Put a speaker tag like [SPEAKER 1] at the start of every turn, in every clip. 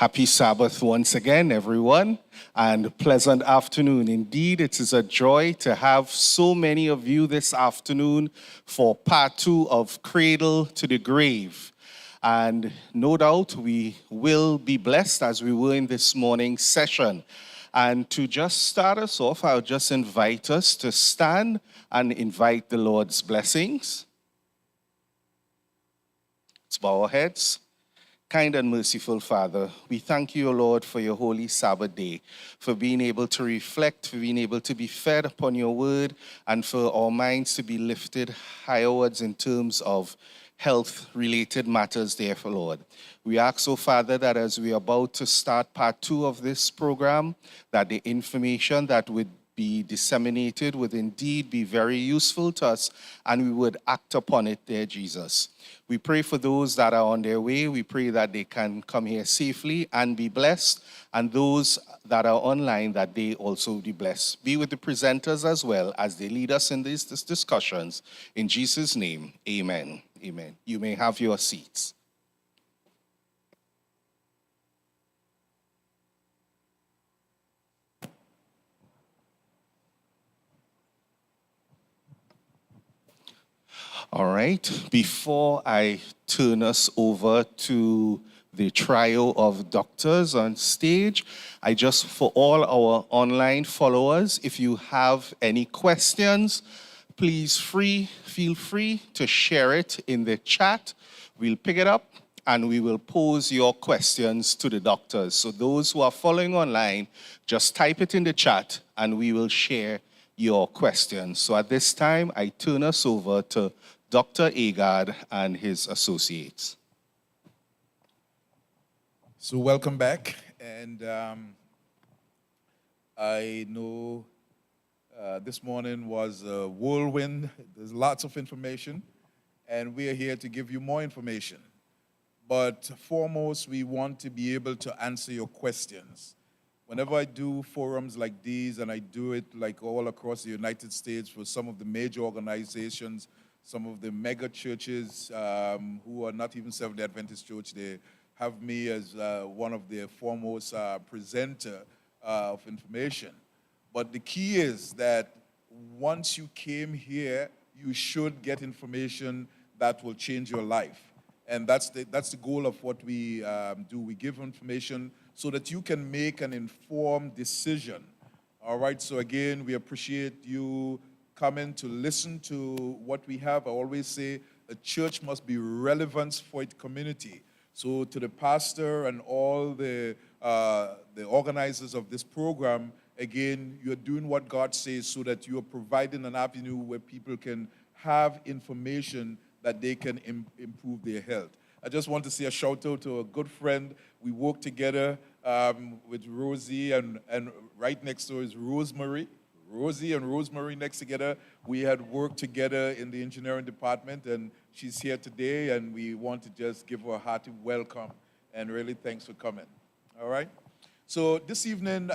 [SPEAKER 1] Happy Sabbath once again, everyone, and pleasant afternoon. Indeed, it is a joy to have so many of you this afternoon for part 2 of Cradle to the Grave. And no doubt we will be blessed as we were in this morning's session. And to just start us off, I'll just invite us to stand and invite the Lord's blessings. Let's bow our heads. Kind and merciful Father, we thank you, O Lord, for your holy Sabbath day, for being able to reflect, for being able to be fed upon your word, and for our minds to be lifted higherwards in terms of health-related matters, therefore, Lord. We ask, O Father, that as we are about to start part 2 of this program, that the information that would be disseminated would indeed be very useful to us, and we would act upon it, dear Jesus. We pray for those that are on their way. We pray that they can come here safely and be blessed, and those that are online, that they also be blessed. Be with the presenters as well as they lead us in these discussions. In Jesus' name, amen. Amen. You may have your seats. All right, before I turn us over to the trio of doctors on stage, I just, for all our online followers, if you have any questions, please feel free to share it in the chat. We'll pick it up and we will pose your questions to the doctors. So those who are following online, just type it in the chat and we will share your questions. So at this time, I turn us over to Dr. Agard and his associates.
[SPEAKER 2] So welcome back, and I know this morning was a whirlwind. There's lots of information, and we are here to give you more information. But foremost, we want to be able to answer your questions. Whenever I do forums like these, and I do it like all across the United States for some of the major organizations, some of the mega churches who are not even Seventh-day Adventist Church, they have me as one of their foremost presenter of information. But the key is that once you came here, you should get information that will change your life. And that's the goal of what we do. We give information so that you can make an informed decision. All right, so again, we appreciate you coming to listen to what we have. I always say a church must be relevant for its community. So to the pastor and all the organizers of this program, again, you're doing what God says so that you are providing an avenue where people can have information that they can improve their health. I just want to say a shout out to a good friend. We work together with Rosie, and right next door is Rosemary. Rosie and Rosemary next together. We had worked together in the engineering department, and she's here today, and we want to just give her a hearty welcome, and really thanks for coming. All right? So this evening,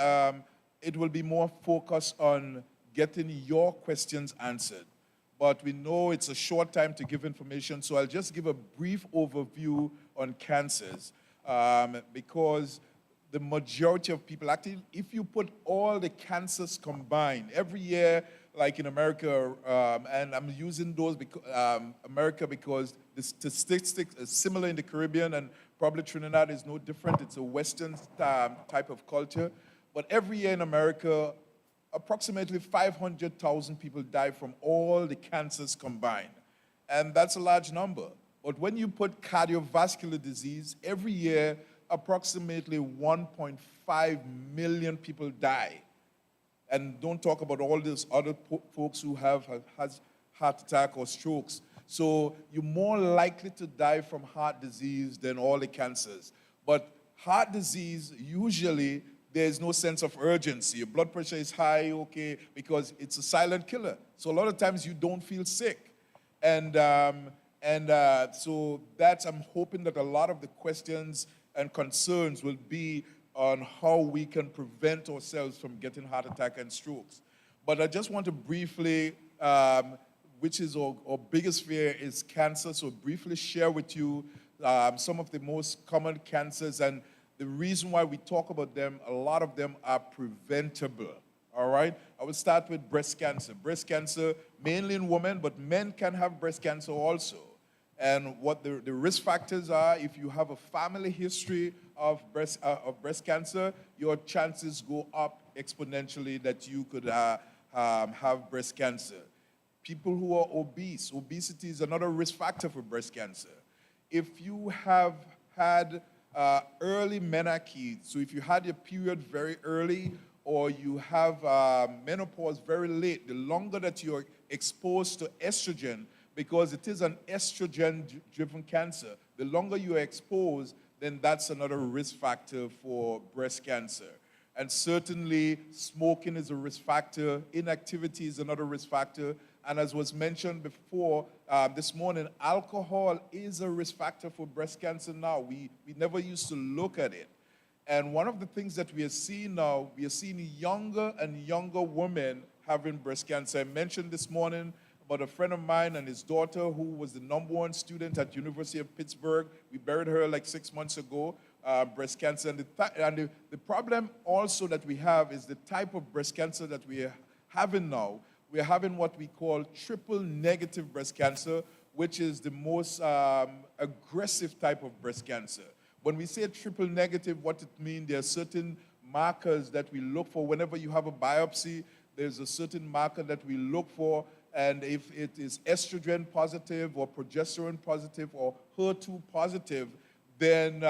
[SPEAKER 2] it will be more focused on getting your questions answered. But we know it's a short time to give information, so I'll just give a brief overview on cancers, because the majority of people, actually, if you put all the cancers combined, every year, like in America, and I'm using those because, America because the statistics are similar in the Caribbean, and probably Trinidad is no different. It's a Western type of culture. But every year in America, approximately 500,000 people die from all the cancers combined. And that's a large number. But when you put cardiovascular disease, every year, approximately 1.5 million people die. And don't talk about all these other folks who have heart attack or strokes. So you're more likely to die from heart disease than all the cancers. But heart disease, usually, there's no sense of urgency. Your blood pressure is high, okay, because it's a silent killer. So a lot of times you don't feel sick. And so that's, I'm hoping that a lot of the questions and concerns will be on how we can prevent ourselves from getting heart attack and strokes. But I just want to briefly, which is our biggest fear is cancer, so briefly share with you some of the most common cancers. And The reason why we talk about them, a lot of them are preventable. All right? I will start with breast cancer. Breast cancer, mainly in women, but men can have breast cancer also. And what the risk factors are, if you have a family history of breast cancer, your chances go up exponentially that you could have breast cancer. People who are obese, obesity is another risk factor for breast cancer. If you have had early menarche, so if you had your period very early, or you have menopause very late, the longer that you're exposed to estrogen, because it is an estrogen-driven cancer, the longer you're exposed, then that's another risk factor for breast cancer. And certainly, smoking is a risk factor, inactivity is another risk factor, and as was mentioned before this morning, alcohol is a risk factor for breast cancer now. We never used to look at it. And one of the things that we are seeing now, we are seeing younger and younger women having breast cancer. I mentioned this morning about a friend of mine and his daughter who was the #1 student at University of Pittsburgh. We buried her like 6 months ago, breast cancer. And the problem also that we have is the type of breast cancer that we are having now. We are having what we call triple negative breast cancer, which is the most aggressive type of breast cancer. When we say triple negative, what it means, there are certain markers that we look for. Whenever you have a biopsy, there's a certain marker that we look for, and if it is estrogen positive or progesterone positive or HER2 positive, then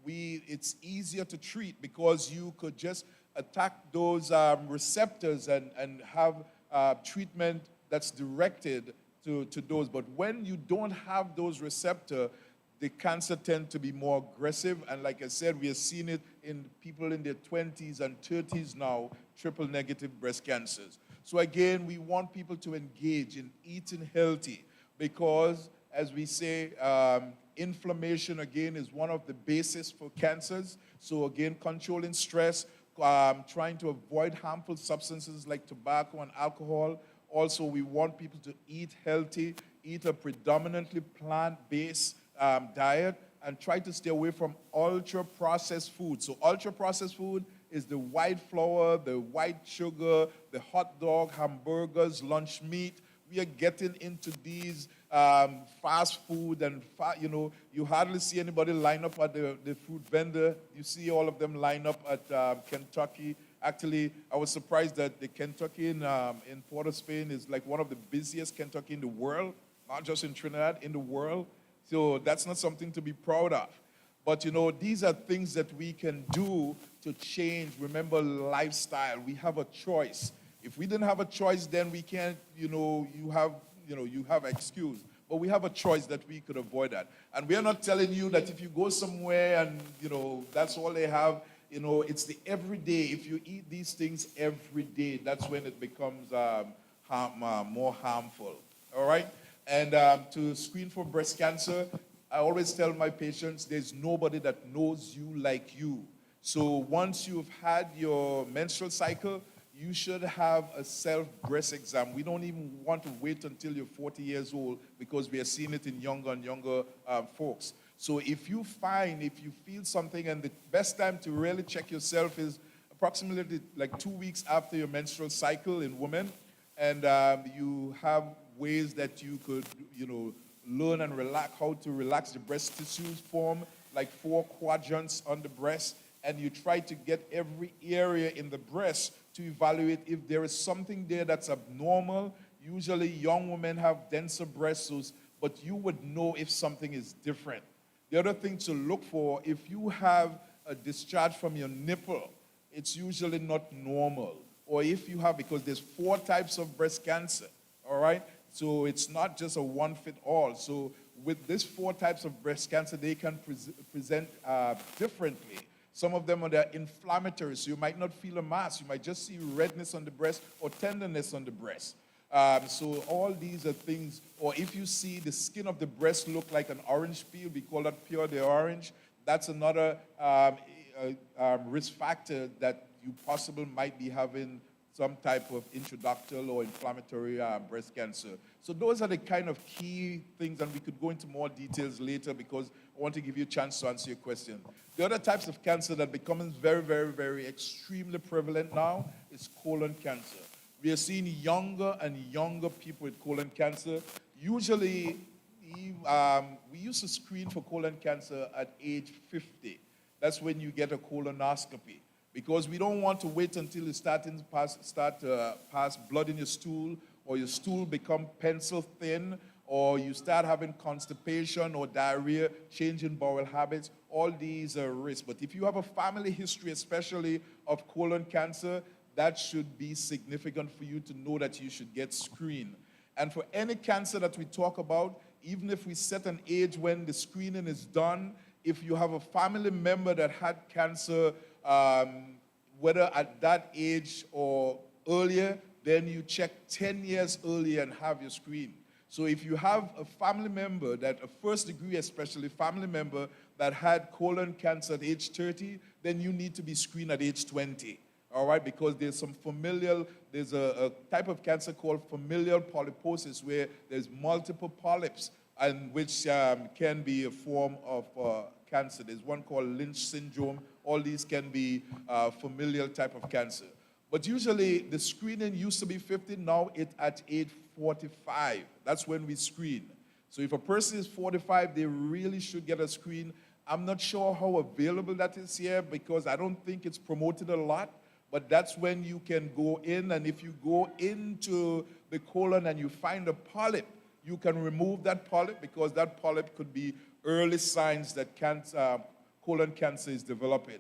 [SPEAKER 2] it's easier to treat because you could just attack those receptors and have treatment that's directed to those. But when you don't have those receptors, the cancer tend to be more aggressive, and like I said, we are seeing it in people in their 20s and 30s now, triple negative breast cancers. So again, we want people to engage in eating healthy because, as we say, inflammation, again, is one of the bases for cancers. So again, controlling stress, trying to avoid harmful substances like tobacco and alcohol. Also, we want people to eat healthy, eat a predominantly plant-based diet, and try to stay away from ultra-processed food. So ultra-processed food is the white flour, the white sugar, the hot dog, hamburgers, lunch meat. We are getting into these fast food, and you hardly see anybody line up at the food vendor. You see all of them line up at Kentucky. Actually, I was surprised that the Kentucky in Port of Spain is like one of the busiest Kentucky in the world, not just in Trinidad, in the world. So that's not something to be proud of. But, these are things that we can do to change. Remember, lifestyle. We have a choice. If we didn't have a choice, then we can't, you have an excuse. But we have a choice that we could avoid that. And we are not telling you that if you go somewhere and, that's all they have, it's the everyday. If you eat these things every day, that's when it becomes more harmful. All right? And to screen for breast cancer, I always tell my patients, there's nobody that knows you like you. So once you've had your menstrual cycle, you should have a self-breast exam. We don't even want to wait until you're 40 years old because we are seeing it in younger and younger folks. So if you feel something, and the best time to really check yourself is approximately like 2 weeks after your menstrual cycle in women, and you have ways that you could, learn and how to relax the breast tissues, form like 4 quadrants on the breast, and you try to get every area in the breast to evaluate if there is something there that's abnormal. Usually young women have denser breasts, but you would know if something is different. The other thing to look for, if you have a discharge from your nipple, it's usually not normal. Or if you have, because there's 4 types of breast cancer, all right? So it's not just a one-fit-all. So with these 4 types of breast cancer, they can present differently. Some of them are inflammatory, so you might not feel a mass. You might just see redness on the breast or tenderness on the breast. So all these are things, or if you see the skin of the breast look like an orange peel, we call that pure de orange, that's another risk factor that you possibly might be having some type of introductory or inflammatory breast cancer. So those are the kind of key things, and we could go into more details later because I want to give you a chance to answer your question. The other types of cancer that becomes very, very, very extremely prevalent now is colon cancer. We are seeing younger and younger people with colon cancer. Usually, we used to screen for colon cancer at age 50. That's when you get a colonoscopy. Because we don't want to wait until you start to pass blood in your stool, or your stool become pencil thin, or you start having constipation or diarrhea, change in bowel habits. All these are risks. But if you have a family history, especially of colon cancer, that should be significant for you to know that you should get screened. And for any cancer that we talk about, even if we set an age when the screening is done, if you have a family member that had cancer, whether at that age or earlier, then you check 10 years earlier and have your screen. So if you have a family member, that a first degree especially family member that had colon cancer at age 30, then you need to be screened at age 20. All right, because there's a type of cancer called familial polyposis where there's multiple polyps, and which can be a form of cancer. There's one called Lynch syndrome. All these can be familial type of cancer. But usually the screening used to be 50, now it's at age 45. That's when we screen. So if a person is 45, they really should get a screen. I'm not sure how available that is here because I don't think it's promoted a lot. But that's when you can go in, and if you go into the colon and you find a polyp, you can remove that polyp because that polyp could be early signs that colon cancer is developing.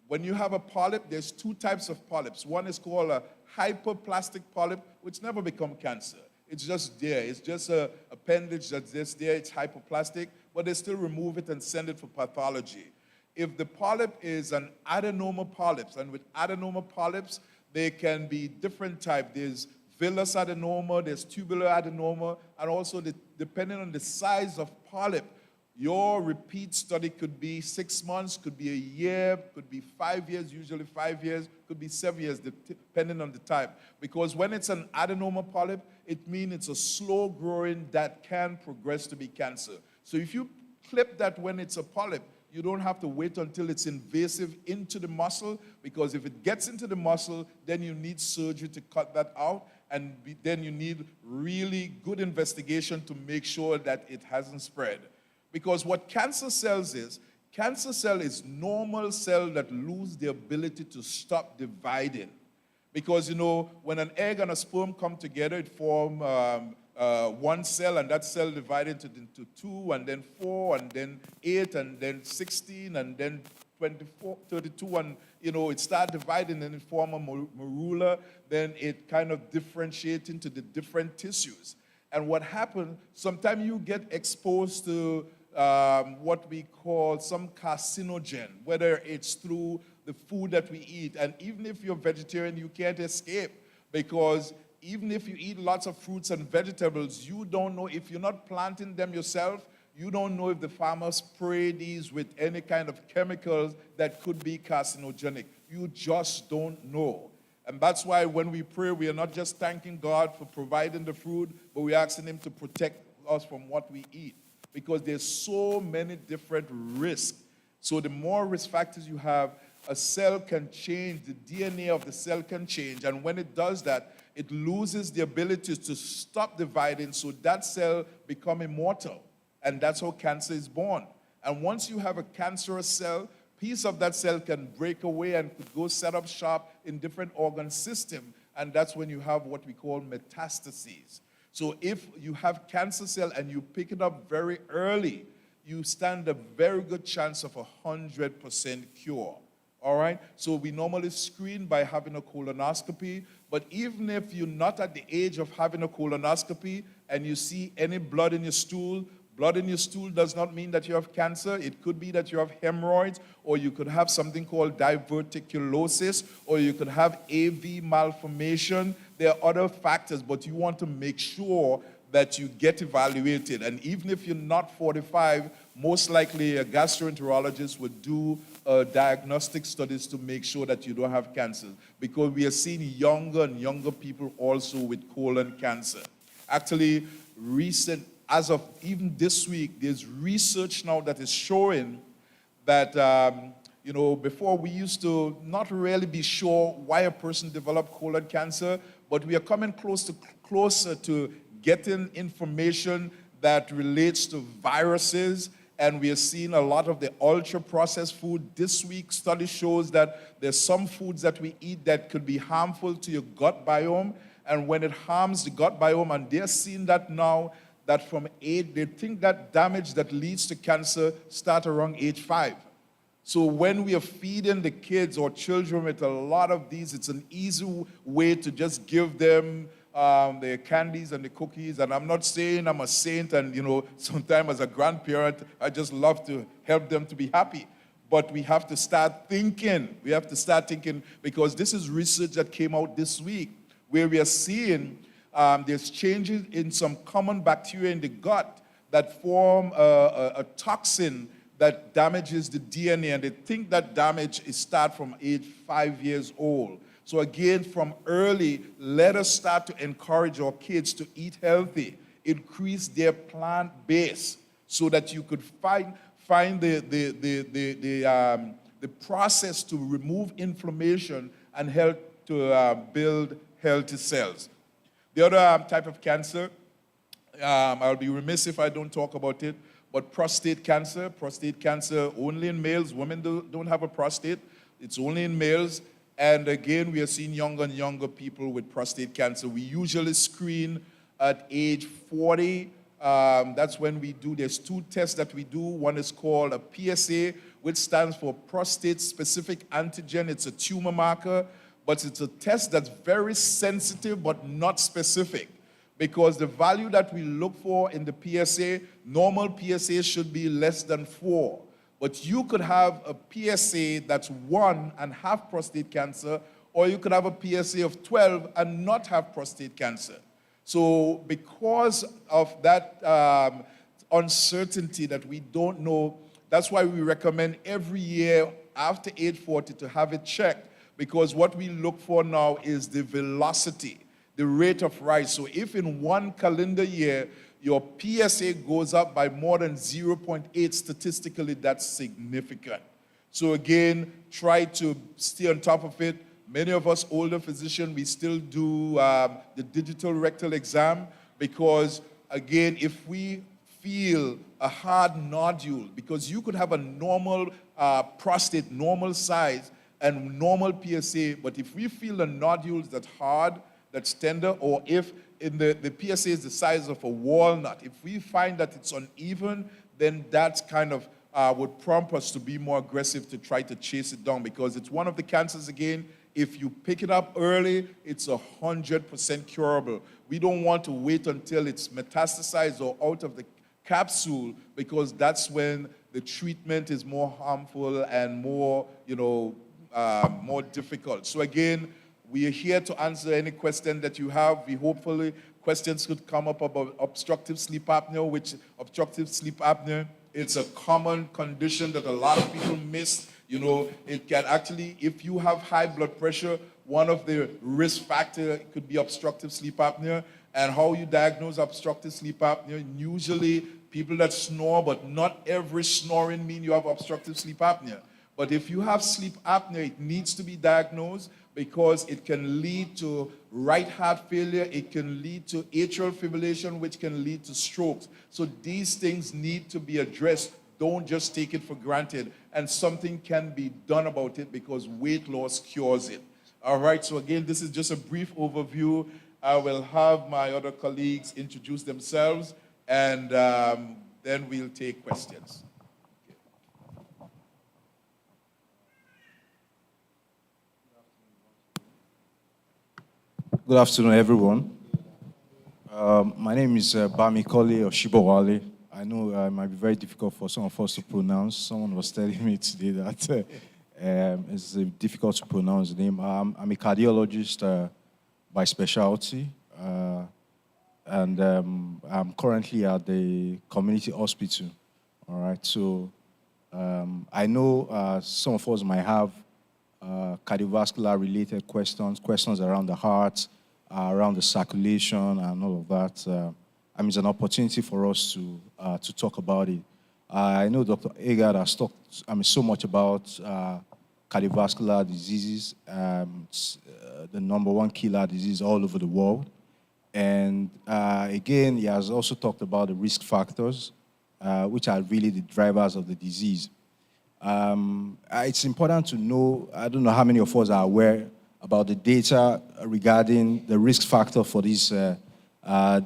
[SPEAKER 2] When you have a polyp, there's two types of polyps. One is called a hyperplastic polyp, which never become cancer. It's just there. It's just an appendage that's just there. It's hyperplastic, but they still remove it and send it for pathology. If the polyp is an adenoma polyps, and with adenoma polyps, they can be different types. There's villous adenoma, there's tubular adenoma, and also depending on the size of polyp, your repeat study could be 6 months, could be a year, could be 5 years, usually 5 years, could be 7 years, depending on the type. Because when it's an adenoma polyp, it means it's a slow growing that can progress to be cancer. So if you clip that when it's a polyp, you don't have to wait until it's invasive into the muscle, because if it gets into the muscle, then you need surgery to cut that out, and then you need really good investigation to make sure that it hasn't spread. Because what cancer cell is normal cell that lose the ability to stop dividing. Because, you know, when an egg and a sperm come together, it form one cell, and that cell divided into 2, and then 4, and then 8, and then 16, and then 24, 32, and, you know, it starts dividing and it form a morula, then it kind of differentiates into the different tissues. And what happens, sometimes you get exposed to what we call some carcinogen, whether it's through the food that we eat. And even if you're vegetarian, you can't escape, because even if you eat lots of fruits and vegetables, you don't know, if you're not planting them yourself, you don't know if the farmers spray these with any kind of chemicals that could be carcinogenic. You just don't know. And that's why when we pray, we are not just thanking God for providing the food, but we're asking Him to protect us from what we eat. Because there's so many different risks. So the more risk factors you have, a cell can change, the DNA of the cell can change, and when it does that, it loses the ability to stop dividing, so that cell becomes immortal. And that's how cancer is born. And once you have a cancerous cell, piece of that cell can break away and could go set up shop in different organ systems, and that's when you have what we call metastases. So if you have cancer cell and you pick it up very early, you stand a very good chance of 100% cure. All right? So we normally screen by having a colonoscopy, but even if you're not at the age of having a colonoscopy and you see any blood in your stool does not mean that you have cancer. It could be that you have hemorrhoids, or you could have something called diverticulosis, or you could have AV malformation. There are other factors, but you want to make sure that you get evaluated. And even if you're not 45, most likely a gastroenterologist would do diagnostic studies to make sure that you don't have cancer, because we are seeing younger and younger people also with colon cancer. Actually, as of even this week, there's research now that is showing that, before we used to not really be sure why a person developed colon cancer, but we are coming closer to getting information that relates to viruses, and we are seeing a lot of the ultra-processed food. This week's study shows that there's some foods that we eat that could be harmful to your gut biome, and when it harms the gut biome, and they're seeing that now, that from age, they think that damage that leads to cancer start around age 5. So when we are feeding the kids or children with a lot of these, it's an easy way to just give them the candies and the cookies. And I'm not saying I'm a saint, and sometimes as a grandparent, I just love to help them to be happy. But we have to start thinking. We have to start thinking, because this is research that came out this week, where we are seeing there's changes in some common bacteria in the gut that form a toxin that damages the DNA, and they think that damage is start from age 5 years old. So again, from early, let us start to encourage our kids to eat healthy, increase their plant base, so that you could find the process to remove inflammation and help to build healthy cells. The other type of cancer, I'll be remiss if I don't talk about it, but prostate cancer only in males. Women don't have a prostate. It's only in males. And again, we are seeing younger and younger people with prostate cancer. We usually screen at age 40. That's when we do, there's 2 tests that we do. One is called a PSA, which stands for prostate-specific antigen. It's a tumor marker, but it's a test that's very sensitive but not specific, because the value that we look for in the PSA, normal PSA should be less than 4. But you could have a PSA that's 1 and have prostate cancer, or you could have a PSA of 12 and not have prostate cancer. So because of that uncertainty that we don't know, that's why we recommend every year after age 40 to have it checked, because what we look for now is the velocity, the rate of rise. So if in 1 calendar year, your PSA goes up by more than 0.8, statistically, that's significant. So again, try to stay on top of it. Many of us older physicians, we still do the digital rectal exam, because again, if we feel a hard nodule, because you could have a normal prostate, normal size, and normal PSA, but if we feel the nodules that's hard, that's tender, or if in the PSA is the size of a walnut, if we find that it's uneven, then that's kind of would prompt us to be more aggressive to try to chase it down, because it's one of the cancers, again, if you pick it up early, it's 100% curable. We don't want to wait until it's metastasized or out of the capsule, because that's when the treatment is more harmful and more, more difficult. So again, we are here to answer any question that you have. We hopefully questions could come up about obstructive sleep apnea, which obstructive sleep apnea, it's a common condition that a lot of people miss. It can actually, if you have high blood pressure, one of the risk factors could be obstructive sleep apnea. And how you diagnose obstructive sleep apnea, usually people that snore, but not every snoring means you have obstructive sleep apnea. But if you have sleep apnea, it needs to be diagnosed, because it can lead to right heart failure, it can lead to atrial fibrillation, which can lead to strokes. So these things need to be addressed. Don't just take it for granted. And something can be done about it, because weight loss cures it. All right, so again, this is just a brief overview. I will have my other colleagues introduce themselves, and then we'll take questions.
[SPEAKER 3] Good afternoon, everyone. My name is Bami Kole Oshibowale. I know it might be very difficult for some of us to pronounce. Someone was telling me today that it's difficult to pronounce the name. I'm a cardiologist by specialty, and I'm currently at the community hospital All right, so I know some of us might have cardiovascular related questions around the heart, around the circulation and all of that. It's an opportunity for us to talk about it. I know Dr. Agard has talked so much about cardiovascular diseases. It's the number one killer disease all over the world. And again, he has also talked about the risk factors, which are really the drivers of the disease. It's important to know, I don't know how many of us are aware about the data regarding the risk factor for these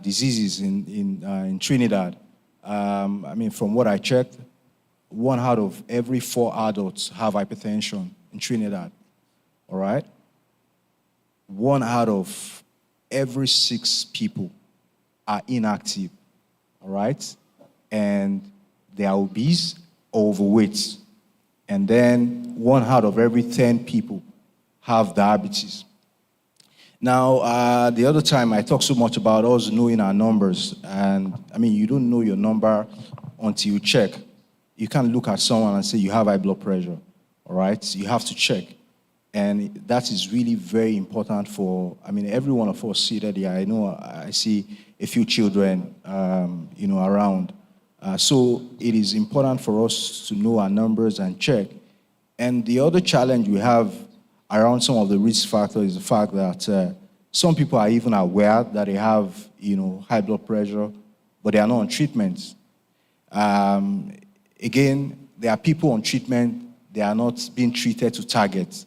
[SPEAKER 3] diseases in Trinidad. From what I checked, 1 out of every 4 adults have hypertension in Trinidad, all right? 1 out of every 6 people are inactive, all right? And they are obese or overweight. And then 1 out of every 10 people have diabetes. Now, the other time I talked so much about us knowing our numbers, and you don't know your number until you check. You can't look at someone and say you have high blood pressure, all right? You have to check. And that is really very important for, every one of us seated here. I know I see a few children, around. So it is important for us to know our numbers and check. And the other challenge we have around some of the risk factors is the fact that some people are even aware that they have, high blood pressure, but they are not on treatment. Again, there are people on treatment, they are not being treated to target.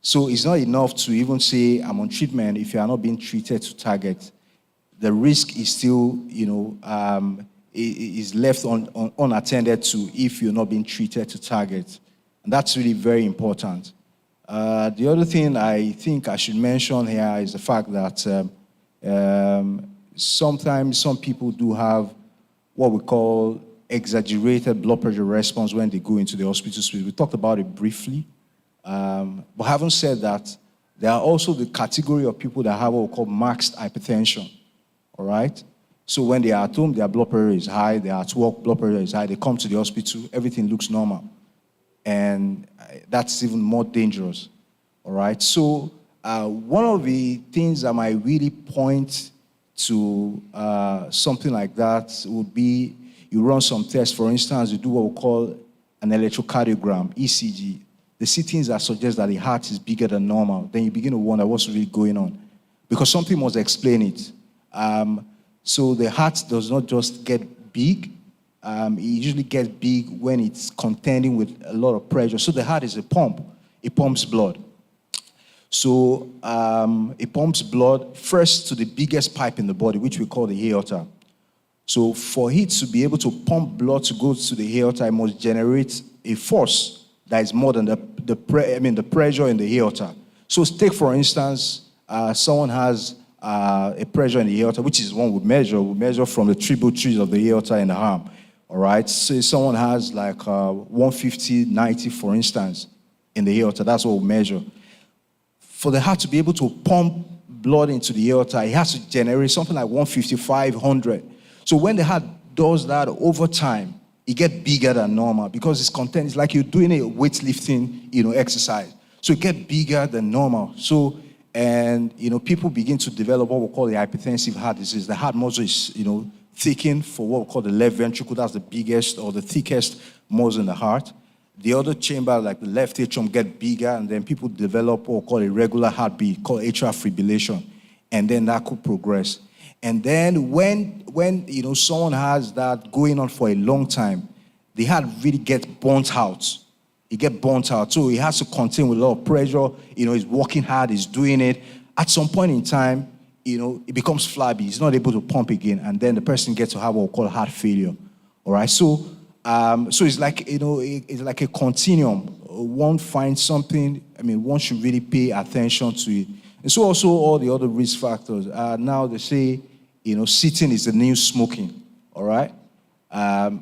[SPEAKER 3] So it's not enough to even say, I'm on treatment if you are not being treated to target. The risk is still, is left unattended to if you're not being treated to target. And that's really very important. The other thing I think I should mention here is the fact that sometimes some people do have what we call exaggerated blood pressure response when they go into the hospital suite. We talked about it briefly. But having said that, there are also the category of people that have what we call maxed hypertension, all right? So when they are at home, their blood pressure is high, they are at work, blood pressure is high, they come to the hospital, everything looks normal. And that's even more dangerous, all right? So one of the things that might really point to something like that would be you run some tests. For instance, you do what we call an electrocardiogram, ECG. They see things that suggest that the heart is bigger than normal. Then you begin to wonder what's really going on, because something must explain it. So the heart does not just get big. It usually gets big when it's contending with a lot of pressure. So the heart is a pump. It pumps blood. So it pumps blood first to the biggest pipe in the body, which we call the aorta. So for it to be able to pump blood to go to the aorta, it must generate a force that is more than the pressure in the aorta. So take, for instance, someone has a pressure in the aorta, which is one we measure from the tributaries of the aorta in the arm. All right, so someone has like 150, 90, for instance, in the aorta. That's what we measure. For the heart to be able to pump blood into the aorta, it has to generate something like 155, 100. So when the heart does that over time, it gets bigger than normal because its content is like you're doing a weightlifting, exercise. So it gets bigger than normal. So, and, people begin to develop what we call the hypertensive heart disease. The heart muscle is, thickened for what we call the left ventricle. That's the biggest or the thickest muscle in the heart. The other chamber, like the left atrium, get bigger, and then people develop what we call a regular heartbeat called atrial fibrillation, and then that could progress. And then when someone has that going on for a long time, the heart really gets burnt out. It gets burnt out, so it has to contain with a lot of pressure. He's working hard, he's doing it. At some point in time, it becomes flabby. It's not able to pump again, and then the person gets to have what we call heart failure. All right, so it's like it's like a continuum. One finds something. One should really pay attention to it. And so also all the other risk factors. Now they say, sitting is the new smoking. All right,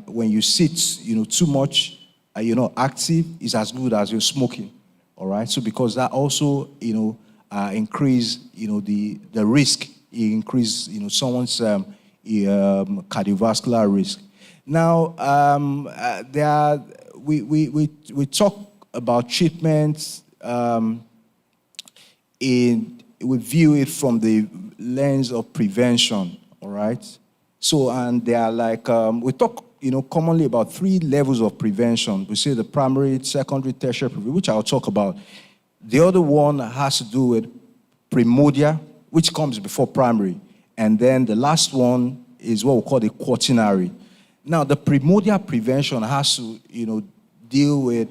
[SPEAKER 3] when you sit, too much, you're not active. It's as good as you're smoking. All right, so because that also, increase, the risk. It increase, someone's cardiovascular risk. Now, we talk about treatments we view it from the lens of prevention, all right? So, and they are like, we talk, commonly about 3 levels of prevention. We say the primary, secondary, tertiary, which I'll talk about. The other one has to do with primordial, which comes before primary. And then the last one is what we call the quaternary. Now, the primordial prevention has to, deal with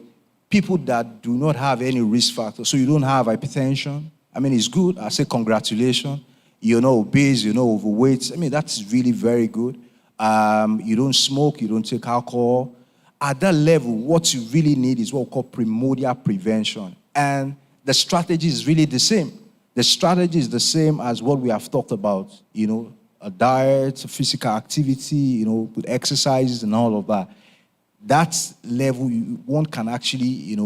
[SPEAKER 3] people that do not have any risk factors. So you don't have hypertension. I mean, it's good. I say congratulations. You're not obese, you're not overweight. I mean, that's really very good. You don't smoke, you don't take alcohol. At that level, what you really need is what we call primordial prevention. And the strategy is really the same. The strategy is the same as what we have talked about, a diet, physical activity, with exercises and all of that. That level, one can actually,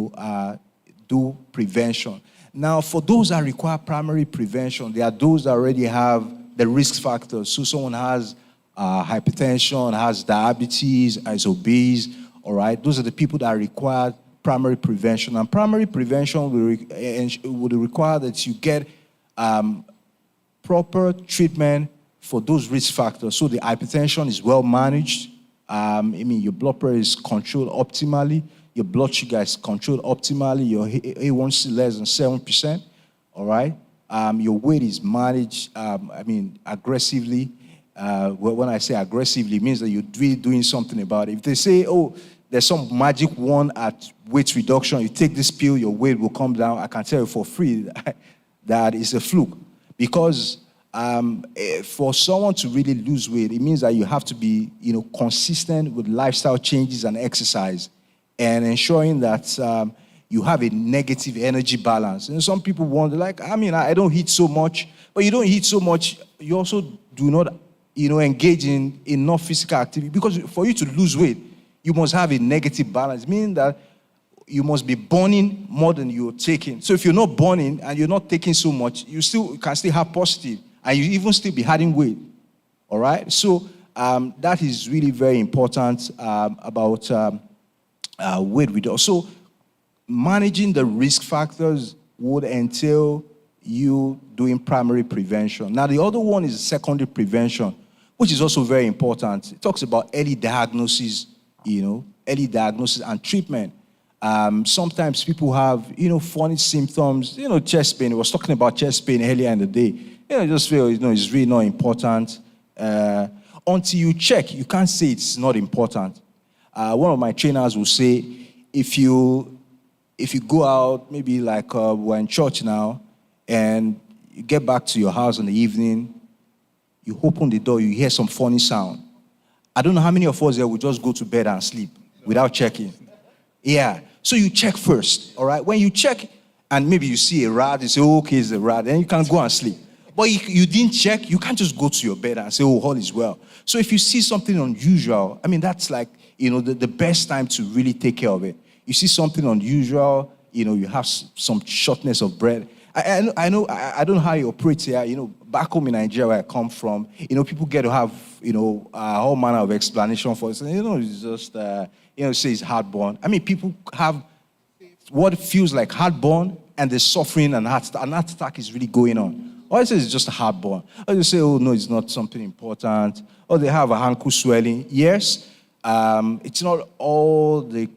[SPEAKER 3] do prevention. Now, for those that require primary prevention, there are those that already have the risk factors. So someone has hypertension, has diabetes, is obese, all right? Those are the people that require primary prevention. And primary prevention would require that you get proper treatment for those risk factors. So the hypertension is well managed. Your blood pressure is controlled optimally. Your blood sugar is controlled optimally. Your A1C less than 7%. All right. Your weight is managed. Aggressively. When I say aggressively, it means that you're really doing something about it. If they say, "Oh, there's some magic one at weight reduction. You take this pill, your weight will come down," I can tell you for free that is a fluke, because for someone to really lose weight, it means that you have to be, consistent with lifestyle changes and exercise, and ensuring that you have a negative energy balance. And some people wonder, I don't eat so much, but you don't eat so much. You also do not, engage in enough physical activity, because for you to lose weight, you must have a negative balance, meaning that you must be burning more than you're taking. So if you're not burning and you're not taking so much, you can still have positive, and you even still be adding weight. All right? So that is really very important about weight reduction. So managing the risk factors would entail you doing primary prevention. Now, the other one is secondary prevention, which is also very important. It talks about early diagnosis, early diagnosis and treatment. Sometimes people have, funny symptoms, chest pain. I was talking about chest pain earlier in the day. Just feel, it's really not important. Until you check, you can't say it's not important. One of my trainers will say, if you go out, maybe like we're in church now, and you get back to your house in the evening, you open the door, you hear some funny sound. I don't know how many of us there will just go to bed and sleep without checking. Yeah. So you check first, all right? When you check, and maybe you see a rat, you say, "Oh, okay, it's a rat," then you can go and sleep. But you didn't check, you can't just go to your bed and say, "Oh, all is well." So if you see something unusual, that's like, the best time to really take care of it. You see something unusual, you have some shortness of breath. I know, I don't know how you operate here. Back home in Nigeria, where I come from, people get to have, all manner of explanation for it. It's just, say it's heartburn. People have what feels like heartburn, and they're suffering an heart attack is really going on. Or I say it's just a heartburn. Or they say, "Oh, no, it's not something important." Or they have a ankle swelling. Yes, it's not all the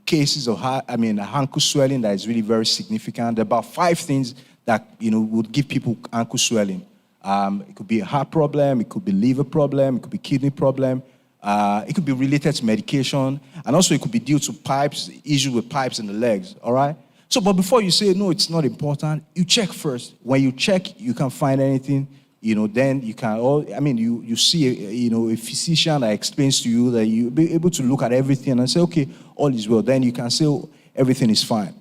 [SPEAKER 3] cases of ankle swelling that is really very significant. There are about 5 things that would give people ankle swelling. It could be a heart problem, it could be liver problem, it could be kidney problem, it could be related to medication, and also it could be due to pipes, issues with pipes in the legs. All right. So, but before you say no, it's not important, you check first. When you check, you can't find anything. Then you can, you see, a physician that explains to you that you'll be able to look at everything and say, "Okay, all is well." Then you can say, "Oh, everything is fine."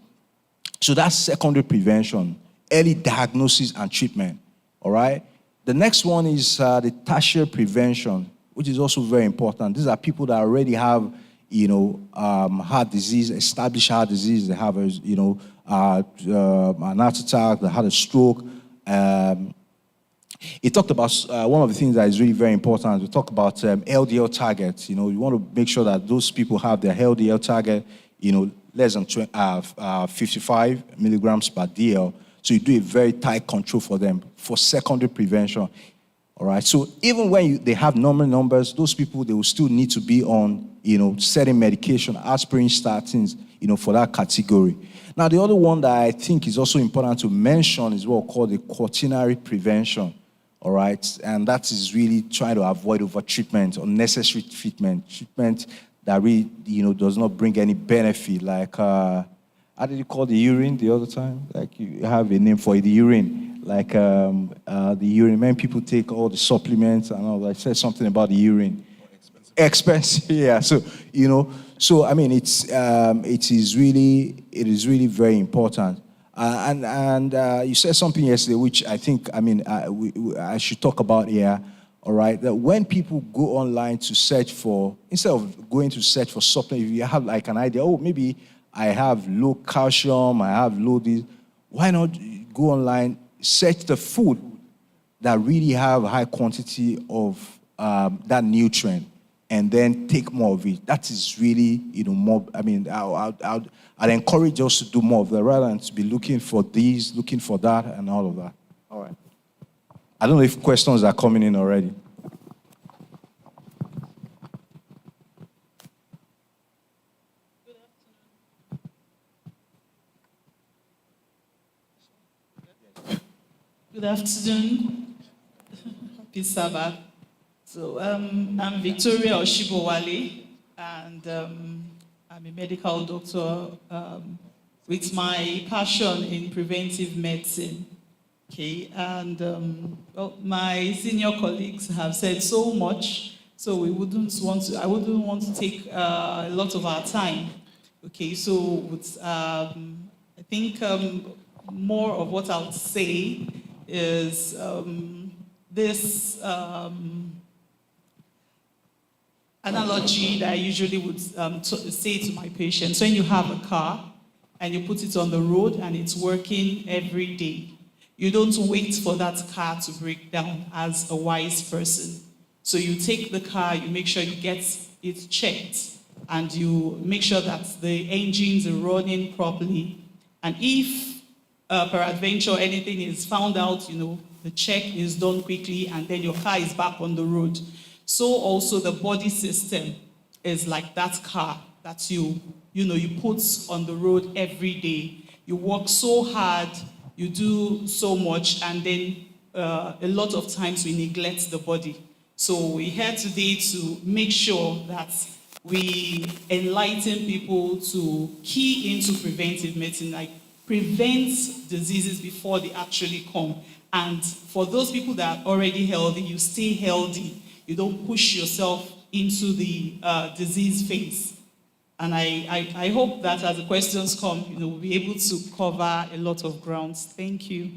[SPEAKER 3] So that's secondary prevention, early diagnosis and treatment. All right. The next one is the tertiary prevention, which is also very important. These are people that already have, heart disease, established heart disease. They have, an heart attack. They had a stroke. It talked about one of the things that is really very important. We talked about LDL targets. You want to make sure that those people have their LDL target, less than 55 milligrams per DL. So you do a very tight control for them for secondary prevention. All right. So even when they have normal numbers, those people, they will still need to be on, certain medication, aspirin, statins, for that category. Now, the other one that I think is also important to mention is what we call the quaternary prevention. All right. And that is really trying to avoid over-treatment, unnecessary treatment that really, does not bring any benefit. Like, how did you call the urine the other time? Like, you have a name for it, the urine. Like the urine, many people take all the supplements and all that. I said something about the urine. Expensive, yeah. So, so I mean, it is really very important. And you said something yesterday, which I think, I should talk about here. All right, that when people go online to search for, instead of going to search for supplements, if you have like an idea, maybe I have low calcium, I have low this, why not go online, search the food that really have high quantity of that nutrient, and then take more of it. That is really, more. I'd encourage us to do more of that rather than to be looking for these, looking for that, and all of that. All right. I don't know if questions are coming in already.
[SPEAKER 4] Good afternoon. Happy Sabbath. So I'm Victoria Oshibowale, and I'm a medical doctor with my passion in preventive medicine. Okay, and my senior colleagues have said so much, so I wouldn't want to take a lot of our time. Okay, so I think more of what I'll say is this analogy that I usually would say to my patients. When you have a car and you put it on the road and it's working every day, you don't wait for that car to break down as a wise person. So you take the car, you make sure you get it checked, and you make sure that the engines are running properly. And if peradventure anything is found out, the check is done quickly, and then your car is back on the road. So also the body system is like that car that you put on the road every day. You work so hard, you do so much, and then a lot of times we neglect the body. So we're here today to make sure that we enlighten people to key into preventive medicine, like prevent diseases before they actually come. And for those people that are already healthy, you stay healthy. You don't push yourself into the disease phase. And I hope that as the questions come, we'll be able to cover a lot of grounds. Thank you.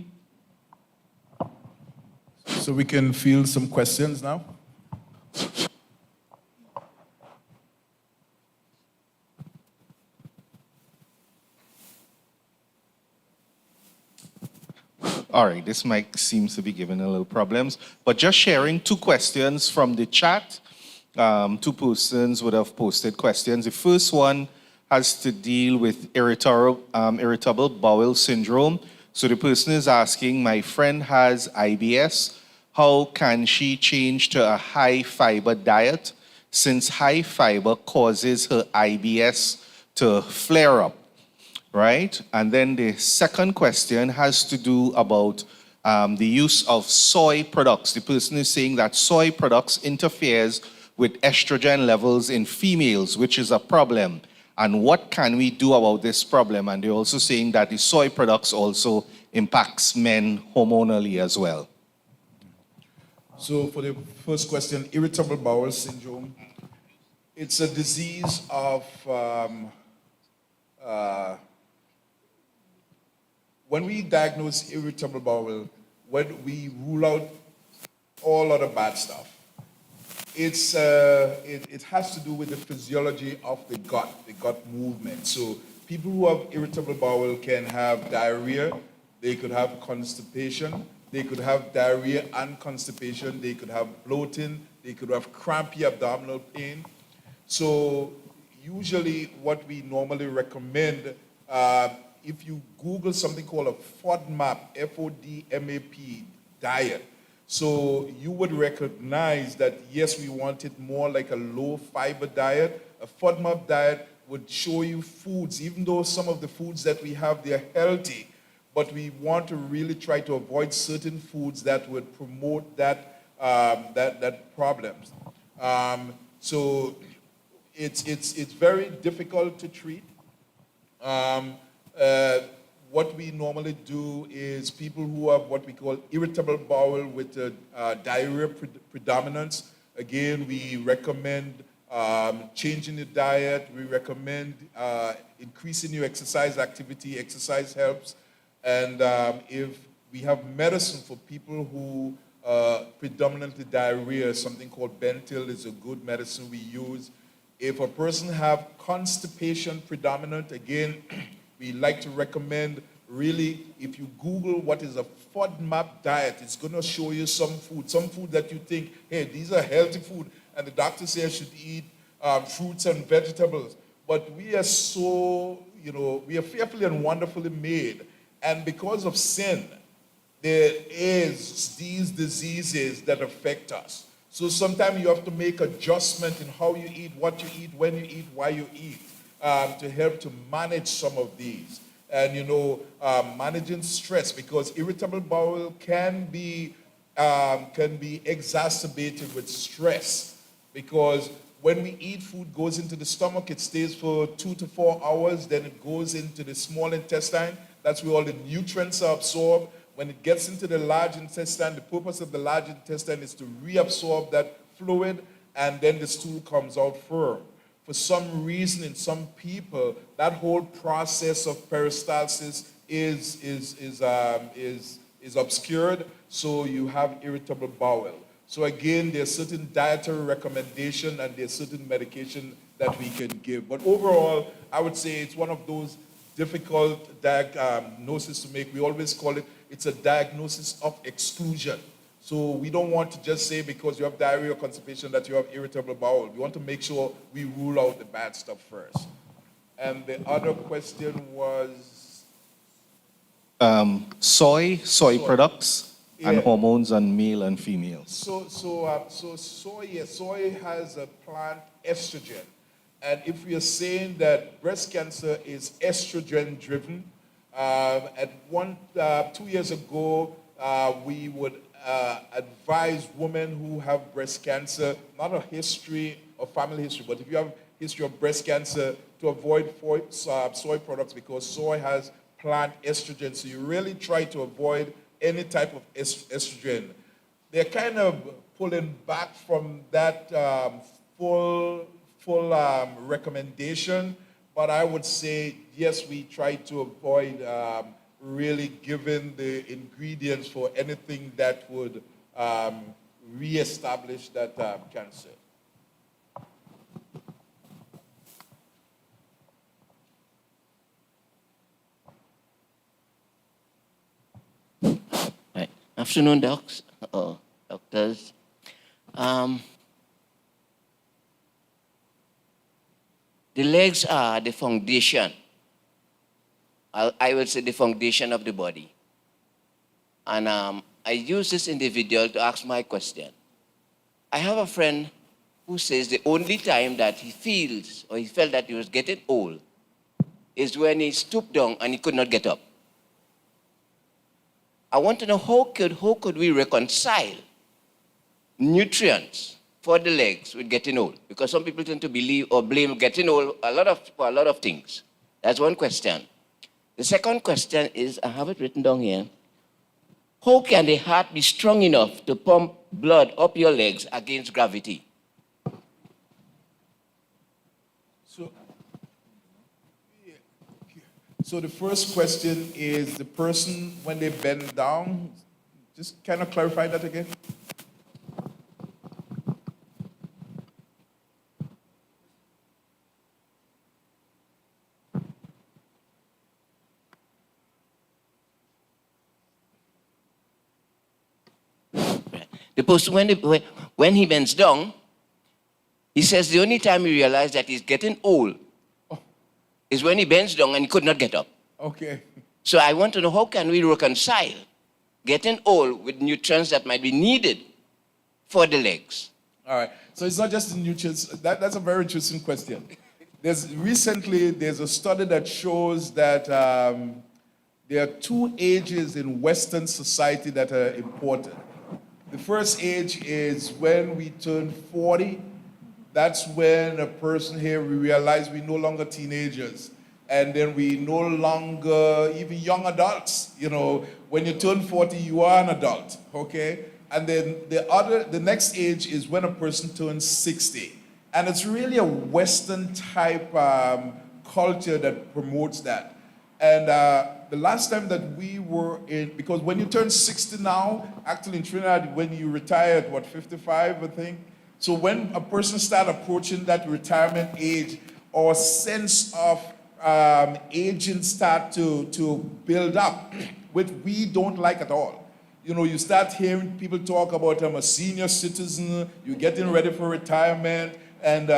[SPEAKER 2] So we can field some questions now.
[SPEAKER 1] All right, this mic seems to be giving a little problems, but just sharing two questions from the chat. Two persons would have posted questions. The first one has to deal with irritable bowel syndrome. So the person is asking, my friend has IBS. How can she change to a high fiber diet since high fiber causes her IBS to flare up? Right? And then the second question has to do about the use of soy products. The person is saying that soy products interferes with estrogen levels in females, which is a problem. And what can we do about this problem? And they're also saying that the soy products also impacts men hormonally as well.
[SPEAKER 2] So for the first question, irritable bowel syndrome, it's a disease of when we diagnose irritable bowel, when we rule out all other bad stuff, it has to do with the physiology of the gut movement. So people who have irritable bowel can have diarrhea, they could have constipation, They could have diarrhea and constipation. They could have bloating. They could have crampy abdominal pain. So usually what we normally recommend, if you Google something called a FODMAP, F-O-D-M-A-P diet, so you would recognize that, yes, we want it more like a low-fiber diet. A FODMAP diet would show you foods, even though some of the foods that we have, they're healthy, but we want to really try to avoid certain foods that would promote that problems. So it's very difficult to treat. What we normally do is people who have what we call irritable bowel with diarrhea predominance, again, we recommend changing the diet. We recommend increasing your exercise activity. Exercise helps. And if we have medicine for people who predominantly diarrhea, something called Bentil is a good medicine we use. If a person have constipation predominant, again, we like to recommend, really, if you Google what is a FODMAP diet, it's going to show you some food that you think, hey, these are healthy food, and the doctor says you should eat fruits and vegetables. But we are so, we are fearfully and wonderfully made. And because of sin, there is these diseases that affect us. So sometimes you have to make adjustment in how you eat, what you eat, when you eat, why you eat, to help to manage some of these. And managing stress, because irritable bowel can be exacerbated with stress, because when we eat, food goes into the stomach, it stays for 2 to 4 hours, then it goes into the small intestine. That's where all the nutrients are absorbed. When it gets into the large intestine, the purpose of the large intestine is to reabsorb that fluid, and then the stool comes out firm. For some reason, in some people, that whole process of peristalsis is obscured, so you have irritable bowel. So again, there's certain dietary recommendation and there's certain medication that we can give. But overall, I would say it's one of those difficult diagnosis to make. We always call it's a diagnosis of exclusion. So we don't want to just say because you have diarrhea or constipation that you have irritable bowel. We want to make sure we rule out the bad stuff first. And the other question was?
[SPEAKER 1] Soy products, yeah, and hormones on male and females.
[SPEAKER 2] So soy has a plant estrogen. And if we are saying that breast cancer is estrogen driven, at 2 years ago, we would advise women who have breast cancer, not a history or family history, but if you have history of breast cancer, to avoid soy products, because soy has plant estrogen. So you really try to avoid any type of estrogen. They're kind of pulling back from that full recommendation, but I would say, yes, we try to avoid really giving the ingredients for anything that would reestablish that cancer.
[SPEAKER 5] Right. Afternoon, doctors. The legs are the foundation. I would say the foundation of the body. And I use this individual to ask my question. I have a friend who says the only time that he feels or he felt that he was getting old is when he stooped down and he could not get up. I want to know how could we reconcile nutrients for the legs with getting old? Because some people tend to believe or blame getting old for a lot of things. That's one question. The second question is, I have it written down here. How can the heart be strong enough to pump blood up your legs against gravity?
[SPEAKER 2] So the first question is the person, when they bend down, just kind of clarify that again.
[SPEAKER 5] The person, when he bends down, he says the only time he realized that he's getting old is when he bends down and he could not get up.
[SPEAKER 2] Okay.
[SPEAKER 5] So I want to know, how can we reconcile getting old with nutrients that might be needed for the legs?
[SPEAKER 2] All right. So it's not just the nutrients. That's a very interesting question. Recently, there's a study that shows that there are 2 ages in Western society that are important. The first age is when we turn 40. That's when a person here, we realize we're no longer teenagers. And then we no longer even young adults. You know, when you turn 40, you are an adult, okay? And then the next age is when a person turns 60. And it's really a Western type culture that promotes that. And the last time that we were in, because when you turn 60 now, actually in Trinidad, when you retire at 55, I think. So when a person starts approaching that retirement age, our sense of aging start to build up, which we don't like at all. You know, you start hearing people talk about I'm a senior citizen, you're getting ready for retirement, and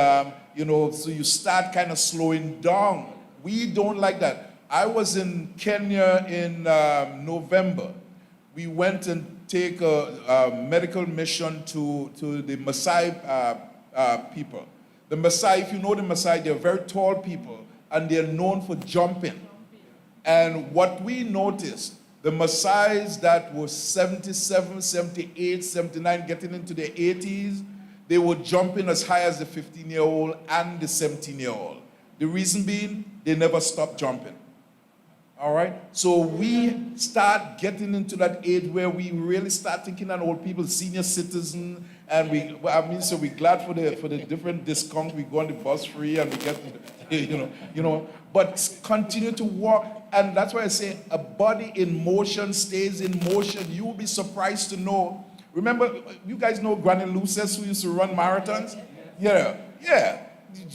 [SPEAKER 2] you know, so you start kind of slowing down. We don't like that. I was in Kenya in November. We went and take a medical mission to the Maasai people. The Maasai, if you know the Maasai, they're very tall people, and they're known for jumping. And what we noticed, the Maasais that were 77, 78, 79, getting into their 80s, they were jumping as high as the 15-year-old and the 17-year-old. The reason being, they never stopped jumping. All right? So we start getting into that age where we really start thinking of old people, senior citizen, and so we're glad for the different discount. We go on the bus free and we get, you know, but continue to walk. And that's why I say a body in motion stays in motion. You will be surprised to know. Remember, you guys know Granny Luces who used to run marathons? Yeah.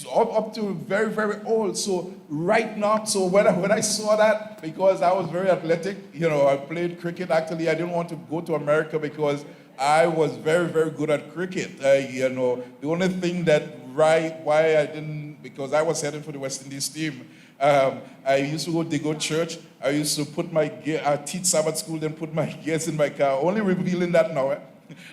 [SPEAKER 2] Up to very, very old. So right now, so when I saw that, because I was very athletic, you know, I played cricket. Actually, I didn't want to go to America because I was very, very good at cricket. You know, the only thing why I didn't, because I was heading for the West Indies team. I used to go to church. I used to put my gear, I teach Sabbath school, then put my gears in my car. Only revealing that now.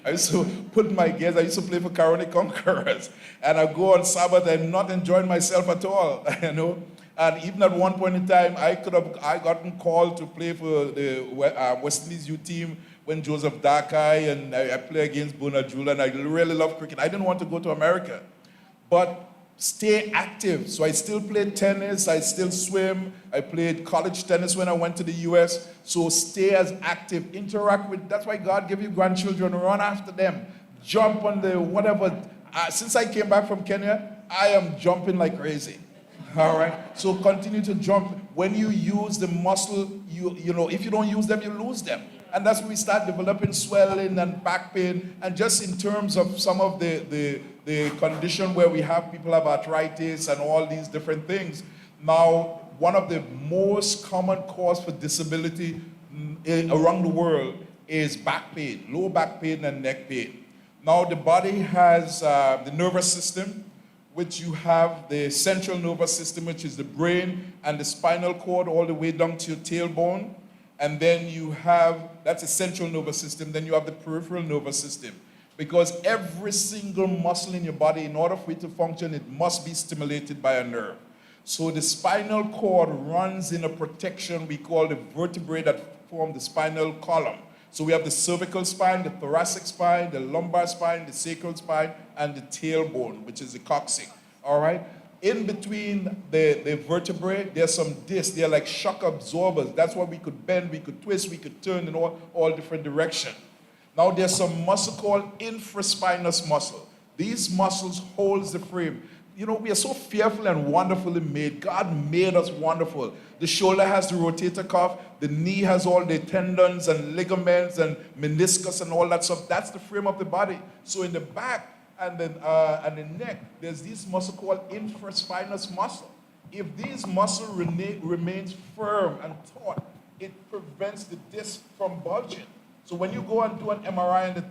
[SPEAKER 2] I used to put my gears. I used to play for Caroni Conquerors, and I go on Sabbath and not enjoying myself at all. You know, and even at one point in time, I gotten called to play for the West Indies youth team when Joseph Dakai, and I play against Bonajula, and I really love cricket. I didn't want to go to America, but stay active. So I still played tennis, I still swim, I played college tennis when I went to the US. So stay as active, interact with, that's why God gave you grandchildren, run after them, jump on the whatever. Since I came back from Kenya, I am jumping like crazy. All right, so continue to jump. When you use the muscle, you know, if you don't use them, you lose them. And that's when we start developing swelling and back pain. And just in terms of some of the condition where we have people have arthritis and all these different things. Now, one of the most common cause for disability around the world is back pain, low back pain and neck pain. Now, the body has the nervous system, which you have the central nervous system, which is the brain and the spinal cord all the way down to your tailbone. And then you have, that's the central nervous system, then you have the peripheral nervous system. Because every single muscle in your body, in order for it to function, it must be stimulated by a nerve. So the spinal cord runs in a protection we call the vertebrae that form the spinal column. So we have the cervical spine, the thoracic spine, the lumbar spine, the sacral spine, and the tailbone, which is the coccyx, all right? In between the vertebrae, there's some discs. They're like shock absorbers. That's why we could bend, we could twist, we could turn in all different directions. Now there's some muscle called infraspinous muscle. These muscles holds the frame. You know, we are so fearfully and wonderfully made. God made us wonderful. The shoulder has the rotator cuff. The knee has all the tendons and ligaments and meniscus and all that stuff. That's the frame of the body. So in the back and the neck, there's this muscle called infraspinous muscle. If this muscle remains firm and taut, it prevents the disc from bulging. So when you go and do an MRI and they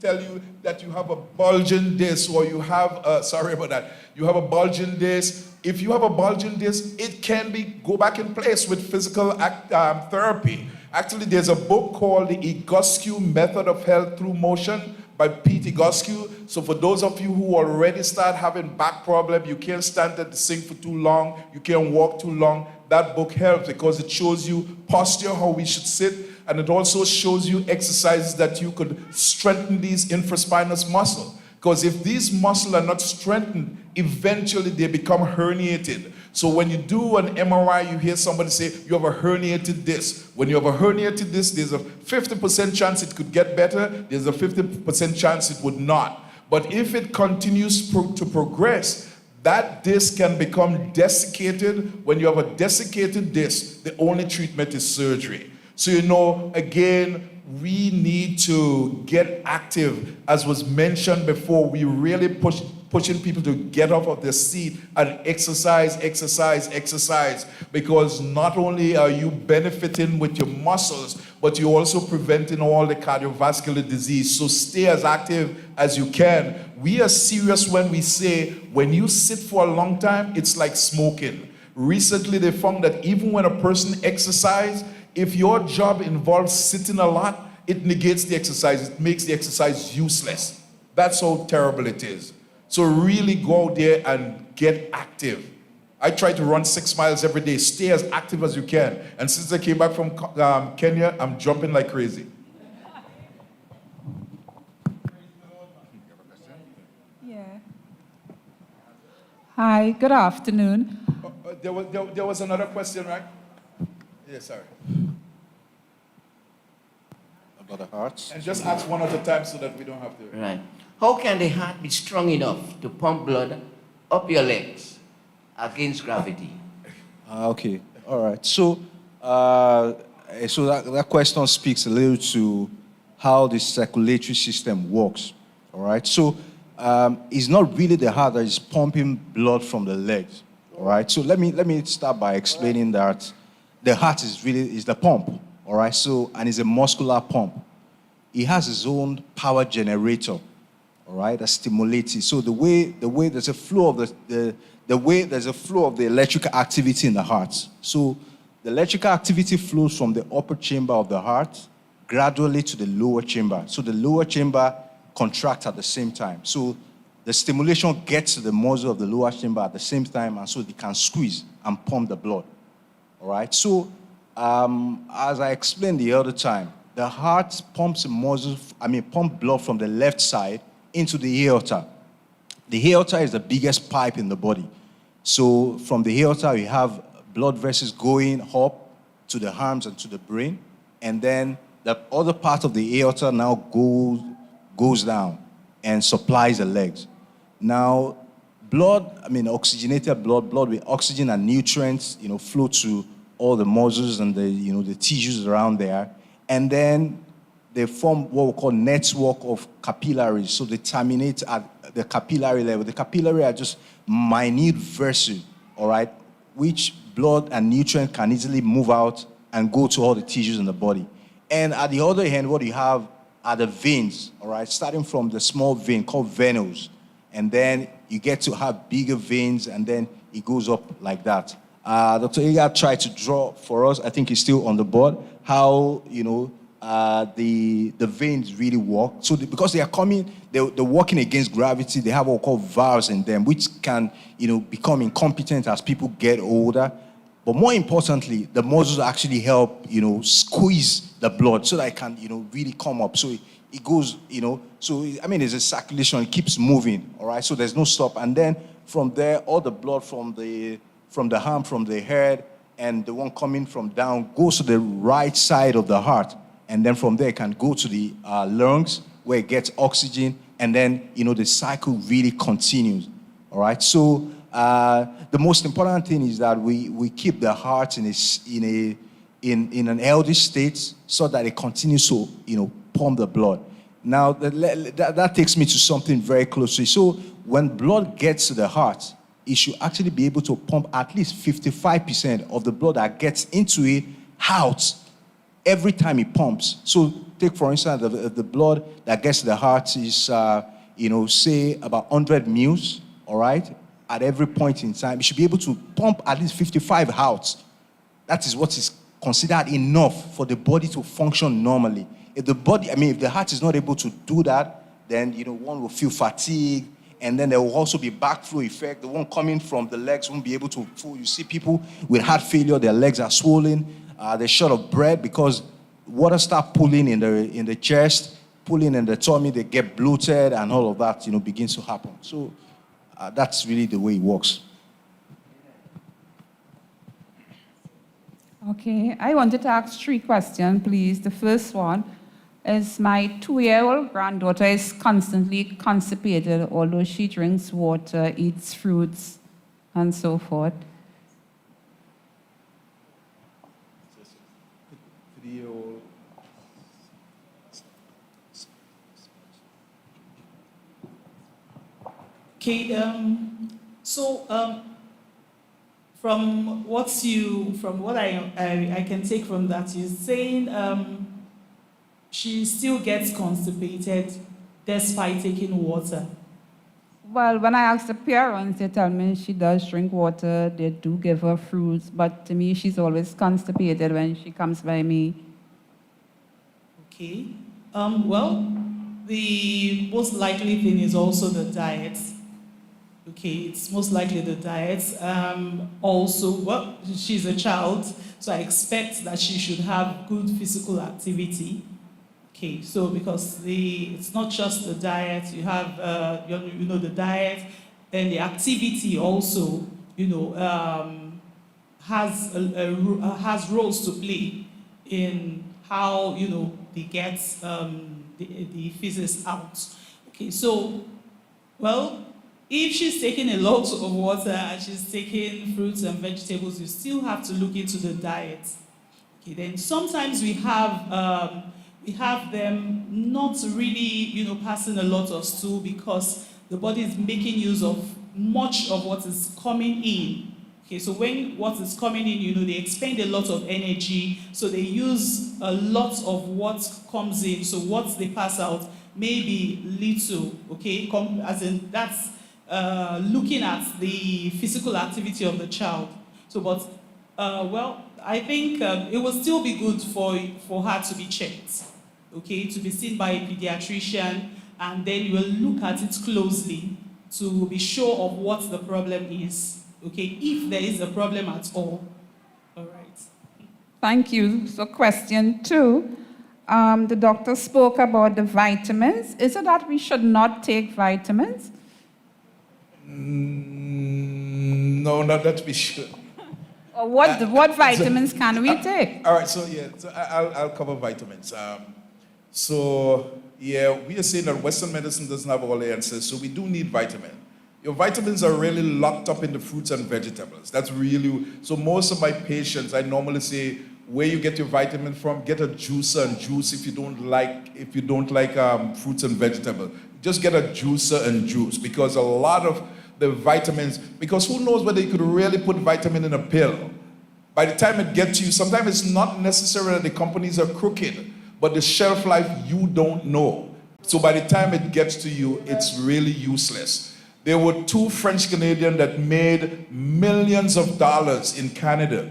[SPEAKER 2] tell you that you have a bulging disc, or you have, sorry about that, you have a bulging disc. If you have a bulging disc, it can go back in place with physical therapy. Actually, there's a book called The Agard Method of Health Through Motion by Pete Agard. So for those of you who already start having back problem, you can't stand at the sink for too long, you can't walk too long, that book helps because it shows you posture, how we should sit, and it also shows you exercises that you could strengthen these infraspinous muscles. Because if these muscles are not strengthened, eventually they become herniated. So when you do an MRI, you hear somebody say, you have a herniated disc. When you have a herniated disc, there's a 50% chance it could get better, there's a 50% chance it would not. But if it continues to progress, that disc can become desiccated. When you have a desiccated disc, the only treatment is surgery. So, again, we need to get active. As was mentioned before, we really pushing people to get off of their seat and exercise. Because not only are you benefiting with your muscles, but you're also preventing all the cardiovascular disease. So stay as active as you can. We are serious when we say, when you sit for a long time, it's like smoking. Recently, they found that even when a person exercises, if your job involves sitting a lot, it negates the exercise. It makes the exercise useless. That's how terrible it is. So really go out there and get active. I try to run 6 miles every day. Stay as active as you can. And since I came back from Kenya, I'm jumping like crazy.
[SPEAKER 6] Yeah. Hi, good afternoon.
[SPEAKER 2] There was another question, right? Yeah, sorry.
[SPEAKER 1] About the heart.
[SPEAKER 2] And just ask one at a time so that we don't have to.
[SPEAKER 5] Right. How can the heart be strong enough to pump blood up your legs against gravity?
[SPEAKER 3] Okay, all right. So, that question speaks a little to how the circulatory system works. All right. So, it's not really the heart that is pumping blood from the legs. All right. So let me start by explaining that the heart is the pump. All right. So, and it's a muscular pump. It has its own power generator. All right, that stimulates it. So the way there's a flow of there's a flow of the electrical activity in the heart. So the electrical activity flows from the upper chamber of the heart gradually to the lower chamber. So the lower chamber contracts at the same time. So the stimulation gets to the muscle of the lower chamber at the same time, and so they can squeeze and pump the blood. All right. So as I explained the other time, the heart pumps blood from the left side into the aorta. The aorta is the biggest pipe in the body. So from the aorta, we have blood vessels going up to the arms and to the brain. And then the other part of the aorta now goes down and supplies the legs. Now, oxygenated blood with oxygen and nutrients, flow to all the muscles and the tissues around there. And then they form what we call network of capillaries. So they terminate at the capillary level. The capillary are just minute vessels, all right, which blood and nutrient can easily move out and go to all the tissues in the body. And at the other hand, what you have are the veins, all right, starting from the small vein called venules. And then you get to have bigger veins, and then it goes up like that. Dr. Agard tried to draw for us, I think he's still on the board, how, the veins really work. So because they're working against gravity, they have what we call valves in them, which can, become incompetent as people get older. But more importantly, the muscles actually help, squeeze the blood so that it can, really come up. So it goes, there's a circulation, it keeps moving, all right? So there's no stop. And then from there, all the blood from the arm, from the head, and the one coming from down goes to the right side of the heart. And then from there, it can go to the lungs, where it gets oxygen, and then, the cycle really continues, all right? So the most important thing is that we keep the heart in an healthy state so that it continues to, pump the blood. Now, that takes me to something very closely. So when blood gets to the heart, it should actually be able to pump at least 55% of the blood that gets into it out every time it pumps. So take for instance, the blood that gets to the heart is, say about 100 mils, all right, at every point in time. You should be able to pump at least 55 out. That is what is considered enough for the body to function normally. If the heart is not able to do that, then, one will feel fatigue, and then there will also be backflow effect. The one coming from the legs won't be able to full. You see people with heart failure, their legs are swollen, they're short of breath because water start pulling in the chest, pulling in the tummy, they get bloated, and all of that, begins to happen. So that's really the way it works.
[SPEAKER 6] Okay, I wanted to ask 3 questions, please. The first one is my 2-year-old granddaughter is constantly constipated, although she drinks water, eats fruits, and so forth.
[SPEAKER 4] Okay, from what I can take from that, you're saying she still gets constipated despite taking water.
[SPEAKER 6] Well, when I ask the parents, they tell me she does drink water, they do give her fruits, but to me, she's always constipated when she comes by me.
[SPEAKER 4] Okay. Well, the most likely thing is also the diet. Okay, it's most likely the diet. Also, well, she's a child, so I expect that she should have good physical activity. Okay, so because it's not just the diet, you have, the diet, then the activity also, has roles to play in how, they get the feces out. Okay, so, well, if she's taking a lot of water and she's taking fruits and vegetables, you still have to look into the diet. Okay, then sometimes we have them not really, passing a lot of stool because the body is making use of much of what is coming in. Okay, so when what is coming in, they expend a lot of energy, so they use a lot of what comes in. So what they pass out may be little, okay? As in, that's looking at the physical activity of the child. So, but, well, I think it will still be good for her to be checked, okay, to be seen by a pediatrician, and then you will look at it closely to be sure of what the problem is, okay, if there is a problem at all. All right.
[SPEAKER 6] Thank you. So question 2, the doctor spoke about the vitamins. Is it that we should not take vitamins?
[SPEAKER 2] No, not that we should.
[SPEAKER 6] Or what vitamins can we take?
[SPEAKER 2] All right, so I'll cover vitamins. We are saying that Western medicine doesn't have all the answers, so we do need vitamin. Your vitamins are really locked up in the fruits and vegetables. That's really, so most of my patients, I normally say, where you get your vitamin from, get a juicer and juice if you don't like fruits and vegetables. Just get a juicer and juice, because a lot of the vitamins, because who knows whether you could really put vitamin in a pill. By the time it gets to you, sometimes it's not necessary that the companies are crooked, but the shelf life, you don't know. So by the time it gets to you, it's really useless. There were 2 French Canadians that made millions of dollars in Canada.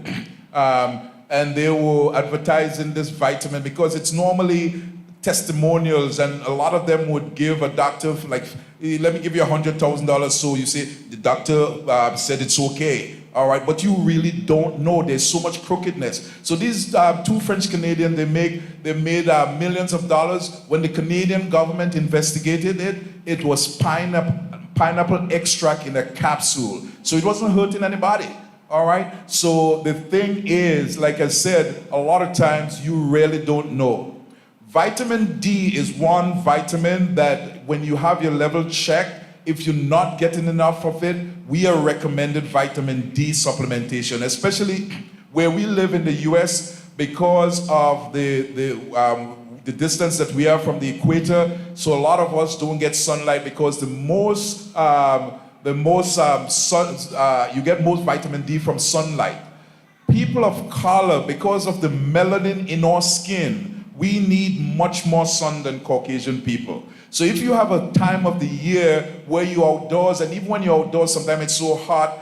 [SPEAKER 2] And they were advertising this vitamin because it's normally testimonials, and a lot of them would give a doctor, like, let me give you $100,000, so you say, the doctor said it's okay. All right, but you really don't know. There's so much crookedness. So these 2 French Canadians, they made millions of dollars. When the Canadian government investigated it, it was pineapple extract in a capsule. So it wasn't hurting anybody. All right. So the thing is, like I said, a lot of times you really don't know. Vitamin D is one vitamin that when you have your level checked, if you're not getting enough of it, we are recommended vitamin D supplementation, especially where we live in the US because of the distance that we are from the equator. So a lot of us don't get sunlight because you get most vitamin D from sunlight. People of color, because of the melanin in our skin, we need much more sun than Caucasian people. So if you have a time of the year where you're outdoors, and even when you're outdoors, sometimes it's so hot,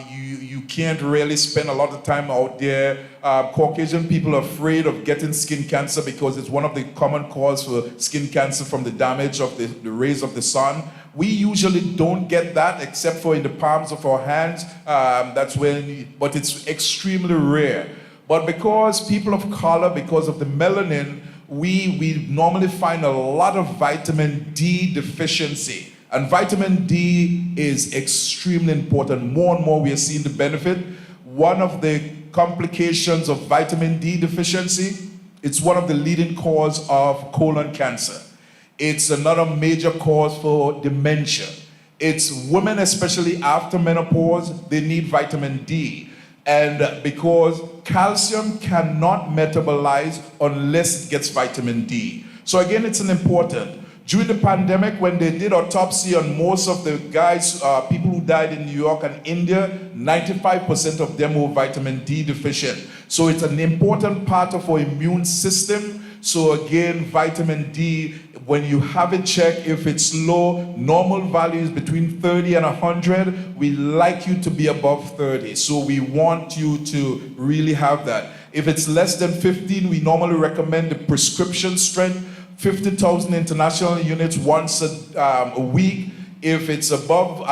[SPEAKER 2] you can't really spend a lot of time out there. Caucasian people are afraid of getting skin cancer because it's one of the common causes for skin cancer from the damage of the rays of the sun. We usually don't get that except for in the palms of our hands. But it's extremely rare. But because people of color, because of the melanin, we normally find a lot of vitamin D deficiency. And vitamin D is extremely important. More and more we are seeing the benefit. One of the complications of vitamin D deficiency, it's one of the leading causes of colon cancer. It's another major cause for dementia. It's women, especially after menopause, they need vitamin D. And because calcium cannot metabolize unless it gets vitamin D. So again, it's an important. During the pandemic, when they did autopsy on most of the guys, people who died in New York and India, 95% of them were vitamin D deficient. So it's an important part of our immune system. So again, vitamin D, when you have it checked, if it's low, normal value is between 30 and 100. We like you to be above 30. So we want you to really have that. If it's less than 15, we normally recommend the prescription strength, 50,000 international units once a week. If it's above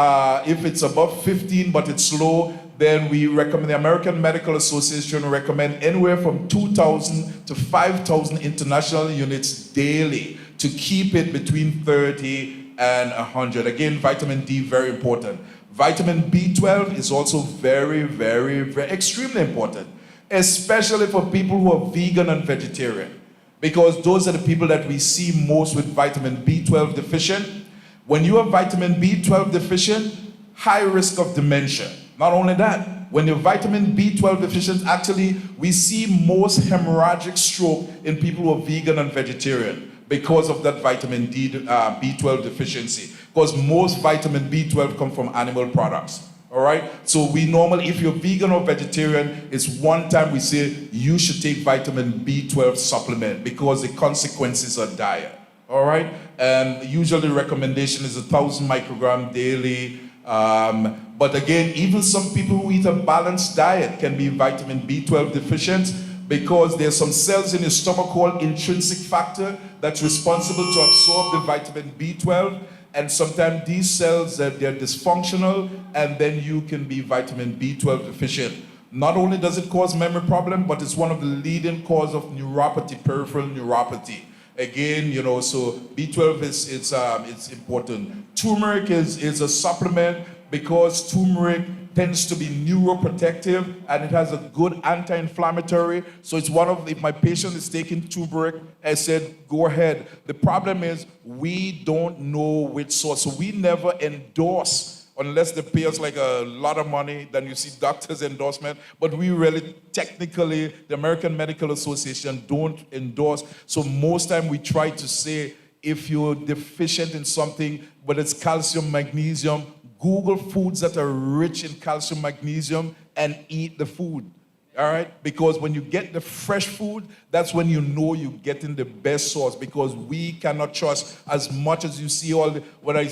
[SPEAKER 2] 15 but it's low, then we recommend, the American Medical Association recommend anywhere from 2,000 to 5,000 international units daily to keep it between 30 and 100. Again, vitamin D, very important. Vitamin B12 is also very, very, very extremely important, especially for people who are vegan and vegetarian, because those are the people that we see most with vitamin B12 deficient. When you are vitamin B12 deficient, high risk of dementia. Not only that, when you're vitamin B12 deficient, actually, we see most hemorrhagic stroke in people who are vegan and vegetarian because of that vitamin B12 deficiency. Because most vitamin B12 come from animal products. All right? So we normally, if you're vegan or vegetarian, it's one time we say you should take vitamin B12 supplement because the consequences are dire. All right? And usually the recommendation is 1,000 microgram daily. But again, even some people who eat a balanced diet can be vitamin B12 deficient because there's some cells in your stomach called intrinsic factor that's responsible to absorb the vitamin B12. And sometimes these cells, they're dysfunctional, and then you can be vitamin B12 deficient. Not only does it cause memory problem, but it's one of the leading cause of neuropathy, peripheral neuropathy. Again, you know, so B12 it's important. Turmeric is a supplement because turmeric tends to be neuroprotective and it has a good anti-inflammatory. So it's one of, if my patient is taking turmeric, I said, go ahead. The problem is we don't know which source. So we never endorse unless they pay us like a lot of money, then you see doctors' endorsement. But we really, technically, the American Medical Association don't endorse. So most time we try to say, if you're deficient in something, whether it's calcium, magnesium, Google foods that are rich in calcium, magnesium, and eat the food. All right? Because when you get the fresh food, that's when you know you're getting the best source, because we cannot trust as much as you see all the, when I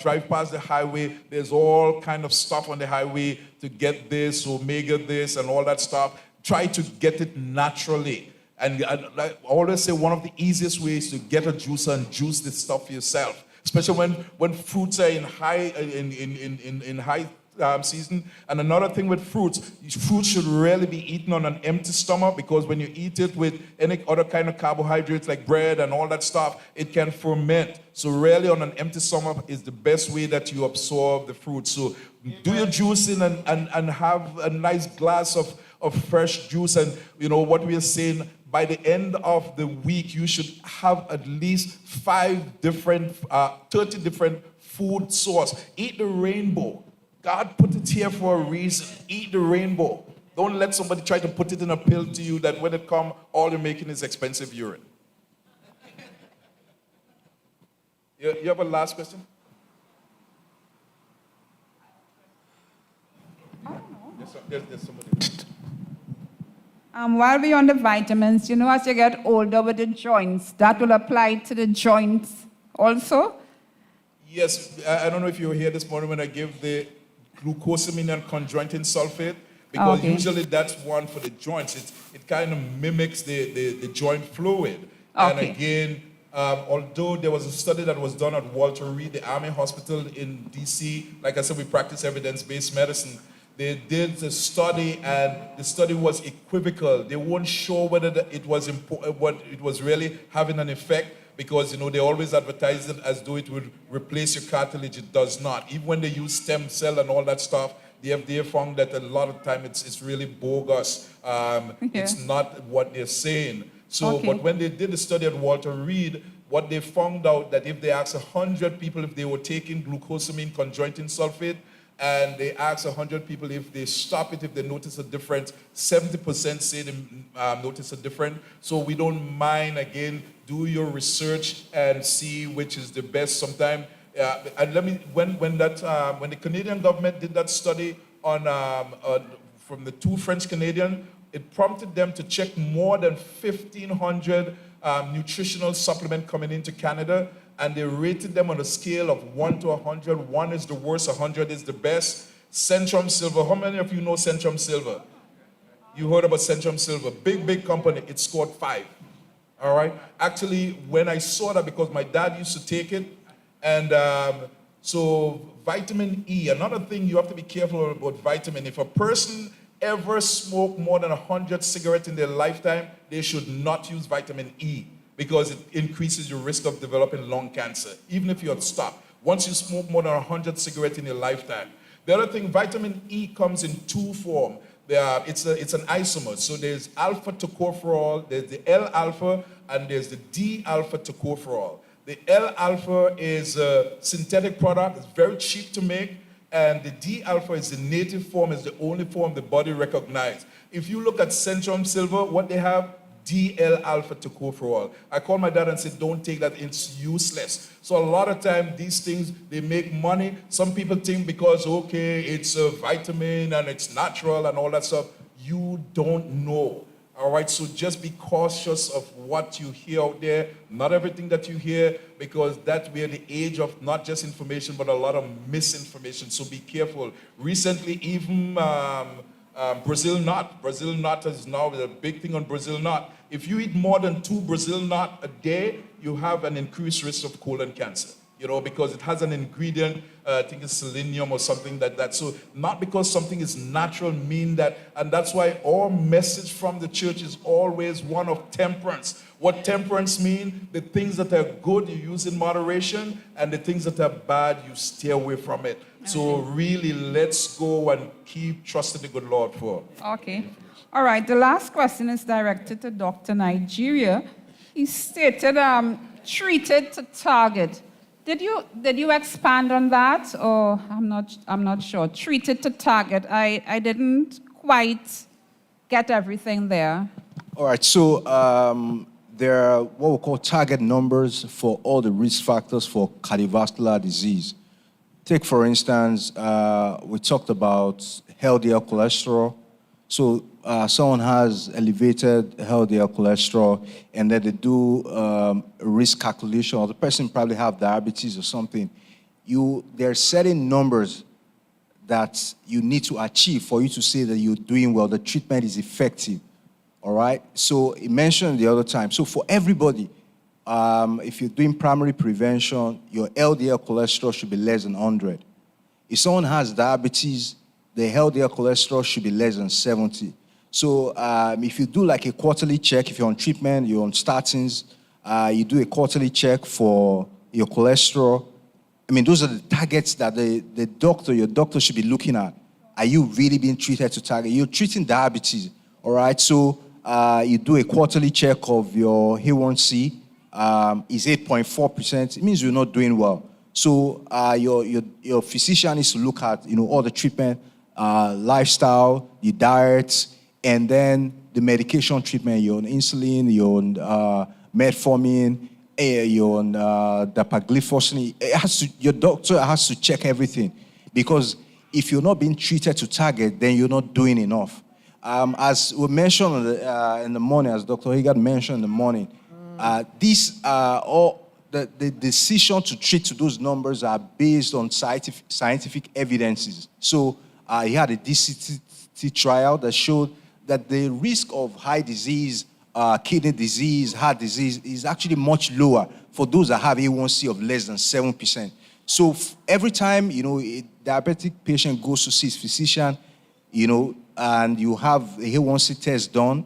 [SPEAKER 2] drive past the highway, there's all kind of stuff on the highway to get this, omega this, and all that stuff. Try to get it naturally. And I always say one of the easiest ways to get a juicer and juice this stuff yourself, especially when fruits are in high season. And another thing with fruits should really be eaten on an empty stomach, because when you eat it with any other kind of carbohydrates like bread and all that stuff, it can ferment. So really on an empty stomach is the best way that you absorb the fruit. So do your juicing and have a nice glass of fresh juice. And you know what we are saying, by the end of the week, you should have at least 30 different food sources. Eat the rainbow. God put it here for a reason. Eat the rainbow. Don't let somebody try to put it in a pill to you that when it comes, all you're making is expensive urine. You have a last question? I don't know. There's somebody.
[SPEAKER 6] While we're on the vitamins, you know, as you get older with the joints, that will apply to the joints also?
[SPEAKER 2] Yes, I don't know if you were here this morning when I gave the glucosamine and chondroitin sulfate, because
[SPEAKER 6] Okay.
[SPEAKER 2] usually that's one for the joints. It kind of mimics the joint fluid. And
[SPEAKER 6] Okay.
[SPEAKER 2] again, although there was a study that was done at Walter Reed, the Army Hospital in DC, like I said, we practice evidence-based medicine. They did the study, and the study was equivocal. They weren't sure whether it was really having an effect, because, you know, they always advertise it as though it would replace your cartilage. It does not. Even when they use stem cell and all that stuff, the FDA found that a lot of time it's really bogus. It's not what they're saying. So,
[SPEAKER 6] Okay.
[SPEAKER 2] but when they did the study at Walter Reed, what they found out that if they asked 100 people if they were taking glucosamine chondroitin sulfate, and they asked 100 people if they stop it, if they notice a difference, 70% say they notice a difference. So we don't mind, again, do your research and see which is the best. Sometime, and when the Canadian government did that study on from the two French Canadians, it prompted them to check more than 1,500 nutritional supplement coming into Canada, and they rated them on a scale of 1 to 100. 1 is the worst, 100 is the best. Centrum Silver, how many of you know Centrum Silver? You heard about Centrum Silver, big company, it scored 5. All right? Actually, when I saw that, because my dad used to take it, and so vitamin E, another thing you have to be careful about vitamin. If a person ever smoked more than 100 cigarettes in their lifetime, they should not use vitamin E, because it increases your risk of developing lung cancer, even if you had stopped. Once you smoke more than 100 cigarettes in your lifetime. The other thing, vitamin E comes in 2 forms. It's an isomer. So there's alpha tocopherol, there's the L-alpha, and there's the D-alpha tocopherol. The L-alpha is a synthetic product. It's very cheap to make. And the D-alpha is the native form, is the only form the body recognizes. If you look at Centrum Silver, what they have, DL-alpha tocopherol. I called my dad and said, don't take that, it's useless. So a lot of time, these things, they make money. Some people think because, okay, it's a vitamin and it's natural and all that stuff. You don't know. All right, so just be cautious of what you hear out there. Not everything that you hear, because that we're the age of not just information, but a lot of misinformation. So be careful. Recently, even Brazil nut. Brazil nut is now a big thing on Brazil nut. If you eat more than 2 Brazil nut a day, you have an increased risk of colon cancer. You know, because it has an ingredient, I think it's selenium or something like that. So not because something is natural mean that, and that's why our message from the church is always one of temperance. What temperance mean? The things that are good you use in moderation, and the things that are bad you stay away from it. So really, let's go and keep trusting the good Lord for.
[SPEAKER 6] Okay. All right, the last question is directed to Dr. Nigeria. He stated, treated to target. Did you expand on that, or I'm not sure. Treated to target. I didn't quite get everything there.
[SPEAKER 3] All right, so there are what we call target numbers for all the risk factors for cardiovascular disease. Take, for instance, we talked about LDL cholesterol. So someone has elevated LDL cholesterol, and then they do a risk calculation, or the person probably have diabetes or something. There are certain numbers that you need to achieve for you to say that you're doing well, the treatment is effective. All right? So it mentioned the other time. So for everybody, if you're doing primary prevention, your LDL cholesterol should be less than 100. If someone has diabetes, the LDL cholesterol should be less than 70. So if you do like a quarterly check, if you're on treatment, you're on statins, you do a quarterly check for your cholesterol. I mean, those are the targets that your doctor should be looking at. Are you really being treated to target? You're treating diabetes, all right? So you do a quarterly check of your A1C, is 8.4%. It means you're not doing well. So your physician needs to look at, all the treatment, lifestyle, your diet, and then the medication treatment. You're on insulin, you're on metformin, you're on dapagliflozin. Your doctor has to check everything, because if you're not being treated to target, then you're not doing enough. as we mentioned in the morning, as Dr. Agard mentioned in the morning, these are all the decision to treat to those numbers are based on scientific evidences. So he had a DCT trial that showed that the risk of heart disease, kidney disease, heart disease is actually much lower for those that have A1C of less than 7%. So every time, a diabetic patient goes to see his physician, and you have a A1C test done,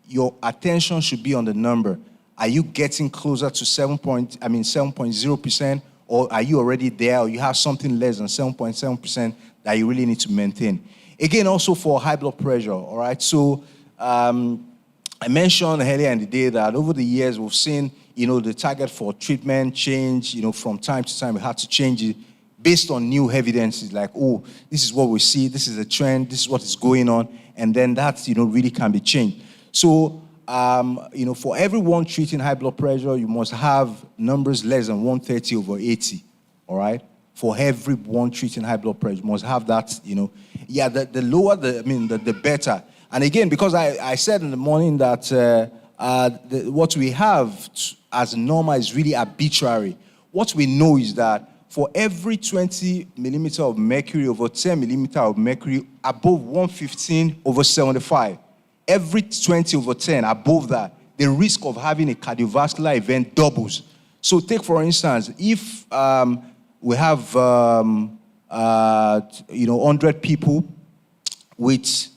[SPEAKER 3] your attention should be on the number. Are you getting closer to 7.0%, or are you already there, or you have something less than 7.7% that you really need to maintain? Again, also for high blood pressure, all right? So I mentioned earlier in the day that over the years we've seen, the target for treatment change, from time to time we had to change it based on new evidences like, oh, this is what we see, this is a trend, this is what is going on, and then that, really can be changed. So, for everyone treating high blood pressure, you must have numbers less than 130/80, all right? For everyone treating high blood pressure, you must have that, the lower, the better. And again, because I said in the morning that what we have as normal is really arbitrary. What we know is that for every 20 millimeter of mercury over 10 millimeter of mercury above 115/75, every 20/10 above that, the risk of having a cardiovascular event doubles. So take, for instance, if we have 100 people with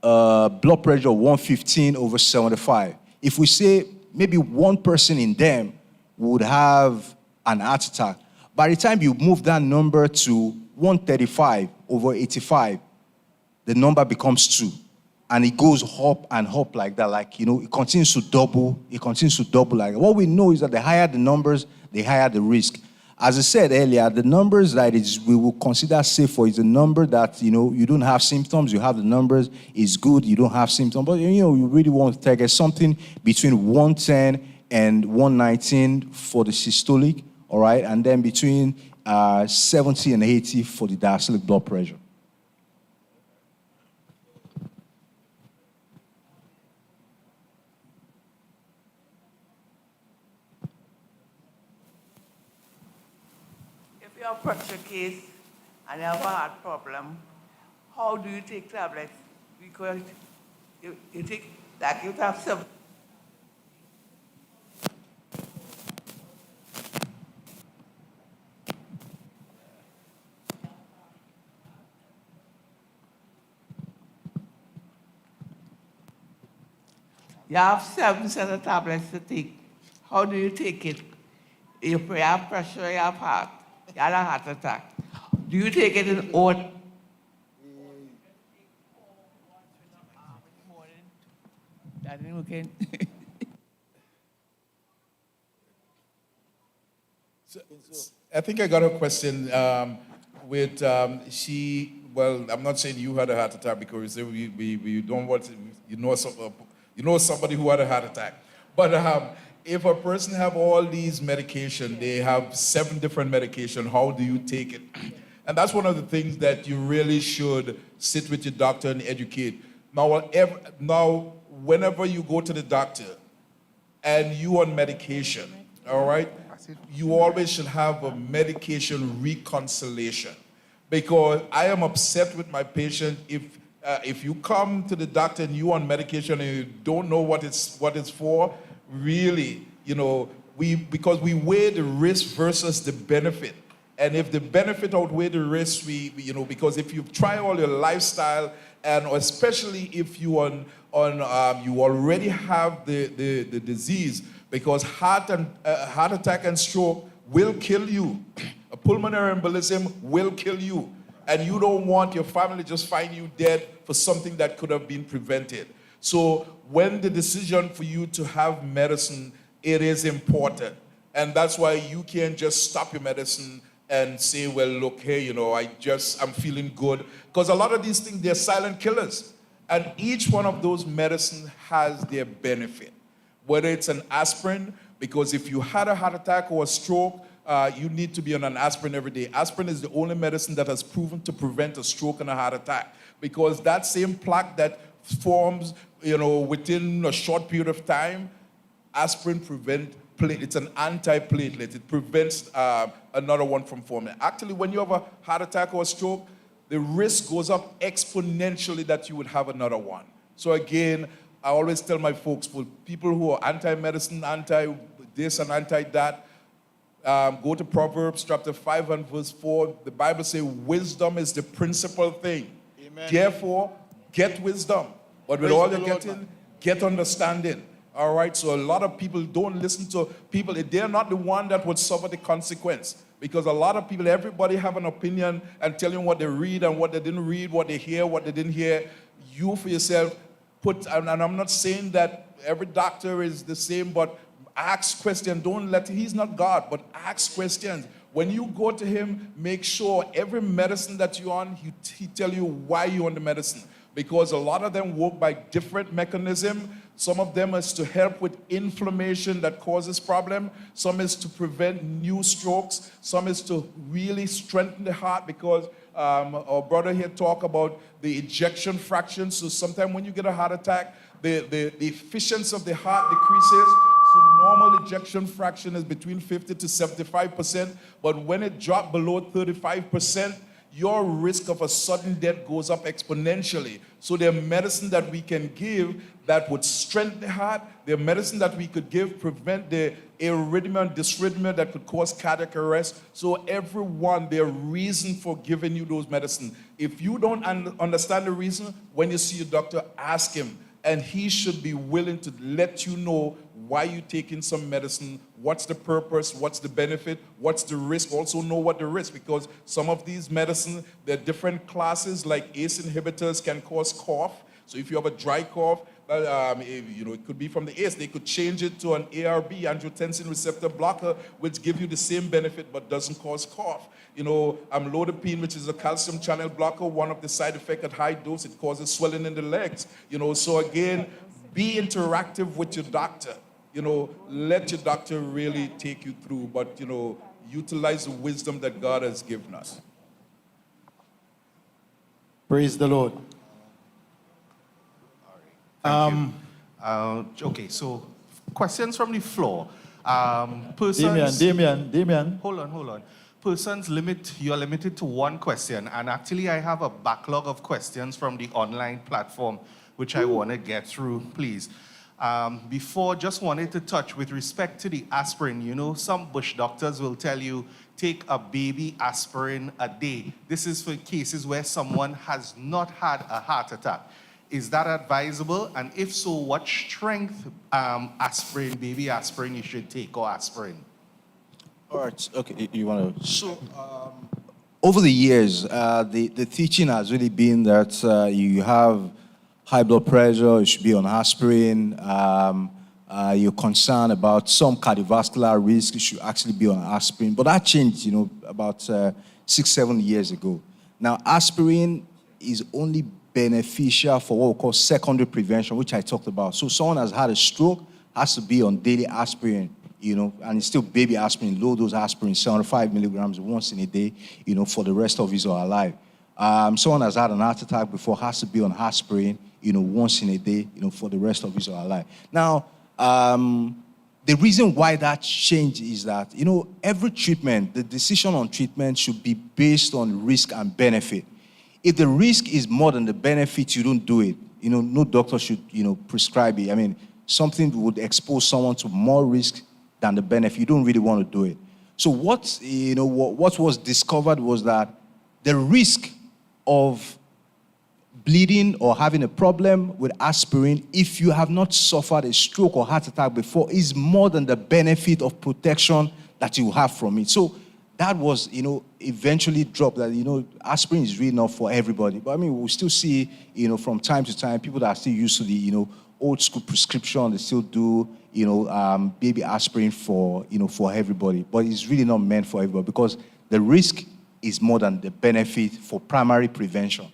[SPEAKER 3] blood pressure of 115/75, if we say maybe one person in them would have an heart attack, by the time you move that number to 135/85, the number becomes 2. And it goes up and up like that, it continues to double. It continues to double like that. What we know is that the higher the numbers, the higher the risk. As I said earlier, the numbers that we will consider safe for is a number that, you don't have symptoms, you have the numbers, it's good, you don't have symptoms. But, you really want to target something between 110 and 119 for the systolic, all right? And then between 70 and 80 for the diastolic blood pressure.
[SPEAKER 7] If you have pressure case and you have a heart problem, how do you take tablets? Because you take, like you have some. You have 7 set of tablets to take. How do you take it? You have pressure, you have heart. You had a heart attack. Do you take it in order? That didn't work in.
[SPEAKER 2] I think I got a question with well, I'm not saying you had a heart attack because we don't want to, you know somebody who had a heart attack. But if a person have all these medication, they have 7 different medication, how do you take it? And that's one of the things that you really should sit with your doctor and educate. Now, whenever you go to the doctor and you on medication, all right, you always should have a medication reconciliation. Because I am upset with my patient if you come to the doctor and you on medication and you don't know what it's for, really, because we weigh the risk versus the benefit. And if the benefit outweigh the risk, because if you try all your lifestyle, and especially if you you already have the disease, because heart attack and stroke will kill you. A pulmonary embolism will kill you. And you don't want your family just find you dead for something that could have been prevented. So when the decision for you to have medicine, it is important. And that's why you can't just stop your medicine and say, well, look, hey, I'm feeling good. Because a lot of these things, they're silent killers. And each one of those medicines has their benefit. Whether it's an aspirin, because if you had a heart attack or a stroke, you need to be on an aspirin every day. Aspirin is the only medicine that has proven to prevent a stroke and a heart attack. Because that same plaque that forms, within a short period of time. Aspirin it's an anti-platelet. It prevents another one from forming. Actually, when you have a heart attack or a stroke, the risk goes up exponentially that you would have another one. So again, I always tell my folks, for people who are anti-medicine, anti-this and anti-that, go to Proverbs chapter 5 and verse 4. The Bible says wisdom is the principal thing. Amen. Therefore, get wisdom. But with all you're getting, get understanding. All right, so a lot of people don't listen to people. They're not the one that would suffer the consequence. Because a lot of people, everybody have an opinion and tell you what they read and what they didn't read, what they hear, what they didn't hear. You for yourself and I'm not saying that every doctor is the same, but ask questions. He's not God, but ask questions. When you go to him, make sure every medicine that you're on, he tell you why you're on the medicine. Because a lot of them work by different mechanisms. Some of them is to help with inflammation that causes problem. Some is to prevent new strokes. Some is to really strengthen the heart, because our brother here talk about the ejection fraction. So sometimes when you get a heart attack, the efficiency of the heart decreases. So normal ejection fraction is between 50 to 75%. But when it drops below 35%, your risk of a sudden death goes up exponentially. So there are medicine that we can give that would strengthen the heart. There are medicine that we could give, prevent the arrhythmia and dysrhythmia that could cause cardiac arrest. So everyone, there are reason for giving you those medicine. If you don't understand the reason, when you see your doctor, ask him. And he should be willing to let you know why you're taking some medicine, what's the purpose, what's the benefit, what's the risk. Also know what the risk, because some of these medicines, there are different classes, like ACE inhibitors can cause cough. So if you have a dry cough, it could be from the ACE. They could change it to an ARB, angiotensin receptor blocker, which gives you the same benefit but doesn't cause cough. Amlodipine, which is a calcium channel blocker, one of the side effects at high dose, it causes swelling in the legs. So again, be interactive with your doctor. Let your doctor really take you through, but, utilize the wisdom that God has given us.
[SPEAKER 8] Praise the Lord.
[SPEAKER 1] Thank you. Okay, so questions from the floor. Persons,
[SPEAKER 8] Damien.
[SPEAKER 1] Hold on. Persons you're limited to one question, and actually I have a backlog of questions from the online platform, which I want to get through, please. Before, just wanted to touch with respect to the aspirin. Some bush doctors will tell you, take a baby aspirin a day. This is for cases where someone has not had a heart attack. Is that advisable? And if so, what strength baby aspirin you should take, or aspirin?
[SPEAKER 3] All right, okay, you want to... So, over the years, the teaching has really been that you have high blood pressure, you should be on aspirin. You're concerned about some cardiovascular risk, you should actually be on aspirin. But that changed, about 6-7 years ago. Now, aspirin is only beneficial for what we call secondary prevention, which I talked about. So someone has had a stroke, has to be on daily aspirin, and it's still baby aspirin, low dose aspirin, 75 milligrams once in a day, for the rest of his or her life. Someone has had an heart attack before, has to be on aspirin, once in a day, for the rest of his or her life. Now, the reason why that changed is that, every treatment, the decision on treatment should be based on risk and benefit. If the risk is more than the benefit, you don't do it. No doctor should, prescribe it. I mean, something would expose someone to more risk than the benefit. You don't really want to do it. So what was discovered was that the risk of bleeding or having a problem with aspirin, if you have not suffered a stroke or heart attack before, is more than the benefit of protection that you have from it. So that was, eventually dropped, that, aspirin is really not for everybody. But I mean, we'll still see, from time to time, people that are still used to the, old school prescription, they still do, baby aspirin for everybody. But it's really not meant for everybody, because the risk is more than the benefit for primary prevention.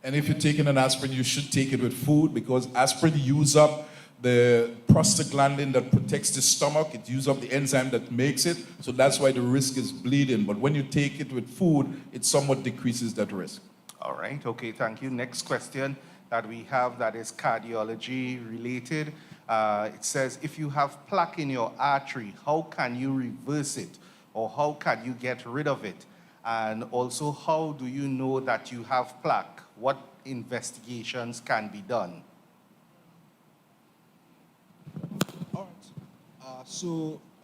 [SPEAKER 2] And if you're taking an aspirin, you should take it with food, because aspirin uses up the prostaglandin that protects the stomach. It uses up the enzyme that makes it. So that's why the risk is bleeding. But when you take it with food, it somewhat decreases that risk.
[SPEAKER 1] All right, okay, thank you. Next question. that we have that is cardiology related. It says, if you have plaque in your artery, how can you reverse it? Or how can you get rid of it? And also, how do you know that you have plaque? What investigations can be done?
[SPEAKER 3] All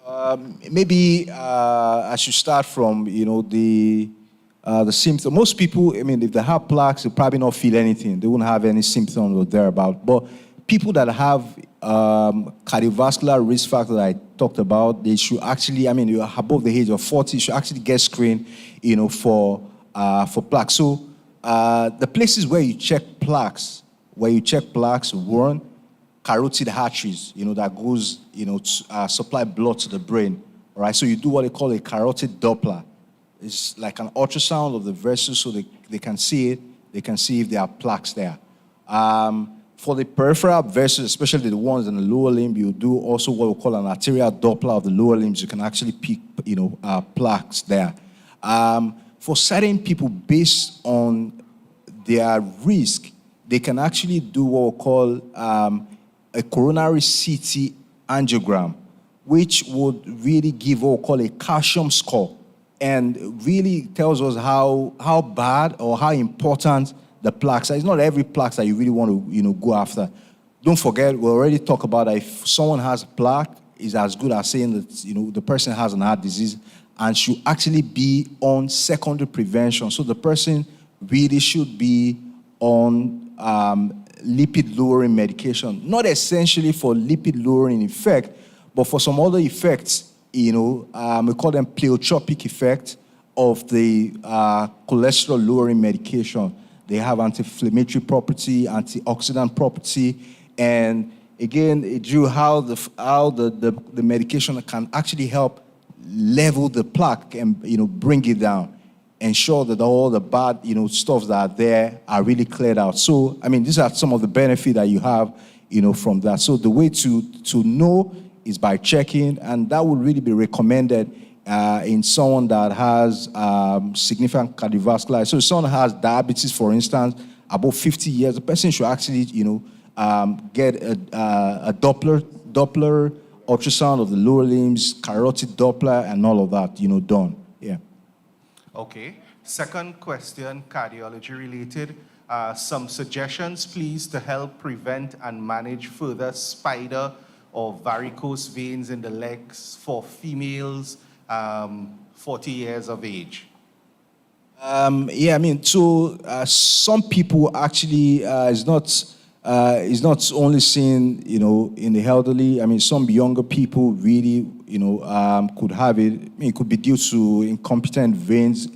[SPEAKER 3] right. Maybe I should start from, the symptom. Most people, if they have plaques, they probably not feel anything. They won't have any symptoms or thereabout. But people that have cardiovascular risk factor that I talked about, they should actually, you're above the age of 40, you should actually get screened, for plaques. So the places where you check plaques, one, carotid arteries, that goes, to supply blood to the brain. All right, so you do what they call a carotid Doppler. It's like an ultrasound of the vessels so they can see it. They can see if there are plaques there. For the peripheral vessels, especially the ones in the lower limb, you do also what we call an arterial Doppler of the lower limbs. You can actually pick, plaques there. For certain people, based on their risk, they can actually do what we call a coronary CT angiogram, which would really give what we call a calcium score, and really tells us how bad or how important the plaques are. It's not every plaque that you really want to, go after. Don't forget, we already talked about that if someone has a plaque, it's as good as saying that, the person has an heart disease and should actually be on secondary prevention. So the person really should be on lipid-lowering medication, not essentially for lipid-lowering effect, but for some other effects, we call them pleiotropic effect of the cholesterol-lowering medication. They have anti-inflammatory property, antioxidant property, and again, it drew how the medication can actually help level the plaque and bring it down, ensure that all the bad stuff that are there are really cleared out. So these are some of the benefits that you have from that. So the way to know is by checking, and that would really be recommended in someone that has significant cardiovascular. So if someone has diabetes, for instance, above 50 years, the person should actually, get a Doppler ultrasound of the lower limbs, carotid Doppler, and all of that, done. Yeah.
[SPEAKER 1] Okay. Second question, cardiology related. Some suggestions, please, to help prevent and manage further spider or varicose veins in the legs for females 40 years of age.
[SPEAKER 3] Some people actually is not only seen, in the elderly. Some younger people really, could have it. It could be due to incompetent veins.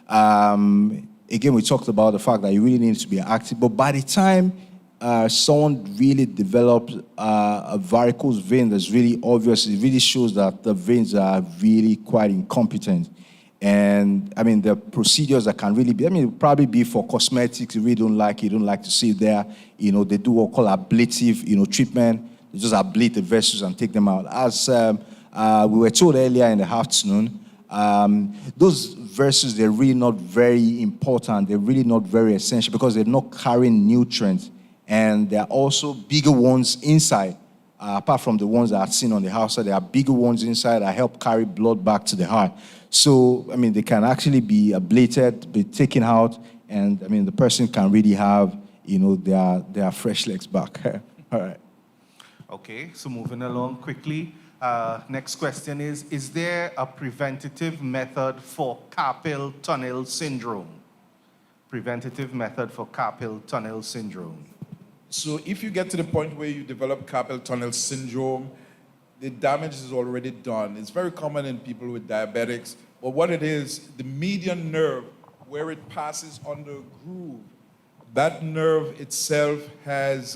[SPEAKER 3] Again, we talked about the fact that you really need to be active. But by the time someone really develops a varicose vein that's really obvious, it really shows that the veins are really quite incompetent. And the procedures that can really be, it probably be for cosmetics. You really don't like to see it there. They do what we call ablative, treatment. They just ablate the vessels and take them out. As we were told earlier in the afternoon, those vessels, they're really not very important. They're really not very essential because they're not carrying nutrients. And there are also bigger ones inside. Apart from the ones that are seen on the outside, there are bigger ones inside that help carry blood back to the heart. So, they can actually be ablated, be taken out, and, the person can really have, their fresh legs back. All right.
[SPEAKER 1] Okay, so moving along quickly. Next question is there a preventative method for carpal tunnel syndrome? Preventative method for carpal tunnel syndrome.
[SPEAKER 2] So if you get to the point where you develop carpal tunnel syndrome, the damage is already done. It's very common in people with diabetics, but what it is, the median nerve, where it passes under a groove, that nerve itself has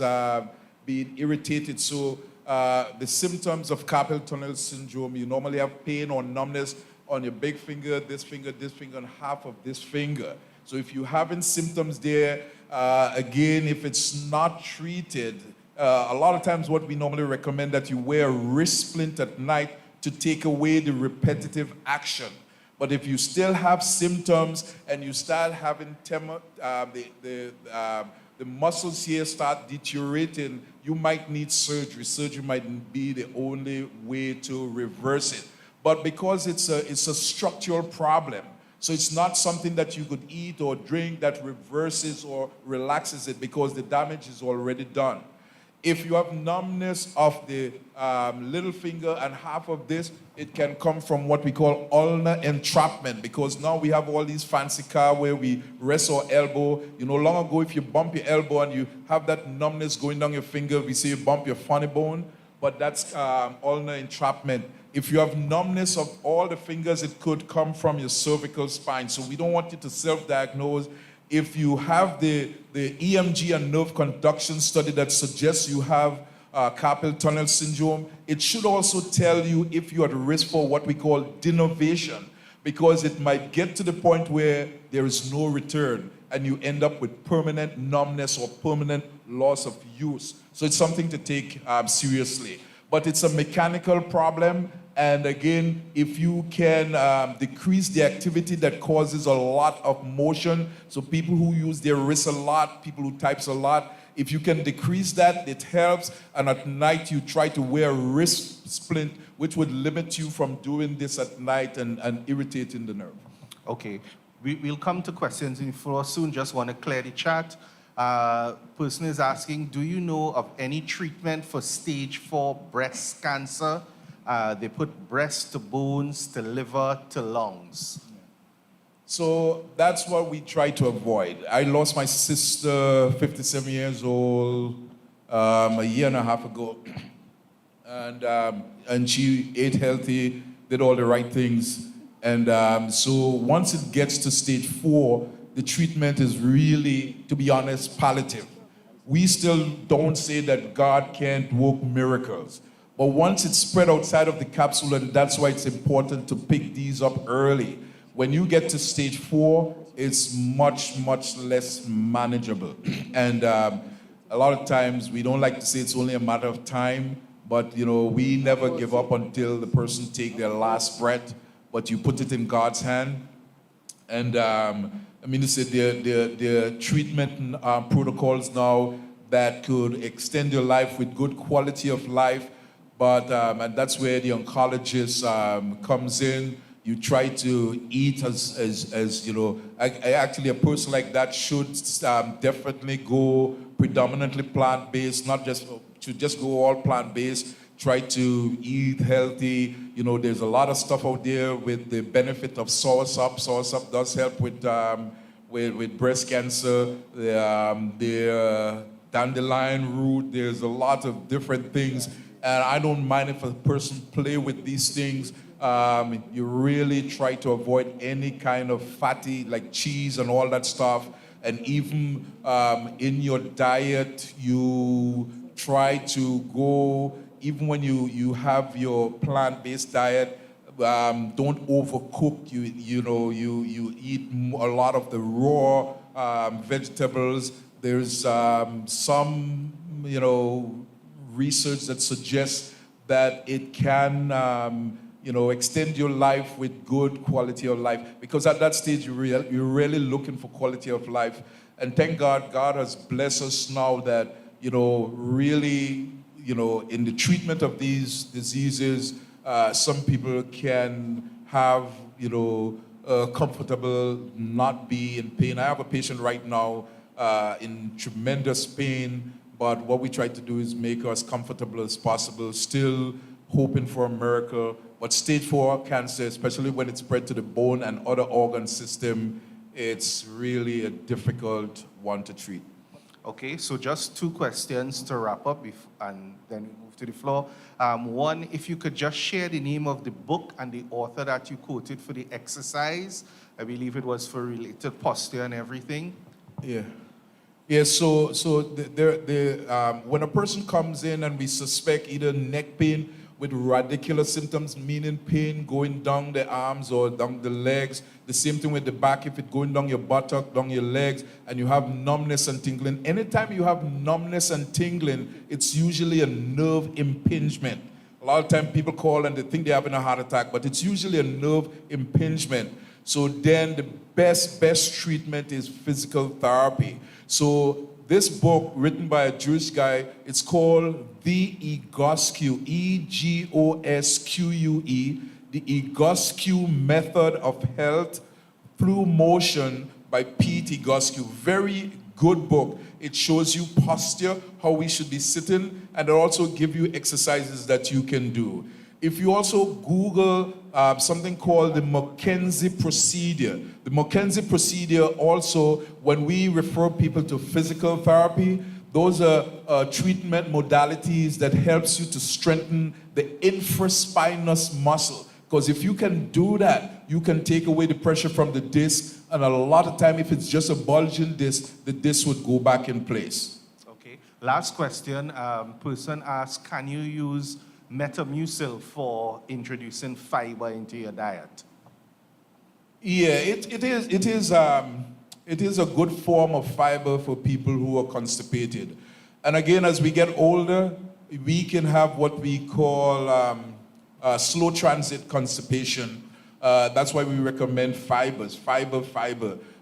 [SPEAKER 2] been irritated. So the symptoms of carpal tunnel syndrome, you normally have pain or numbness on your big finger, and half of this finger. So if you're having symptoms there, again, if it's not treated, a lot of times what we normally recommend that you wear a wrist splint at night to take away the repetitive action. But if you still have symptoms and you start having the muscles here start deteriorating, you might need surgery. Surgery might be the only way to reverse it. But because it's a structural problem, so it's not something that you could eat or drink that reverses or relaxes it, because the damage is already done. If you have numbness of the little finger and half of this, it can come from what we call ulnar entrapment, because now we have all these fancy cars where we rest our elbow. You know, long ago, if you bump your elbow and you have that numbness going down your finger, we say you bump your funny bone, but that's ulnar entrapment. If you have numbness of all the fingers, it could come from your cervical spine. So we don't want you to self-diagnose. If you have the EMG and nerve conduction study that suggests you have carpal tunnel syndrome, it should also tell you if you're at risk for what we call denervation, because it might get to the point where there is no return and you end up with permanent numbness or permanent loss of use. So it's something to take seriously. But it's a mechanical problem. And again, if you can decrease the activity that causes a lot of motion, so people who use their wrists a lot, people who types a lot, if you can decrease that, it helps. And at night, you try to wear a wrist splint, which would limit you from doing this at night and irritating the nerve.
[SPEAKER 1] Okay, we'll come to questions in the floor soon. Just want to clear the chat. Person is asking, do you know of any treatment for stage 4 breast cancer? They put breast to bones, to liver, to lungs.
[SPEAKER 2] So that's what we try to avoid. I lost my sister, 57 years old, a year and a half ago. And she ate healthy, did all the right things. And so once it gets to stage 4, the treatment is really, to be honest, palliative. We still don't say that God can't work miracles. But once it's spread outside of the capsule, and that's why it's important to pick these up early. When you get to stage 4, it's much, much less manageable. And a lot of times, we don't like to say it's only a matter of time, but you know, we never give up until the person take their last breath, but you put it in God's hand. And I mean, there are treatment protocols now that could extend your life with good quality of life, but and that's where the oncologist comes in. You try to eat as you know. Actually, a person like that should definitely go predominantly plant-based, not just go all plant-based. Try to eat healthy. You know, there's a lot of stuff out there with the benefit of soursop. Soursop does help with breast cancer. The dandelion root. There's a lot of different things, and I don't mind if a person play with these things. You really try to avoid any kind of fatty, like cheese and all that stuff. And even in your diet, you try to go. Even when you have your plant-based diet, don't overcook. You eat a lot of the raw vegetables. There's some research that suggests that it can extend your life with good quality of life, because at that stage you're really looking for quality of life. And thank God, God has blessed us now that really. In the treatment of these diseases, some people can have, comfortable, not be in pain. I have a patient right now in tremendous pain, but what we try to do is make her as comfortable as possible, still hoping for a miracle. But stage 4 cancer, especially when it's spread to the bone and other organ system, it's really a difficult one to treat.
[SPEAKER 1] Okay, so just 2 questions to wrap up, and then we move to the floor. One, if you could just share the name of the book and the author that you quoted for the exercise. I believe it was for related posture and everything.
[SPEAKER 2] Yeah. So when a person comes in and we suspect either neck pain with radicular symptoms, meaning pain going down the arms or down the legs. The same thing with the back, if it's going down your buttock, down your legs, and you have numbness and tingling. Anytime you have numbness and tingling, it's usually a nerve impingement. A lot of times people call and they think they're having a heart attack, but it's usually a nerve impingement. So then the best treatment is physical therapy. So this book, written by a Jewish guy, it's called The Egoscue, E-G-O-S-Q-U-E, The Egoscue Method of Health Through Motion by Pete Egoscue. Very good book. It shows you posture, how we should be sitting, and it also gives you exercises that you can do. If you also Google something called the Mackenzie procedure, the Mackenzie procedure also, when we refer people to physical therapy, those are treatment modalities that helps you to strengthen the infraspinous muscle. Because if you can do that, you can take away the pressure from the disc, and a lot of time, if it's just a bulging disc, the disc would go back in place.
[SPEAKER 1] Okay. Last question. Person asked, can you use Metamucil for introducing fiber into your diet?
[SPEAKER 2] Yeah, it is a good form of fiber for people who are constipated. And again, as we get older, we can have what we call slow transit constipation. That's why we recommend fibers, fiber.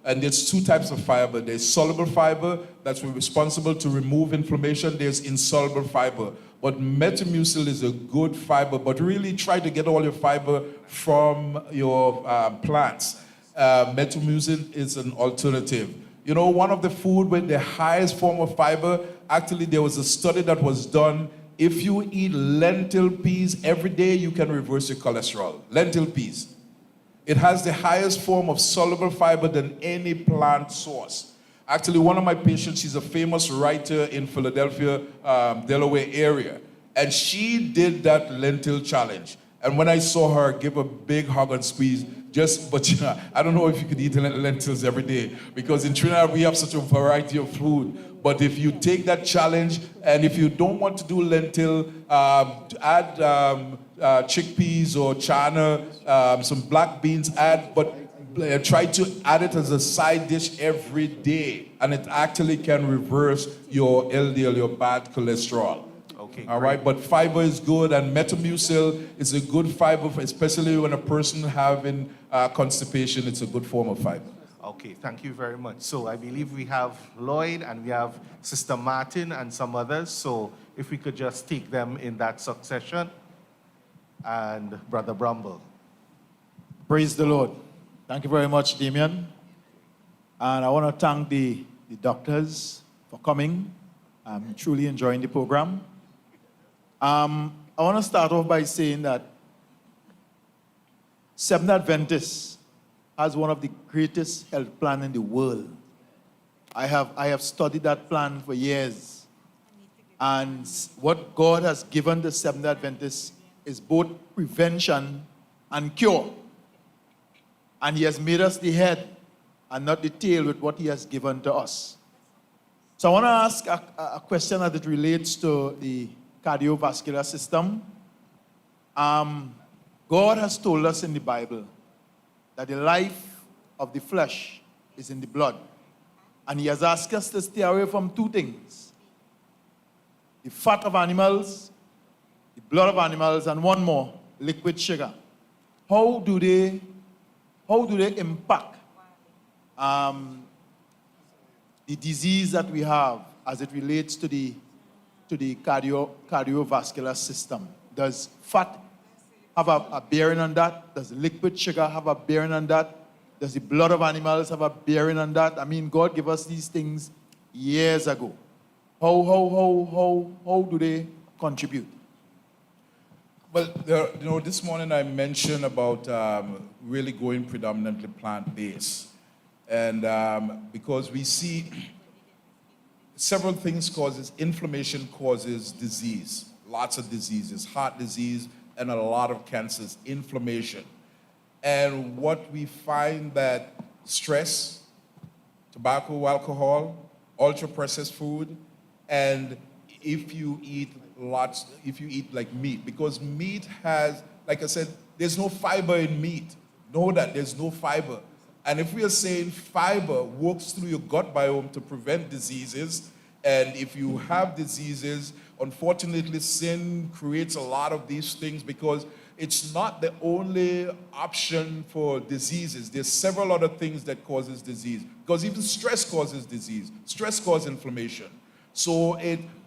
[SPEAKER 2] And there's two types of fiber. There's soluble fiber, that's responsible to remove inflammation. There's insoluble fiber. But Metamucil is a good fiber, but really try to get all your fiber from your plants. Metamucil is an alternative. You know, one of the food with the highest form of fiber, actually there was a study that was done. If you eat lentil peas every day, you can reverse your cholesterol. Lentil peas. It has the highest form of soluble fiber than any plant source. Actually, one of my patients, she's a famous writer in Philadelphia, Delaware area. And she did that lentil challenge. And when I saw her give a big hug and squeeze, but you know, I don't know if you could eat lentils every day, because in Trinidad we have such a variety of food. But if you take that challenge, and if you don't want to do lentil, add chickpeas or chana, some black beans, try to add it as a side dish every day, and it actually can reverse your LDL, your bad cholesterol.
[SPEAKER 1] Okay.
[SPEAKER 2] All right, but fiber is good, and Metamucil is a good fiber, especially when a person having constipation. It's a good form of fiber.
[SPEAKER 1] Okay, thank you very much. So I believe we have Lloyd and we have Sister Martin and some others. So if we could just take them in that succession. And Brother Brumble.
[SPEAKER 8] Praise the Lord. Thank you very much, Damien. And I want to thank the doctors for coming. I'm truly enjoying the program. I want to start off by saying that Seventh Adventists has one of the greatest health plans in the world. I have studied that plan for years. And what God has given the Seventh Adventists is both prevention and cure. And he has made us the head and not the tail with what he has given to us. So I want to ask a question as it relates to the cardiovascular system. God has told us in the Bible that the life of the flesh is in the blood. And he has asked us to stay away from two things: the fat of animals, the blood of animals, and one more, liquid sugar. How do they impact the disease that we have as it relates to the cardiovascular system? Does fat have a bearing on that? Does liquid sugar have a bearing on that? Does the blood of animals have a bearing on that? I mean, God gave us these things years ago. How do they contribute?
[SPEAKER 2] Well, this morning I mentioned about really going predominantly plant-based. And because we see several things causes, inflammation causes disease, lots of diseases, heart disease, and a lot of cancers, inflammation. And what we find that stress, tobacco, alcohol, ultra-processed food, and if you eat like meat, because meat has, like I said, there's no fiber in meat. Know that there's no fiber. And if we are saying fiber works through your gut biome to prevent diseases, and if you have diseases, unfortunately, sin creates a lot of these things, because it's not the only option for diseases. There's several other things that causes disease, because even stress causes disease. Stress causes inflammation.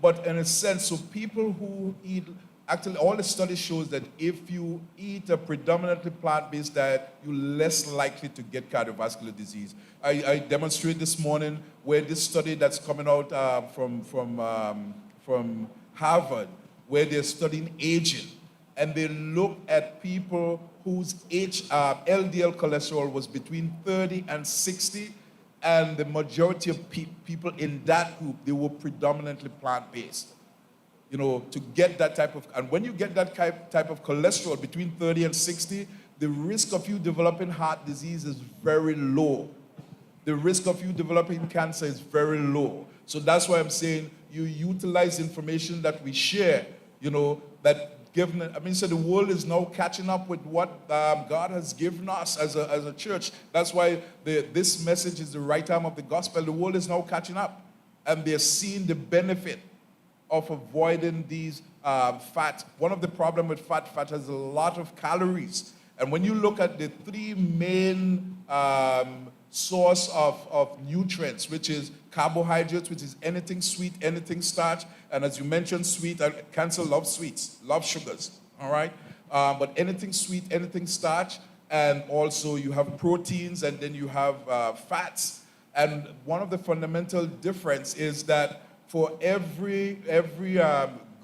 [SPEAKER 2] But in a sense, so people who eat, actually all the studies shows that if you eat a predominantly plant-based diet, you're less likely to get cardiovascular disease. I demonstrate this morning where this study that's coming out from Harvard, where they're studying aging, and they look at people whose LDL cholesterol was between 30 and 60, and the majority of people in that group, they were predominantly plant-based. To get that type of, and when you get that type of cholesterol between 30 and 60, the risk of you developing heart disease is very low. The risk of you developing cancer is very low. So that's why I'm saying you utilize information that we share, that so the world is now catching up with what God has given us as a church. That's why this message is the right time of the gospel. The world is now catching up, and they're seeing the benefit of avoiding these fat. One of the problems with fat has a lot of calories. And when you look at the three main source of nutrients, which is carbohydrates, which is anything sweet, anything starch, and as you mentioned, sweet, cancer loves sweets, loves sugars, all right? But anything sweet, anything starch, and also you have proteins, and then you have fats. And one of the fundamental difference is that for every